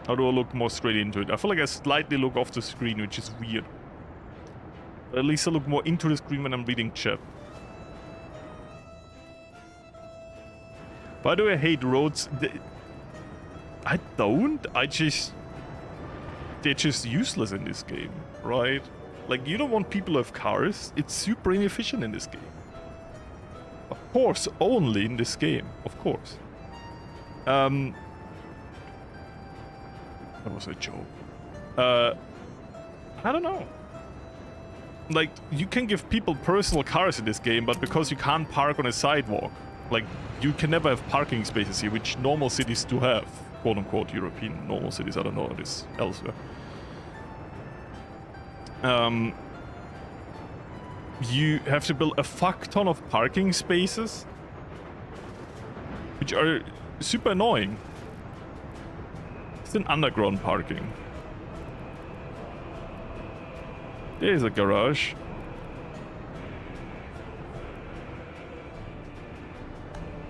Or do I look more straight into it? I feel like I slightly look off the screen, which is weird. But at least I look more into the screen when I'm reading chat. Why do I hate roads? I don't. They're just useless in this game, right? Like, you don't want people who have cars. It's super inefficient in this game. Of course, only in this game. Of course. That was a joke. I don't know. Like, you can give people personal cars in this game, but because you can't park on a sidewalk, like, you can never have parking spaces here, which normal cities do have. Quote-unquote European normal cities, I don't know what it is elsewhere. You have to build a fuck ton of parking spaces, which are super annoying. It's an underground parking. There's a garage.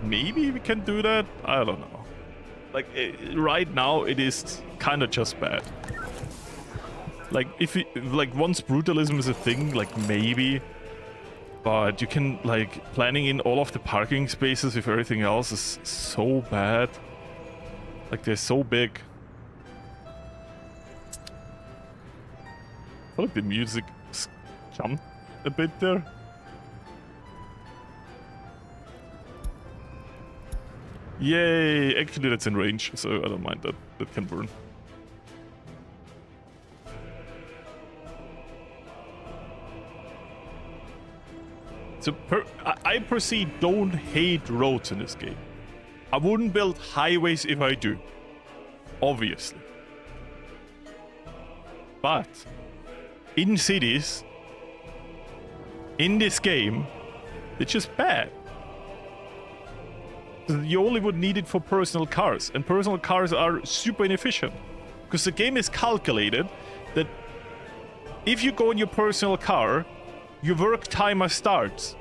Maybe we can do that? I don't know. Like, right now it is kind of just bad. Like, if it, like, once brutalism is a thing, like, maybe. But you can, like, planning in all of the parking spaces with everything else is so bad. Like, they're so big. I feel like the music jumped a bit there. Yay! Actually, that's in range, so I don't mind that. That can burn. So, I per se don't hate roads in this game. I wouldn't build highways if I do. Obviously. But in cities, in this game, it's just bad. You only would need it for personal cars, and personal cars are super inefficient. Because the game is calculated that if you go in your personal car, your work timer starts.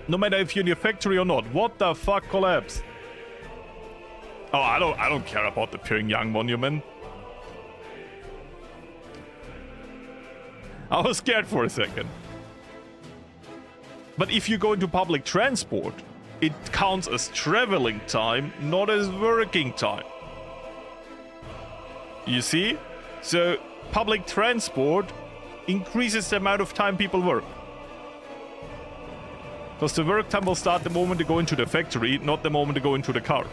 No matter if you're in your factory or not. What the fuck collapsed? Oh, I don't care about the Pyongyang monument. I was scared for a second. But if you go into public transport, it counts as traveling time, not as working time. You see? So, public transport increases the amount of time people work. Because the work time will start the moment they go into the factory, not the moment they go into the car.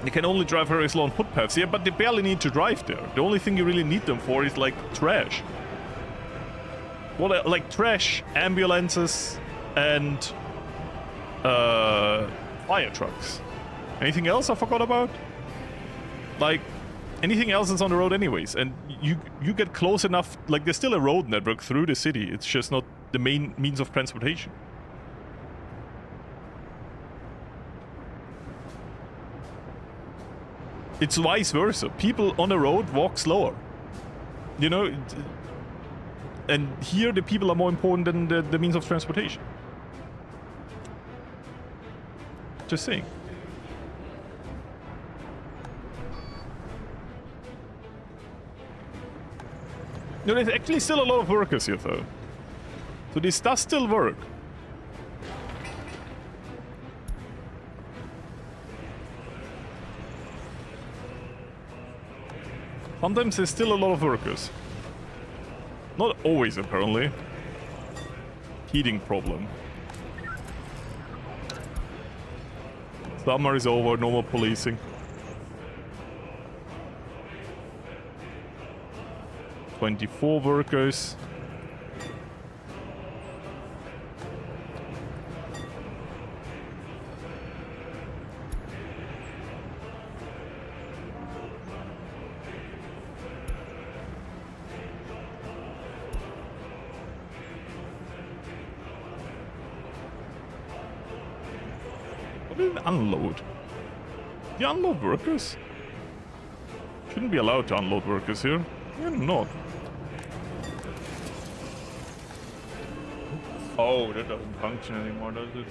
They can only drive very slow on footpaths, yeah, but they barely need to drive there. The only thing you really need them for is, like, trash. What, like, trash, ambulances, and fire trucks. Anything else I forgot about? Like, anything else that's on the road anyways, and you get close enough, like, there's still a road network through the city, it's just not the main means of transportation. It's vice versa. People on the road walk slower. You know? And here the people are more important than the means of transportation. Just saying. No, there's actually still a lot of workers here though. So this does still work. Sometimes there's still a lot of workers. Not always, apparently. Heating problem. Summer is over, no more policing. 24 workers. Unload. You unload workers? Shouldn't be allowed to unload workers here. You're not. Oh, that doesn't function anymore, does it?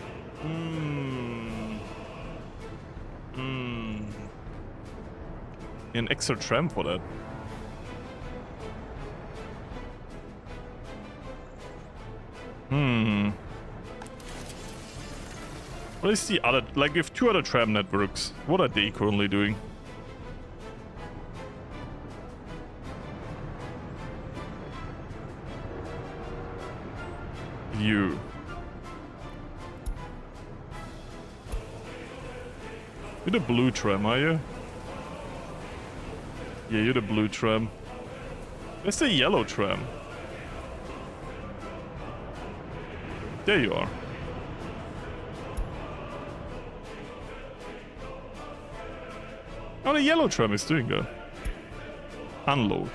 An extra tram for that. What is the other, like, we have two other tram networks. What are they currently doing? You. You're the blue tram, are you? Yeah, you're the blue tram. Where's the yellow tram? There you are. Oh, the yellow tram is doing good. Unload.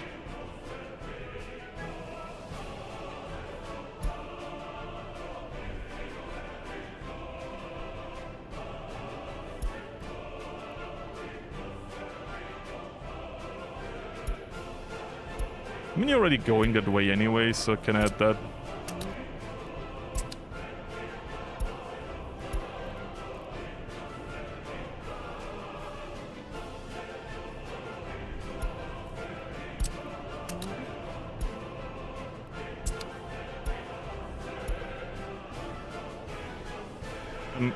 I mean, you're already going that way anyway, so I can add that. I'm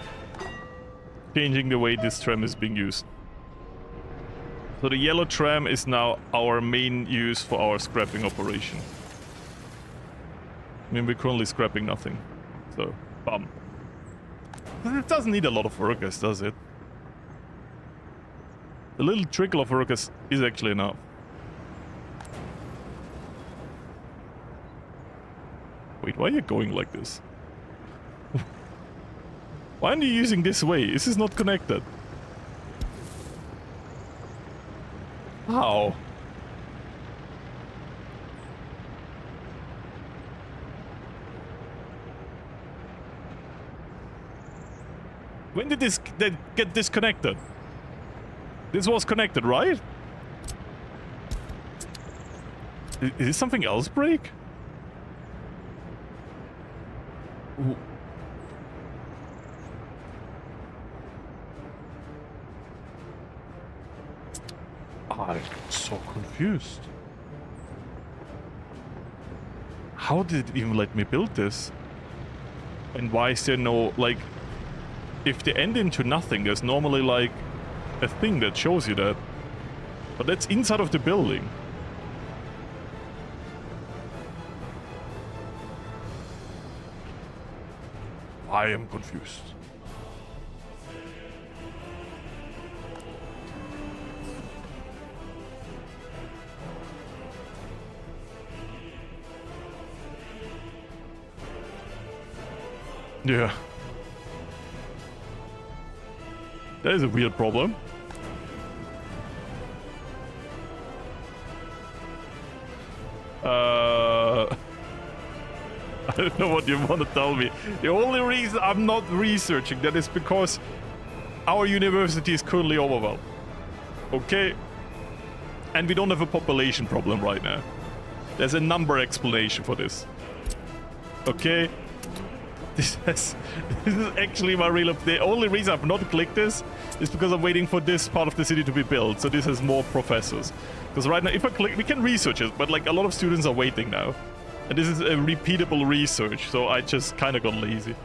changing the way this tram is being used. So the yellow tram is now our main use for our scrapping operation. I mean, we're currently scrapping nothing. So, bum. It doesn't need a lot of workers, does it? The little trickle of workers is actually enough. Wait, why are you going like this? Why aren't you using this way? This is not connected. How? When did this get disconnected? This was connected, right? Is something else break? Ooh. I'm so confused. How did it even let me build this? And why is there no, like, if they end into nothing, there's normally like a thing that shows you that. But that's inside of the building. I am confused. Yeah. That is a weird problem. I don't know what you want to tell me. The only reason I'm not researching that is because our university is currently overwhelmed. Okay? And we don't have a population problem right now. There's a number explanation for this. Okay? This is actually my real... The only reason I've not clicked this is because I'm waiting for this part of the city to be built, so this has more professors. Because right now, if I click, we can research it, but like a lot of students are waiting now. And this is a repeatable research, so I just kind of got lazy.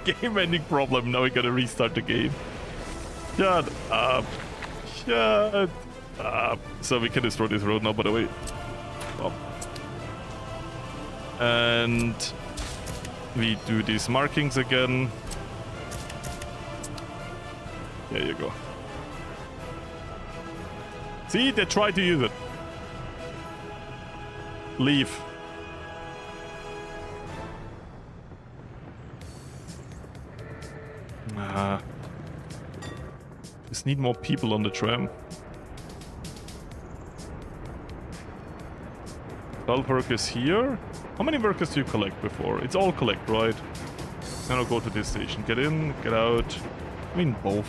Game ending problem, now we gotta restart the game. Shut up. Shut up. So we can destroy this road now, by the way. Oh. And we do these markings again. There you go. See, they tried to use it. Leave. Just need more people on the tram. 12 workers here. How many workers do you collect before? It's all collect, right? Then I'll go to this station. Get in, get out. I mean, both.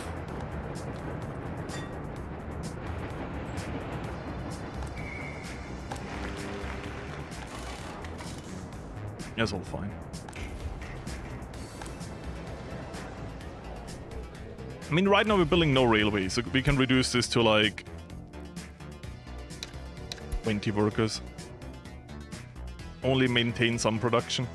That's all fine. I mean, right now we're building no railway, so we can reduce this to like 20 workers. Only maintain some production.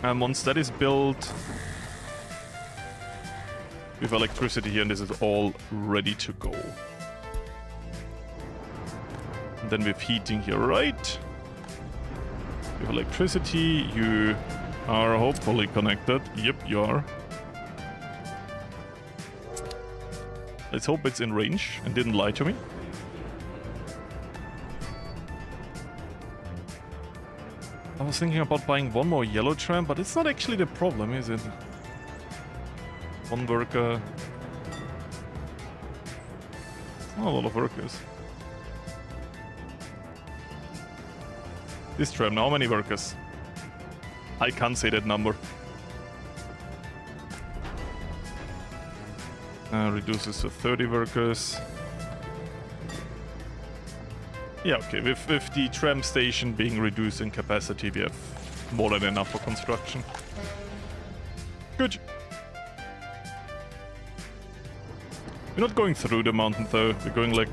And once that is built, with electricity here, and this is all ready to go. And then with heating here, right? With electricity, you are hopefully connected. Yep, you are. Let's hope it's in range and didn't lie to me. I was thinking about buying one more yellow tram, but it's not actually the problem, is it? One worker. Not a lot of workers. This tram, how many workers? I can't say that number. Reduces to 30 workers. Yeah, okay, with the tram station being reduced in capacity, we have more than enough for construction. Good. We're not going through the mountain though, we're going like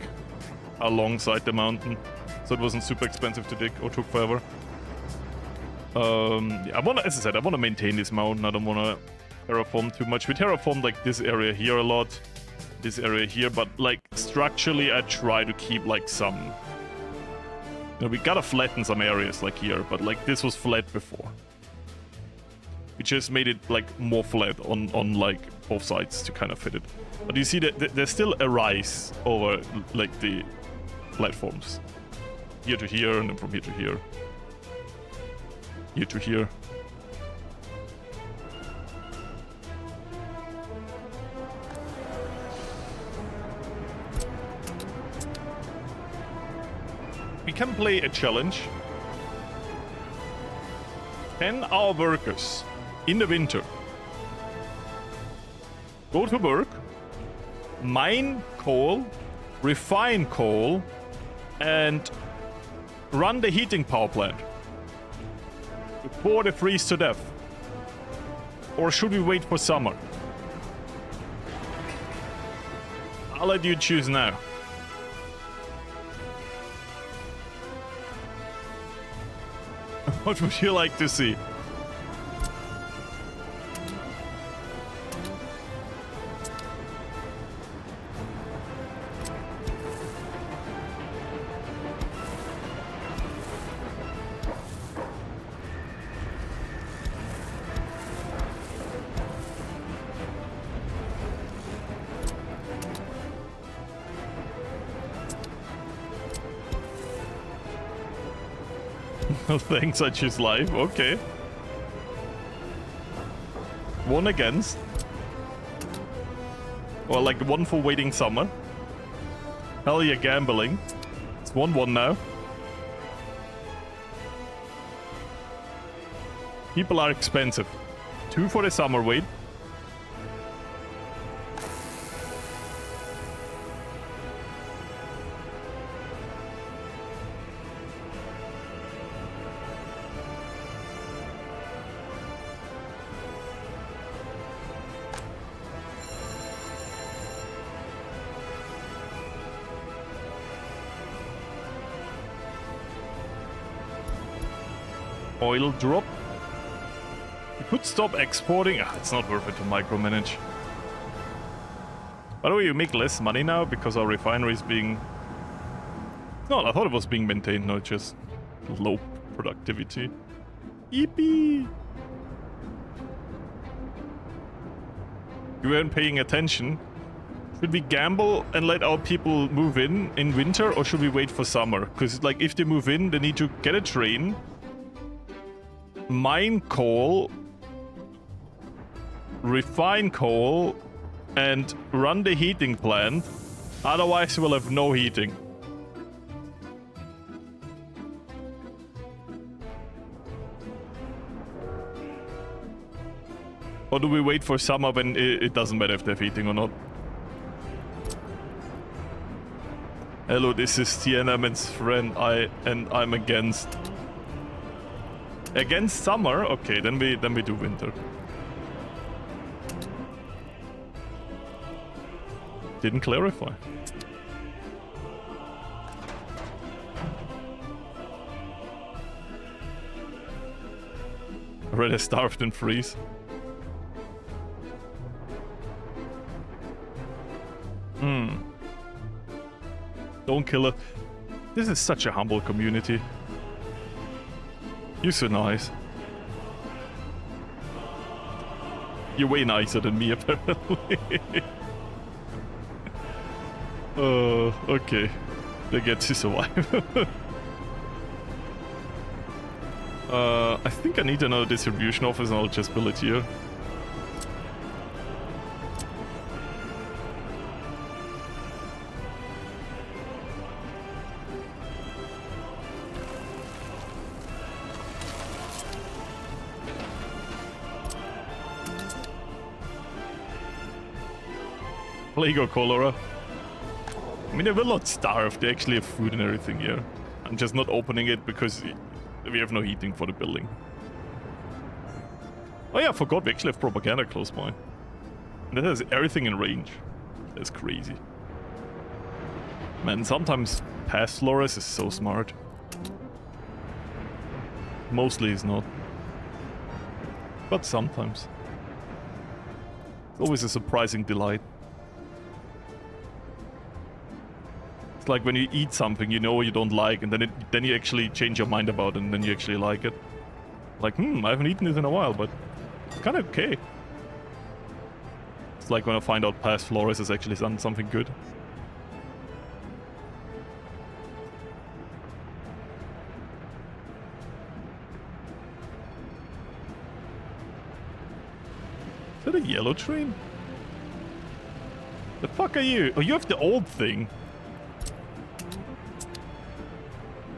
alongside the mountain. So it wasn't super expensive to dig or took forever. Yeah, I wanna, as I said, I wanna maintain this mountain. I don't wanna terraform too much. We terraformed like this area here a lot, this area here, but like structurally I try to keep like some. You know, we gotta flatten some areas like here, but like this was flat before. We just made it like more flat on like both sides to kind of fit it. But you see that there's still a rise over like the platforms. Here to here, and then from here to here. Here to here. We can play a challenge. 10 our workers in the winter go to work, mine coal, refine coal, and run the heating power plant before they freeze to death. Or should we wait for summer? I'll let you choose now. What would you like to see? Thanks, I choose life. Okay. One against. Or like one for waiting summer. Hell yeah, gambling. It's 1-1 now. People are expensive. 2 for the summer wait. Oil drop. We could stop exporting. It's not worth it to micromanage. By the way, you make less money now because our refinery is being... No, I thought it was being maintained, not just low productivity. Yippee! You weren't paying attention. Should we gamble and let our people move in winter, or should we wait for summer? Because like if they move in, they need to get a train, mine coal, refine coal, and run the heating plant. Otherwise, we'll have no heating. Or do we wait for summer when it doesn't matter if they have heating or not? Hello, this is Tiananmen's friend. I'm against. Against summer? Okay, then we do winter. Didn't clarify. I'd rather starve than freeze. Don't kill her. This is such a humble community. You're so nice. You're way nicer than me, apparently. Okay. They get to survive. I think I need another distribution office and I'll just build it here. Plague or cholera. I mean, they will not starve. They actually have food and everything here. I'm just not opening it because we have no heating for the building. Oh yeah, I forgot we actually have propaganda close by. And that has everything in range. That's crazy. Man, sometimes past Florius is so smart. Mostly he's not. But sometimes. It's always a surprising delight. It's like when you eat something you know you don't like, and then you actually change your mind about it, and then you actually like it. Like, I haven't eaten this in a while, but it's kind of okay. It's like when I find out past Florius has actually done something good. Is that a yellow train? The fuck are you? Oh, you have the old thing.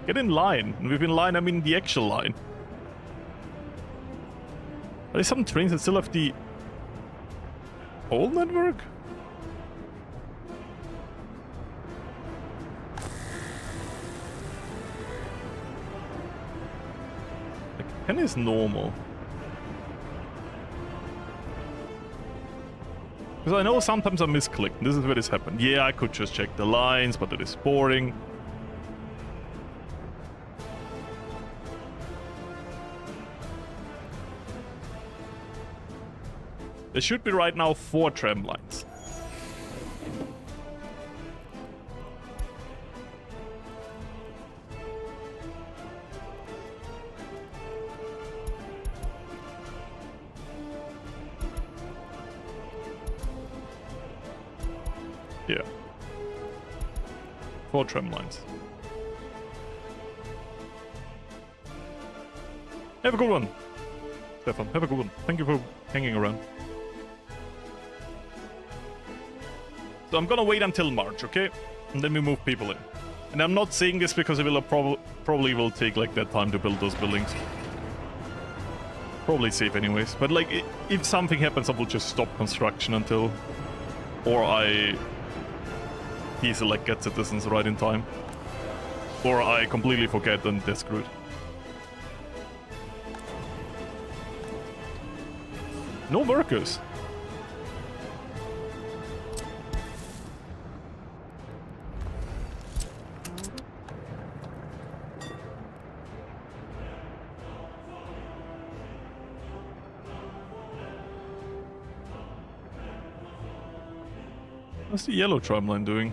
Get in line. And with in line, I mean the actual line. Are there some trains that still have the old network? Like, 10 is normal. Because I know sometimes I misclick. This is where this happened. Yeah, I could just check the lines, but it is boring. There should be right now 4 tram lines. Yeah. 4 tram lines. Have a good one, Stefan. Have a good one. Thank you for hanging around. So I'm gonna wait until March, okay? And then we move people in. And I'm not saying this because it will probably will take like that time to build those buildings. Probably safe anyways. But like, if something happens, I will just stop construction until... Or I deselect get citizens right in time. Or I completely forget and they're screwed. No workers. What's the yellow tramline doing?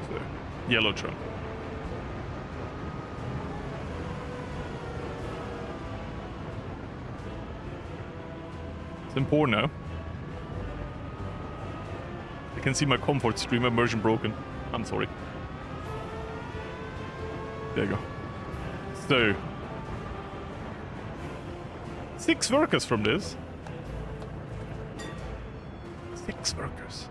So, yellow tram. It's important now. I can see my comfort stream immersion broken. I'm sorry. There you go. So... 6 workers from this. 6 workers.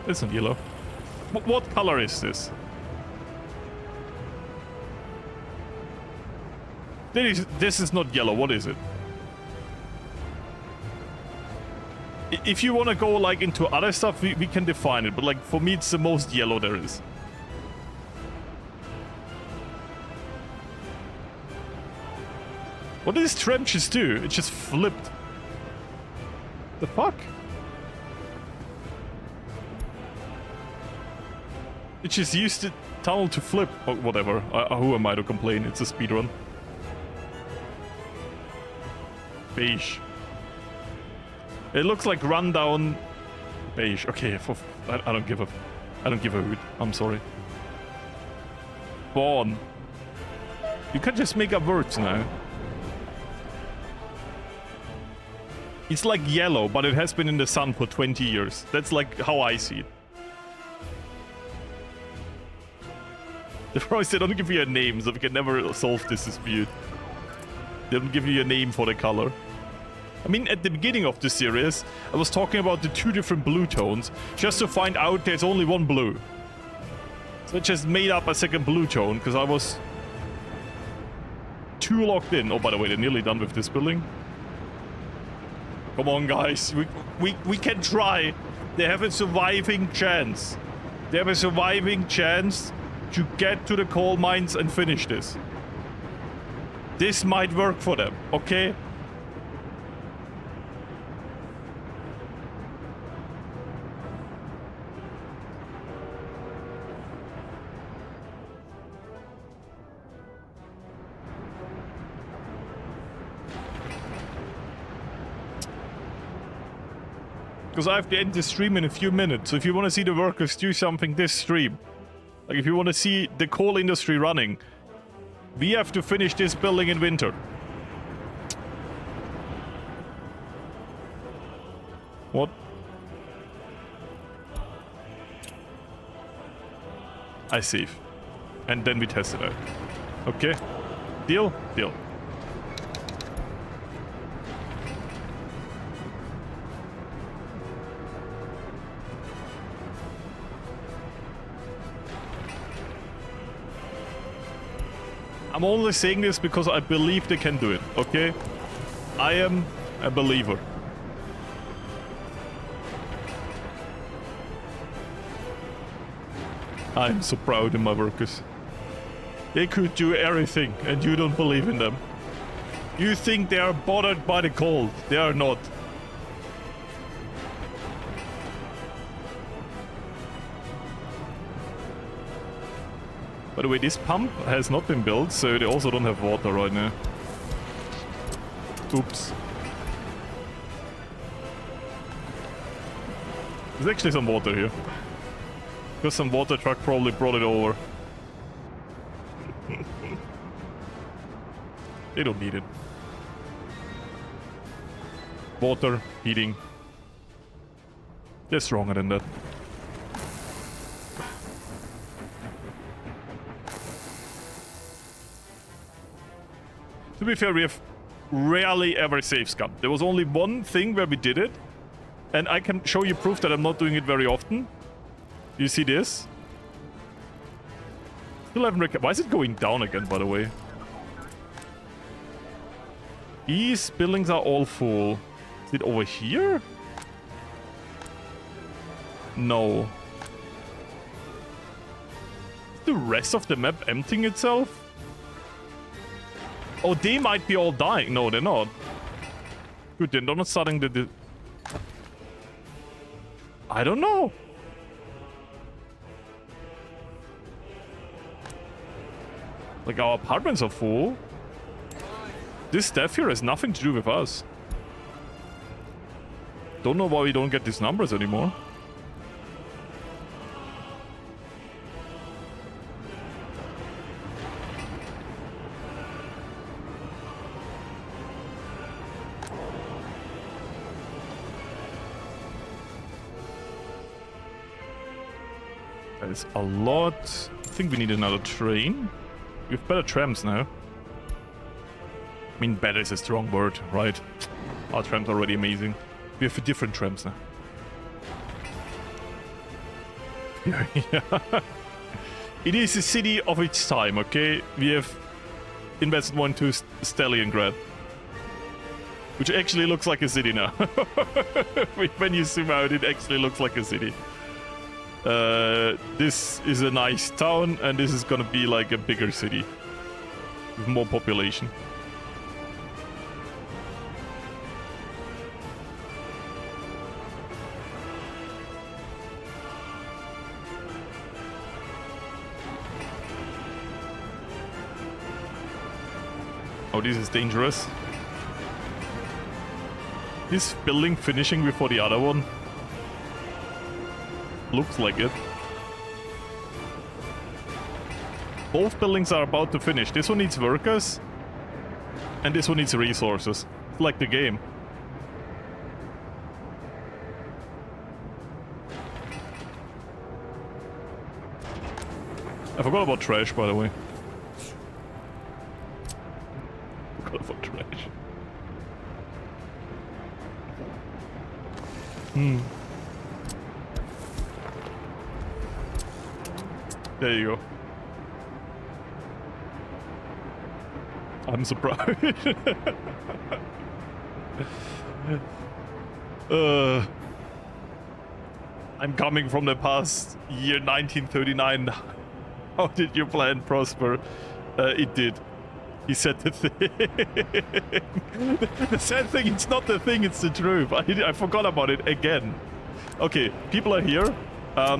It's not yellow. What color is this? This is not yellow. What is it? If you want to go like into other stuff, we can define it. But like for me, it's the most yellow there is. What did this tram just do? It just flipped. The fuck? It just used the tunnel to flip, or whatever. Who am I to complain? It's a speedrun. Beige. It looks like rundown beige. Okay, I don't give a hoot. I'm sorry. Born. You can just make up words now. It's like yellow, but it has been in the sun for 20 years. That's like how I see it. The problem is they don't give you a name, so we can never solve this dispute. They don't give you a name for the color. I mean, at the beginning of the series, I was talking about the 2 different blue tones, just to find out there's only one blue. So I just made up a second blue tone, because I was too locked in. Oh, by the way, they're nearly done with this building. Come on, guys. We can try. They have a surviving chance. They have a surviving chance to get to the coal mines and finish this. This might work for them, okay? Because I have to end the stream in a few minutes, so if you want to see the workers do something this stream, like if you want to see the coal industry running, we have to finish this building in winter. What? I save. And then we test it out. Okay. Deal? Deal. I'm only saying this because I believe they can do it, okay? I am a believer. I'm so proud of my workers. They could do everything, and you don't believe in them. You think they are bothered by the cold. They are not. By the way, this pump has not been built, so they also don't have water right now. Oops. There's actually some water here. Because some water truck probably brought it over. They don't need it. Water, heating. They're stronger than that. To be fair, we have rarely ever saved scum. There was only one thing where we did it, and I can show you proof that I'm not doing it very often. You see this? Still haven't why is it going down again, by the way? These buildings are all full. Is it over here? No. Is the rest of the map emptying itself? Oh, they might be all dying. No, they're not. Good, they're not starting the... I don't know. Like, our apartments are full. This stuff here has nothing to do with us. Don't know why we don't get these numbers anymore. That is a lot. I think we need another train. We have better trams now. I mean, better is a strong word, right? Our trams are already amazing. We have different trams now. Yeah. It is a city of its time, okay? We have invested more into Stalingrad. Which actually looks like a city now. When you zoom out, it actually looks like a city. This is a nice town, and this is gonna be like a bigger city. With more population. Oh, this is dangerous. This building finishing before the other one? Looks like it. Both buildings are about to finish. This one needs workers. And this one needs resources. It's like the game. I forgot about trash, by the way. Forgot about trash. There you go. I'm surprised. I'm coming from the past year 1939. How did your plan prosper? It did. He said the thing. The sad thing, it's not the thing, it's the truth. I forgot about it again. Okay, people are here.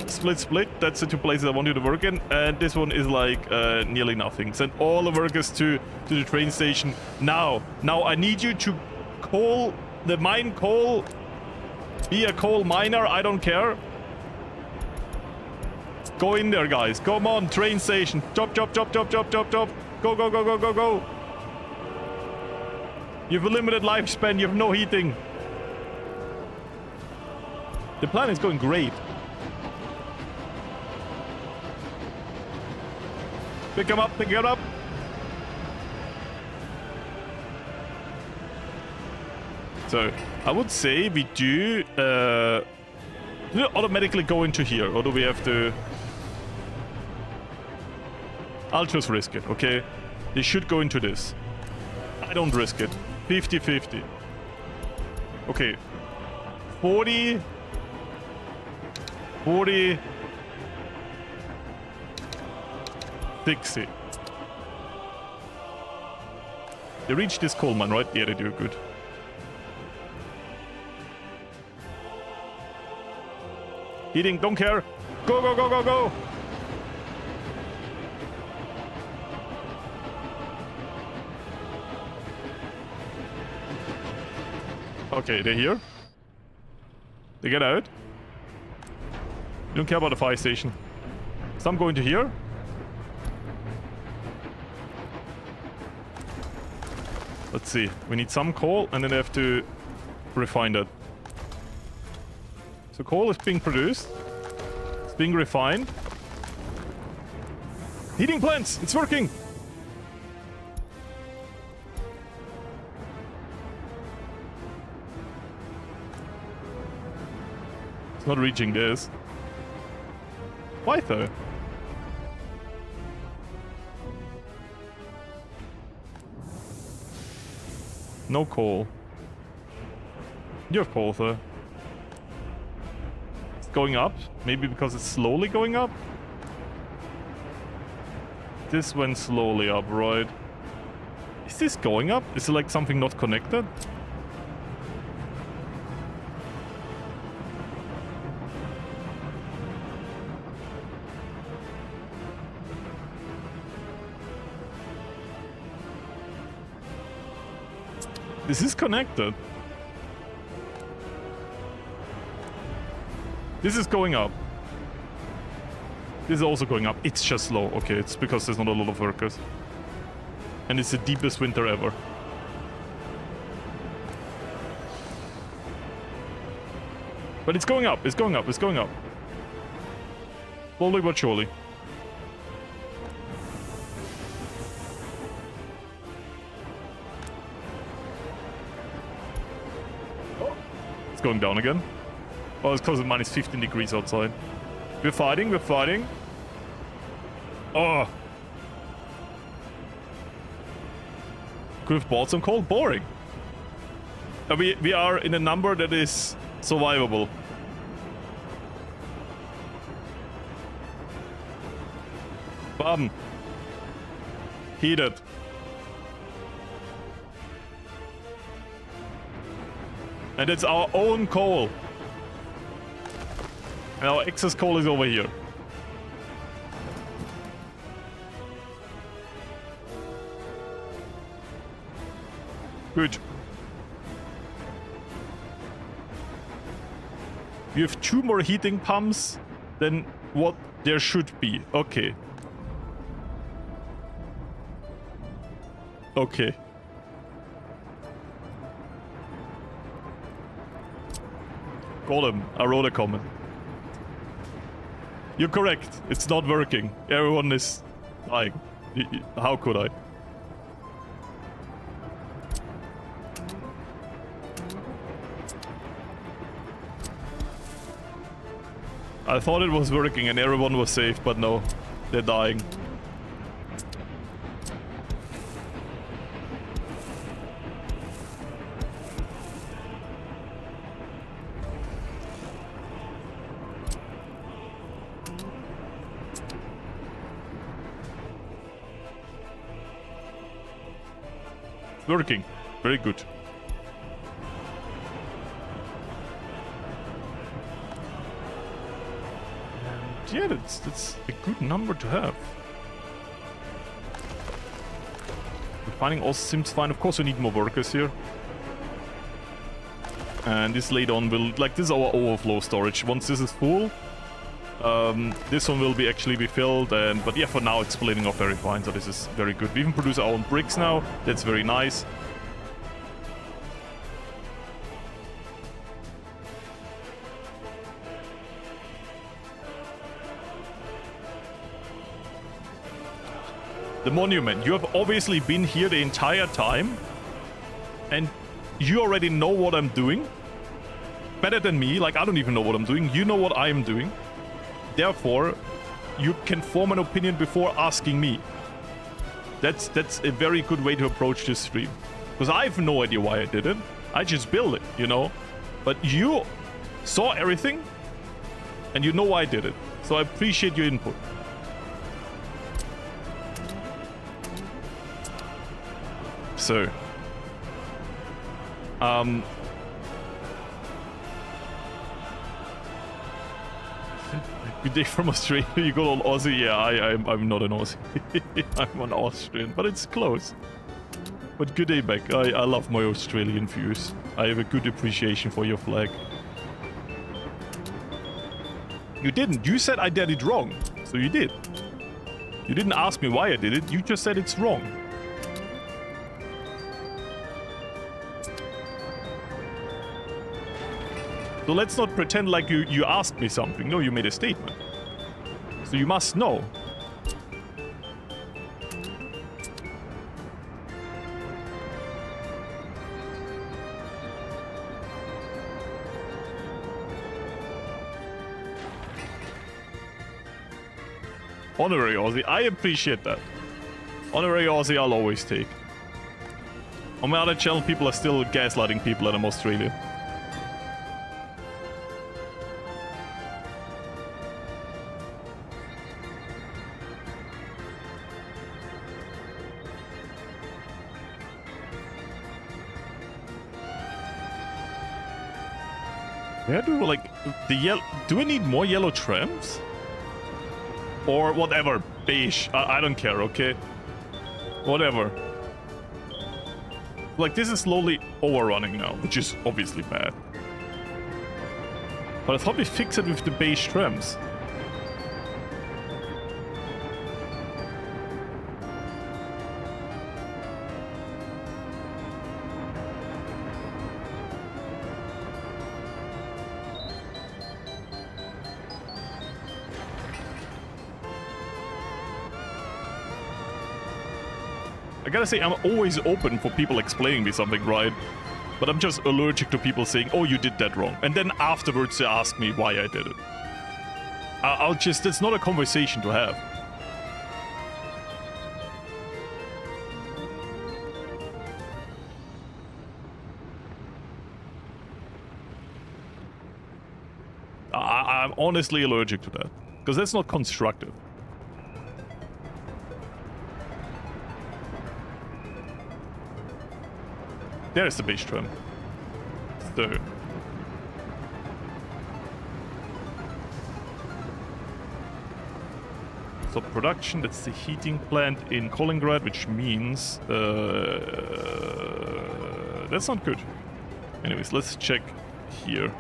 Split. That's the two places I want you to work in. And this one is like nearly nothing. Send all the workers to the train station now. Now I need you to mine coal. Be a coal miner, I don't care. Go in there, guys. Come on, train station. Chop. Go. You have a limited lifespan. You have no heating. The plan is going great. Pick him up. So, I would say we do it automatically go into here, or do we have to... I'll just risk it, okay? They should go into this. I don't risk it. 50-50. Okay. 40... 60. They reached this coal mine, right? Yeah, they do good. Heating, don't care. Go. Okay, they're here. They get out. You don't care about the fire station. Some going to here. Let's see. We need some coal, and then they have to refine that. So coal is being produced. It's being refined. Heating plants! It's working! It's not reaching this. Why though? No coal. You have coal though. It's going up. Maybe because it's slowly going up? This went slowly up, right? Is this going up? Is it like something not connected? This is connected. This is going up. This is also going up. It's just slow. Okay, it's because there's not a lot of workers. And it's the deepest winter ever. But it's going up. It's going up. It's going up. Slowly but surely. It's going down again. Oh, it's because it's minus 15 degrees outside. We're fighting. Oh. Could have bought some coal. Boring. We are in a number that is survivable. Bam. Heated. And it's our own coal. And our excess coal is over here. Good. You have 2 more heating pumps than what there should be. Okay. Okay. Call him. I wrote a comment. You're correct. It's not working. Everyone is dying. How could I? I thought it was working and everyone was safe, but no. They're dying. Working. Very good. And yeah, that's a good number to have. Refining also seems fine. Of course, we need more workers here. And this later on will... Like, this is our overflow storage. Once this is full, this one will be actually be filled. But yeah, for now, it's splitting off very fine. So this is very good. We even produce our own bricks now. That's very nice. The monument. You have obviously been here the entire time. And you already know what I'm doing. Better than me. Like, I don't even know what I'm doing. You know what I'm doing. Therefore, you can form an opinion before asking me. That's a very good way to approach this stream. Because I have no idea why I did it. I just built it, you know? But you saw everything. And you know why I did it. So I appreciate your input. So, good day from Australia. You got all Aussie. Yeah, I'm not an Aussie. I'm an Austrian, but it's close. But good day back. I love my Australian views. I have a good appreciation for your flag. You didn't. You said I did it wrong. So you did. You didn't ask me why I did it. You just said it's wrong. So let's not pretend like you asked me something. No, you made a statement. So you must know. Honorary Aussie. I appreciate that. Honorary Aussie I'll always take. On my other channel, people are still gaslighting people that I'm Australian. Where do, like, the yellow... Do I need more yellow trams? Or whatever. Beige. I don't care, okay? Whatever. Like, this is slowly overrunning now, which is obviously bad. But I thought we fixed it with the beige trams. I gotta say, I'm always open for people explaining me something, right? But I'm just allergic to people saying, oh, you did that wrong. And then afterwards they ask me why I did it. I'll just... It's not a conversation to have. I'm honestly allergic to that. Because that's not constructive. There's the beige trim. So production, that's the heating plant in Kaliningrad, which means That's not good. Anyways, let's check here.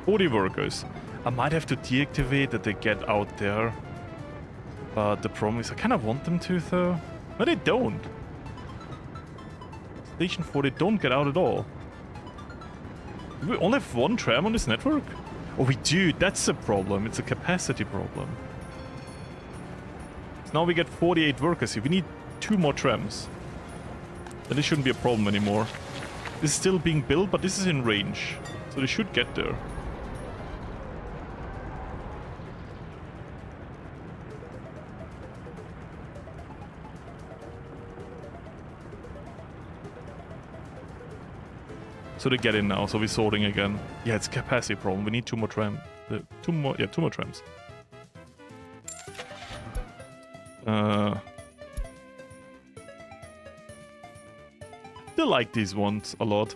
40 workers. I might have to deactivate that they get out there. But the problem is I kind of want them to, though. But they don't. Station 4, they don't get out at all. Do we only have one tram on this network? Oh, we do. That's a problem. It's a capacity problem. So now we get 48 workers here. We need 2 more trams. Then this shouldn't be a problem anymore. This is still being built, but this is in range. So they should get there. So they get in now, so we're sorting again. Yeah, it's a capacity problem. We need 2 more trams. 2 more trams. I still like these ones a lot.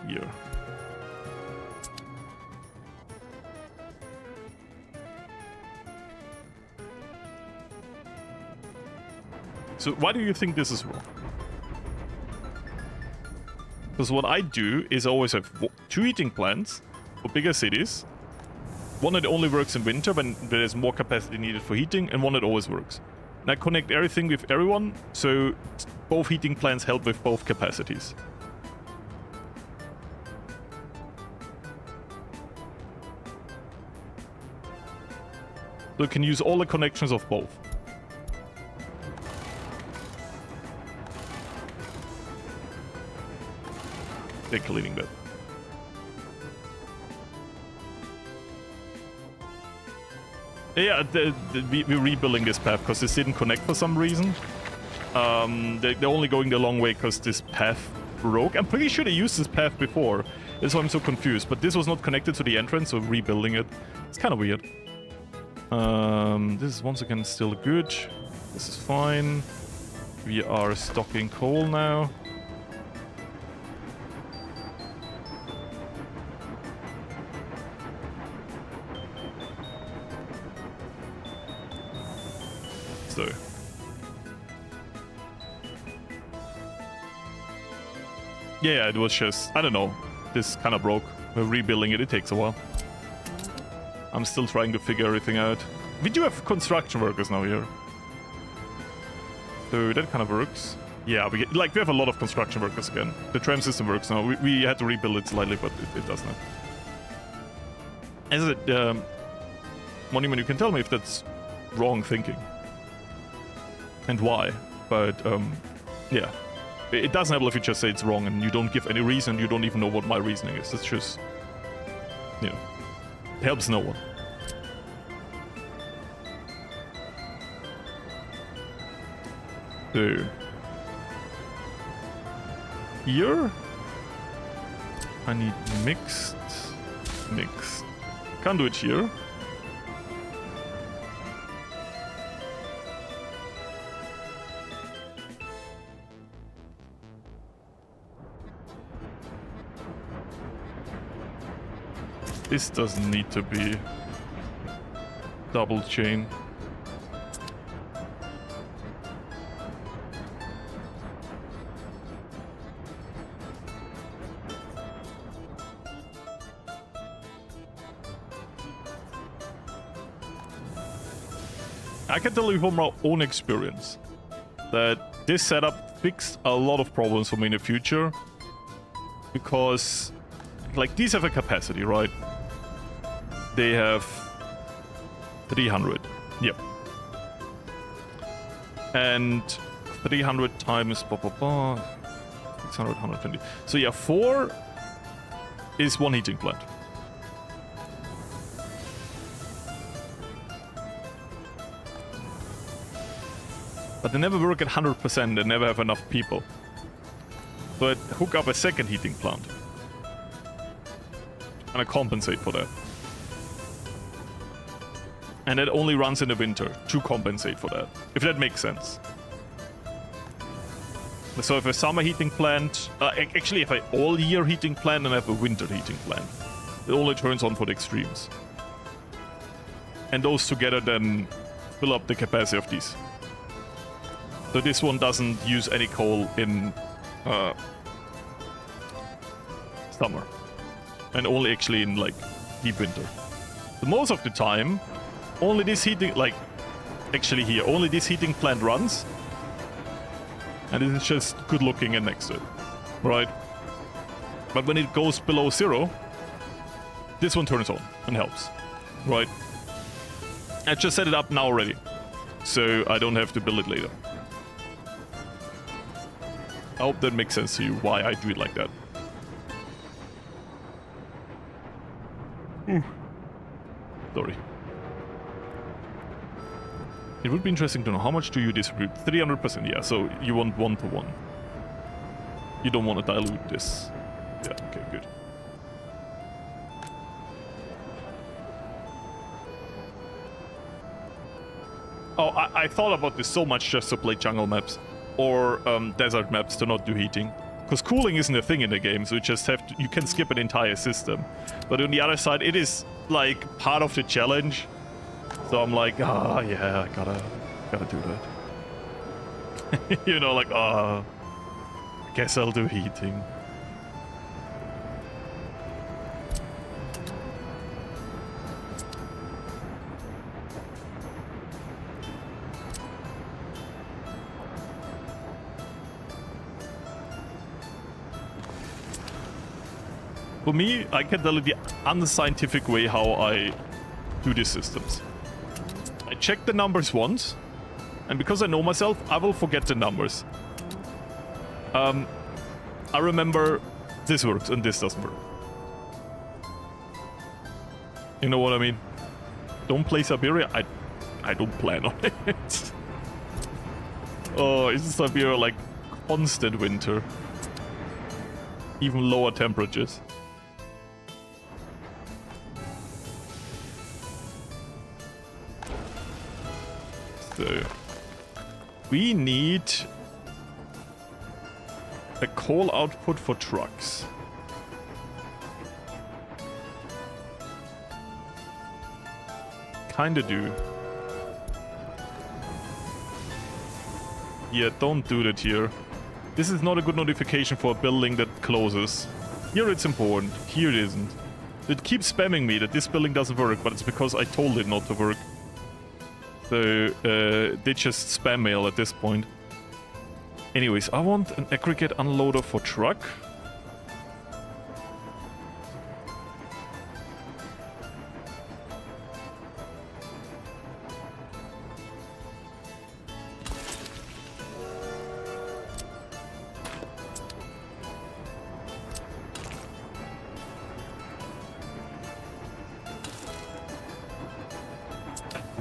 Here. So why do you think this is wrong? Because what I do is I always have 2 heating plants for bigger cities. One that only works in winter when there's more capacity needed for heating, and one that always works. And I connect everything with everyone, so both heating plants help with both capacities. So you can use all the connections of both. They're cleaning that. Yeah, we're rebuilding this path because this didn't connect for some reason. They're only going the long way because this path broke. I'm pretty sure they used this path before. That's why I'm so confused. But this was not connected to the entrance, so rebuilding it. It's kind of weird. This is once again still good. This is fine. We are stocking coal now. So. Yeah, it was just, I don't know. This kind of broke. We're rebuilding it. It takes a while. I'm still trying to figure everything out. We do have construction workers now here. So that kind of works. Yeah, we have a lot of construction workers again. The tram system works now. We had to rebuild it slightly, but it does now. As it, Monument, you can tell me if that's wrong thinking. And why. But, yeah. It doesn't help if you just say it's wrong and you don't give any reason, you don't even know what my reasoning is. It's just, you know, it helps no one. So, here, I need mixed. Can't do it here. This doesn't need to be double chain. I can tell you from my own experience that this setup fixed a lot of problems for me in the future, because like these have a capacity, right? They have 300. Yep. And 300 times 600, 120. So yeah, 4 is 1 heating plant. But they never work at 100%, they never have enough people. So I'd hook up a second heating plant. And I compensate for that. And it only runs in the winter to compensate for that, if that makes sense. So if a summer heating plant, actually if I all-year heating plant and I have a winter heating plant, it only turns on for the extremes. And those together then fill up the capacity of these. So this one doesn't use any coal in summer. And only actually in like deep winter. So most of the time, only this heating, like actually here, only this heating plant runs. And it is just good looking and next to it, right? But when it goes below 0, this one turns on and helps, right? I just set it up now already, so I don't have to build it later. I hope that makes sense to you, why I do it like that. Sorry. It would be interesting to know how much do you distribute? 300%, yeah, so you want 1-to-1. You don't want to dilute this. Yeah, okay, good. Oh, I thought about this so much just to play jungle maps or desert maps to not do heating. Because cooling isn't a thing in the game, so you just have to, you can skip an entire system. But on the other side, it is like part of the challenge. So I'm like, yeah, I gotta do that. You know, like, guess I'll do heating. For me, I can tell you the unscientific way how I do these systems. I check the numbers once, and because I know myself, I will forget the numbers. I remember this works and this doesn't work. You know what I mean? Don't play Siberia? I don't plan on it. Oh, isn't Siberia like constant winter? Even lower temperatures. So, we need a coal output for trucks. Kinda do. Yeah, don't do that here. This is not a good notification for a building that closes. Here it's important, here it isn't. It keeps spamming me that this building doesn't work, but it's because I told it not to work. So, they just spam mail at this point. Anyways, I want an aggregate unloader for truck.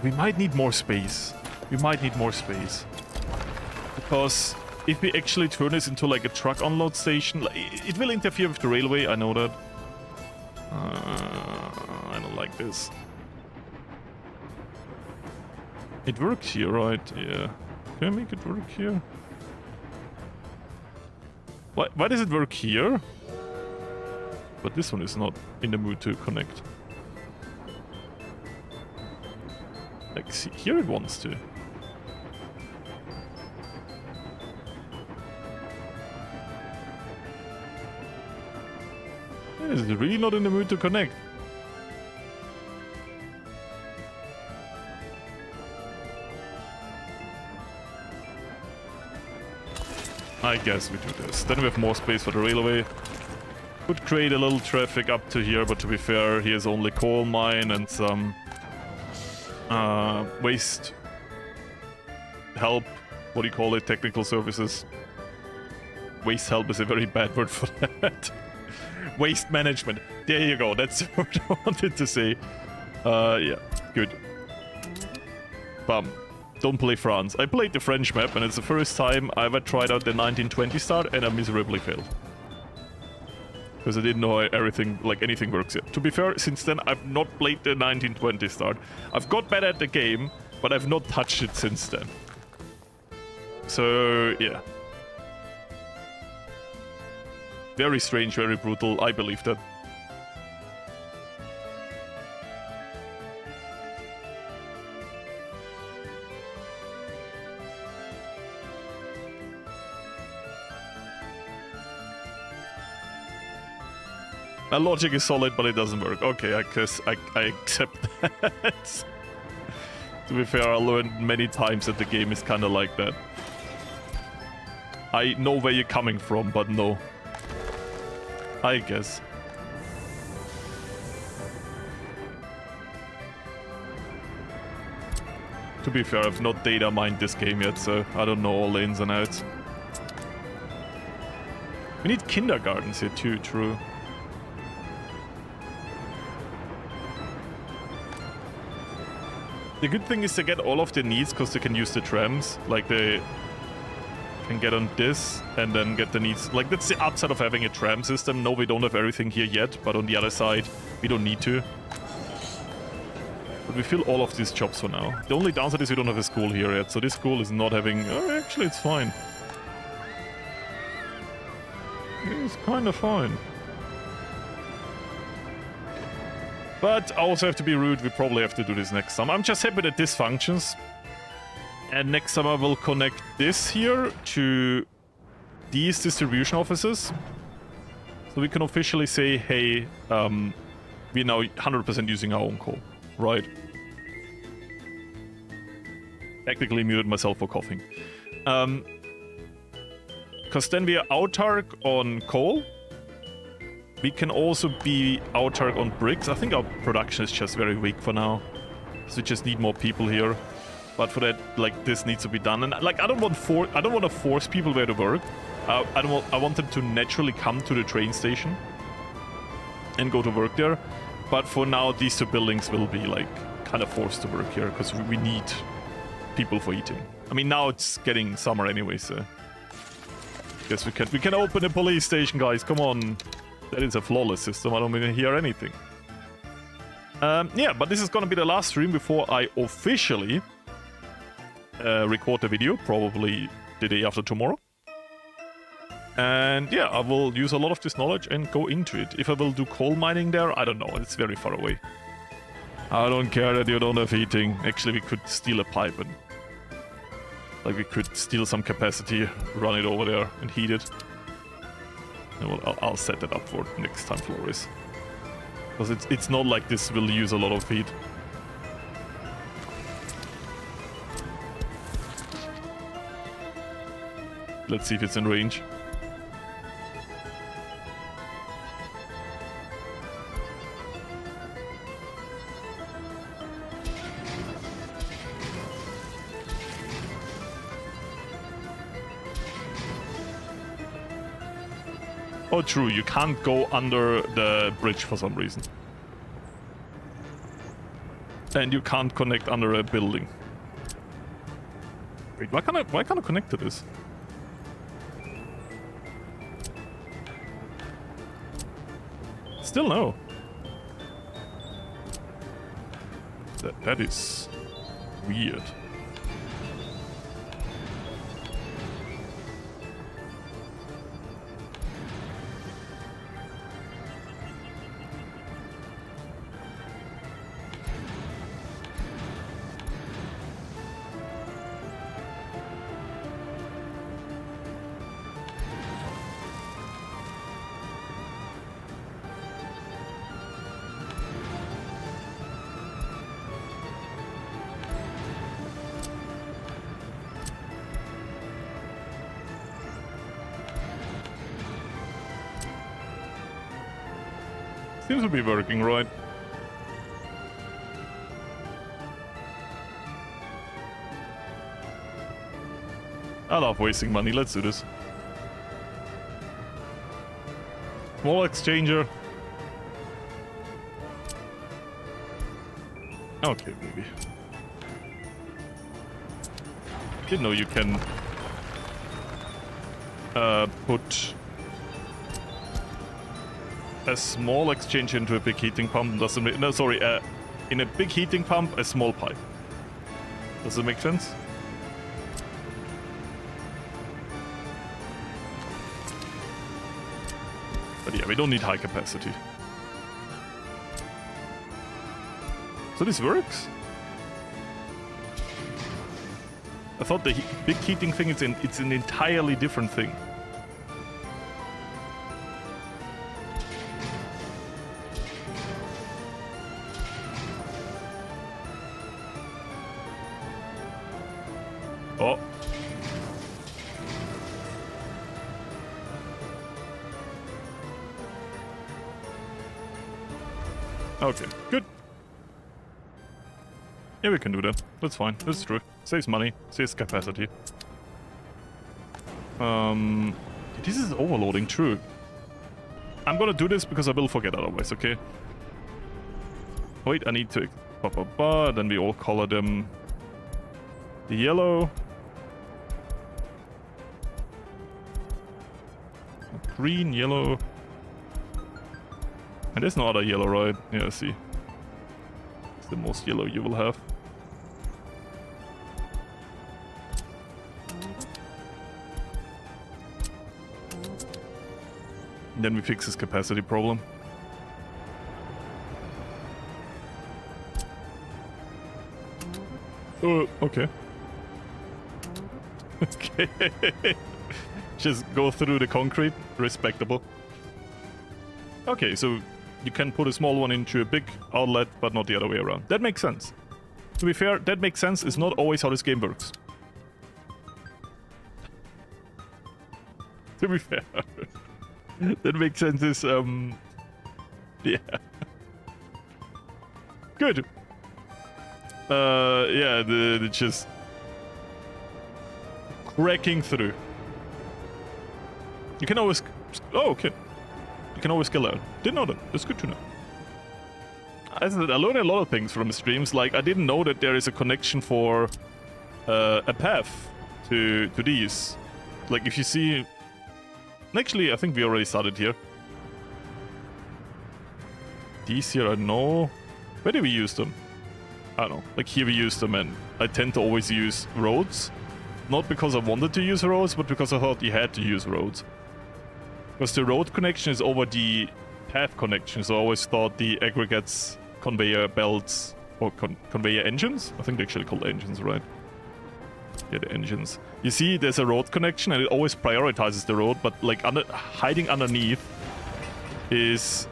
We might need more space. We might need more space. Because if we actually turn this into like a truck unload station, like, it will interfere with the railway, I know that. I don't like this. It works here, right? Yeah. Can I make it work here? Why does it work here? But this one is not in the mood to connect. Like, see, here it wants to. Is it really not in the mood to connect? I guess we do this. Then we have more space for the railway. Could create a little traffic up to here, but to be fair, here's only coal mine and some waste help. What do you call it? Technical services. Waste help is a very bad word for that. Waste management. There you go. That's what I wanted to say. Yeah, good. Bum. Don't play France. I played the French map, and it's the first time I ever tried out the 1920 start, and I miserably failed. Because I didn't know everything, like anything works yet. To be fair, since then I've not played the 1920 start. I've got better at the game, but I've not touched it since then. So, yeah. Very strange, very brutal, I believe that. My logic is solid, but it doesn't work. Okay, I guess I accept that. To be fair, I learned many times that the game is kind of like that. I know where you're coming from, but no. I guess. To be fair, I've not data mined this game yet, so I don't know all the ins and outs. We need kindergartens here too, true. The good thing is they get all of their needs because they can use the trams. Like they can get on this and then get the needs. Like that's the upside of having a tram system. No, we don't have everything here yet, but on the other side, we don't need to. But we fill all of these jobs for now. The only downside is we don't have a school here yet, so this school is not having... Oh, actually, it's fine. It's kind of fine. But I also have to be rude, we probably have to do this next time. I'm just happy that this functions. And next time I will connect this here to these distribution offices. So we can officially say, hey, we're now 100% using our own coal. Right. Technically muted myself for coughing. Because then we are autark on coal. We can also be autark on bricks. I think our production is just very weak for now. So we just need more people here. But for that, like, this needs to be done. And like, I don't want to force people where to work. I want them to naturally come to the train station and go to work there. But for now, these two buildings will be like kind of forced to work here because we need people for eating. I mean, now it's getting summer anyway, so guess we can open a police station, guys. Come on. That is a flawless system. I don't even hear anything. Yeah, but this is gonna be the last stream before I officially record the video, probably the day after tomorrow. And yeah, I will use a lot of this knowledge and go into it. If I will do coal mining there, I don't know. It's very far away. I don't care that you don't have heating. Actually, we could steal a pipe and... like, we could steal some capacity, run it over there and heat it. And well, I'll set that up for next time, Florius. Because it's not like this will use a lot of heat. Let's see if it's in range. Oh, true, you can't go under the bridge for some reason. And you can't connect under a building. Wait, why can't I connect to this? Still no. That is weird. Seems to be working, right? I love wasting money. Let's do this. Small exchanger. Okay, maybe. Didn't know you can put a small exchange into a big heating pump doesn't make... No, sorry, in a big heating pump, a small pipe. Does it make sense? But yeah, we don't need high capacity. So this works? I thought the big heating thing, it's an entirely different thing. Oh. Okay, good. Yeah, we can do that. That's fine. That's true. Saves money. Saves capacity. This is overloading, true. I'm gonna do this because I will forget otherwise, okay? Wait, I need to... Then we all color them... the yellow. Green, yellow. And there's no other yellow, right? Yeah, I see. It's the most yellow you will have. And then we fix this capacity problem. Oh, okay. Okay. Just go through the concrete. Respectable. Okay, so you can put a small one into a big outlet, but not the other way around. That makes sense. To be fair, that makes sense. It's not always how this game works. To be fair. That makes sense is, yeah. Good. Yeah, the just... cracking through. You can always... Oh, okay. You can always scale out. Didn't know that. That's good to know. I learned a lot of things from streams. Like, I didn't know that there is a connection for a path to these. Like, if you see... Actually, I think we already started here. These here, I know. Where do we use them? I don't know. Like, here we use them, and I tend to always use roads. Not because I wanted to use roads, but because I thought you had to use roads. Because the road connection is over the path connection, so I always thought the aggregates, conveyor belts, or conveyor engines? I think they're actually called engines, right? Yeah, the engines. You see, there's a road connection, and it always prioritizes the road, but like hiding underneath is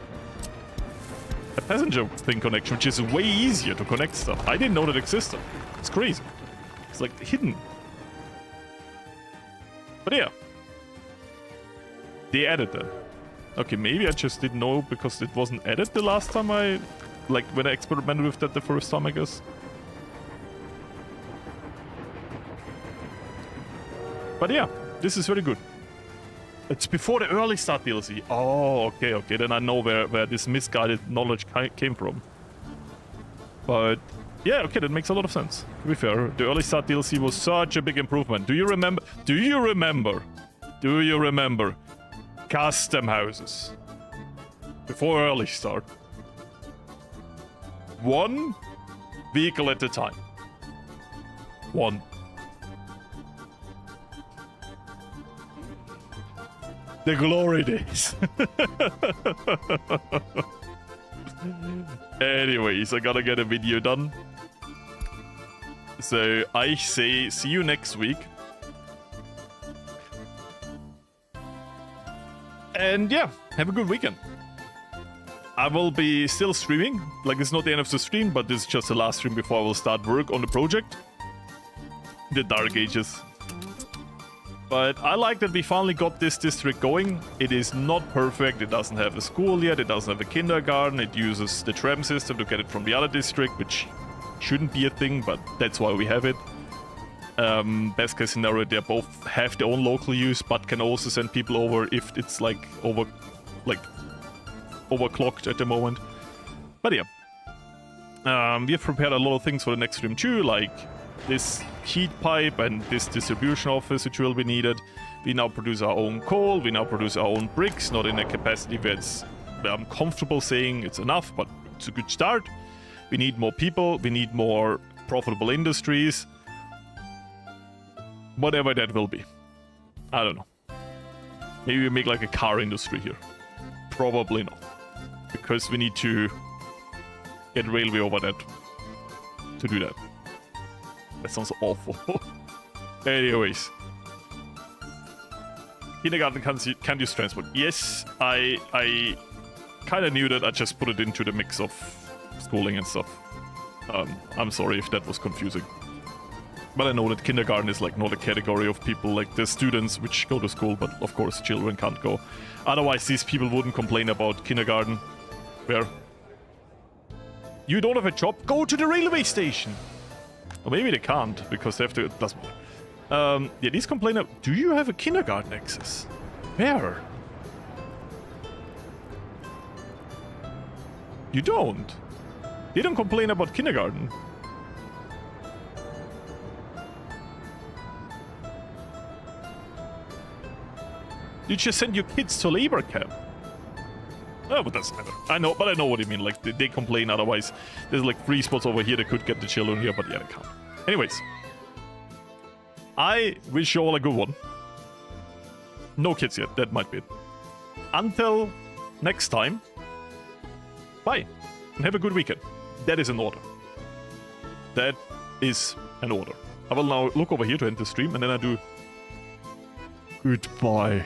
a passenger thing connection, which is way easier to connect stuff. I didn't know that existed. It's crazy. It's like hidden. But yeah. They added that. Okay, maybe I just didn't know because it wasn't added the last time like when I experimented with that the first time, I guess. But yeah, this is very good. It's before the early start DLC. Oh, okay, okay. Then I know where this misguided knowledge came from. But yeah, okay, that makes a lot of sense. To be fair, the early start DLC was such a big improvement. Do you remember? Do you remember custom houses before early start? One vehicle at a time. One. The glory days. Anyways, I gotta get a video done. So I say see you next week. And yeah, have a good weekend. I will be still streaming. Like, it's not the end of the stream, but this is just the last stream before I will start work on the project. The Dark Ages. But I like that we finally got this district going. It is not perfect. It doesn't have a school yet. It doesn't have a kindergarten. It uses the tram system to get it from the other district, which shouldn't be a thing, but that's why we have it. Best case scenario, they both have their own local use, but can also send people over if it's like overclocked at the moment. But yeah, we have prepared a lot of things for the next stream too, like this heat pipe and this distribution office, which will be needed. We now produce our own coal. We now produce our own bricks, not in a capacity where it's I'm comfortable saying it's enough, but it's a good start. We need more people. We need more profitable industries. Whatever that will be. I don't know. Maybe we make like a car industry here. Probably not. Because we need to get railway over that to do that. That sounds awful. Anyways. Kindergarten can use transport. Yes, I kind of knew that. I just put it into the mix of schooling and stuff. I'm sorry if that was confusing. But I know that kindergarten is like not a category of people, like the students which go to school, but of course children can't go. Otherwise these people wouldn't complain about kindergarten. Where? You don't have a job? Go to the railway station! Or maybe they can't, because they have to... It doesn't matter. Yeah, these complain... Do you have a kindergarten access? Where? You don't? They don't complain about kindergarten. You just send your kids to labor camp. Oh, but doesn't matter. I know, but I know what you mean. Like, they complain otherwise. There's like 3 spots over here that could get the children here, but yeah, they can't. Anyways. I wish you all a good one. No kids yet, that might be it. Until next time. Bye. And have a good weekend. That is an order. That is an order. I will now look over here to end the stream, and then I do... Goodbye.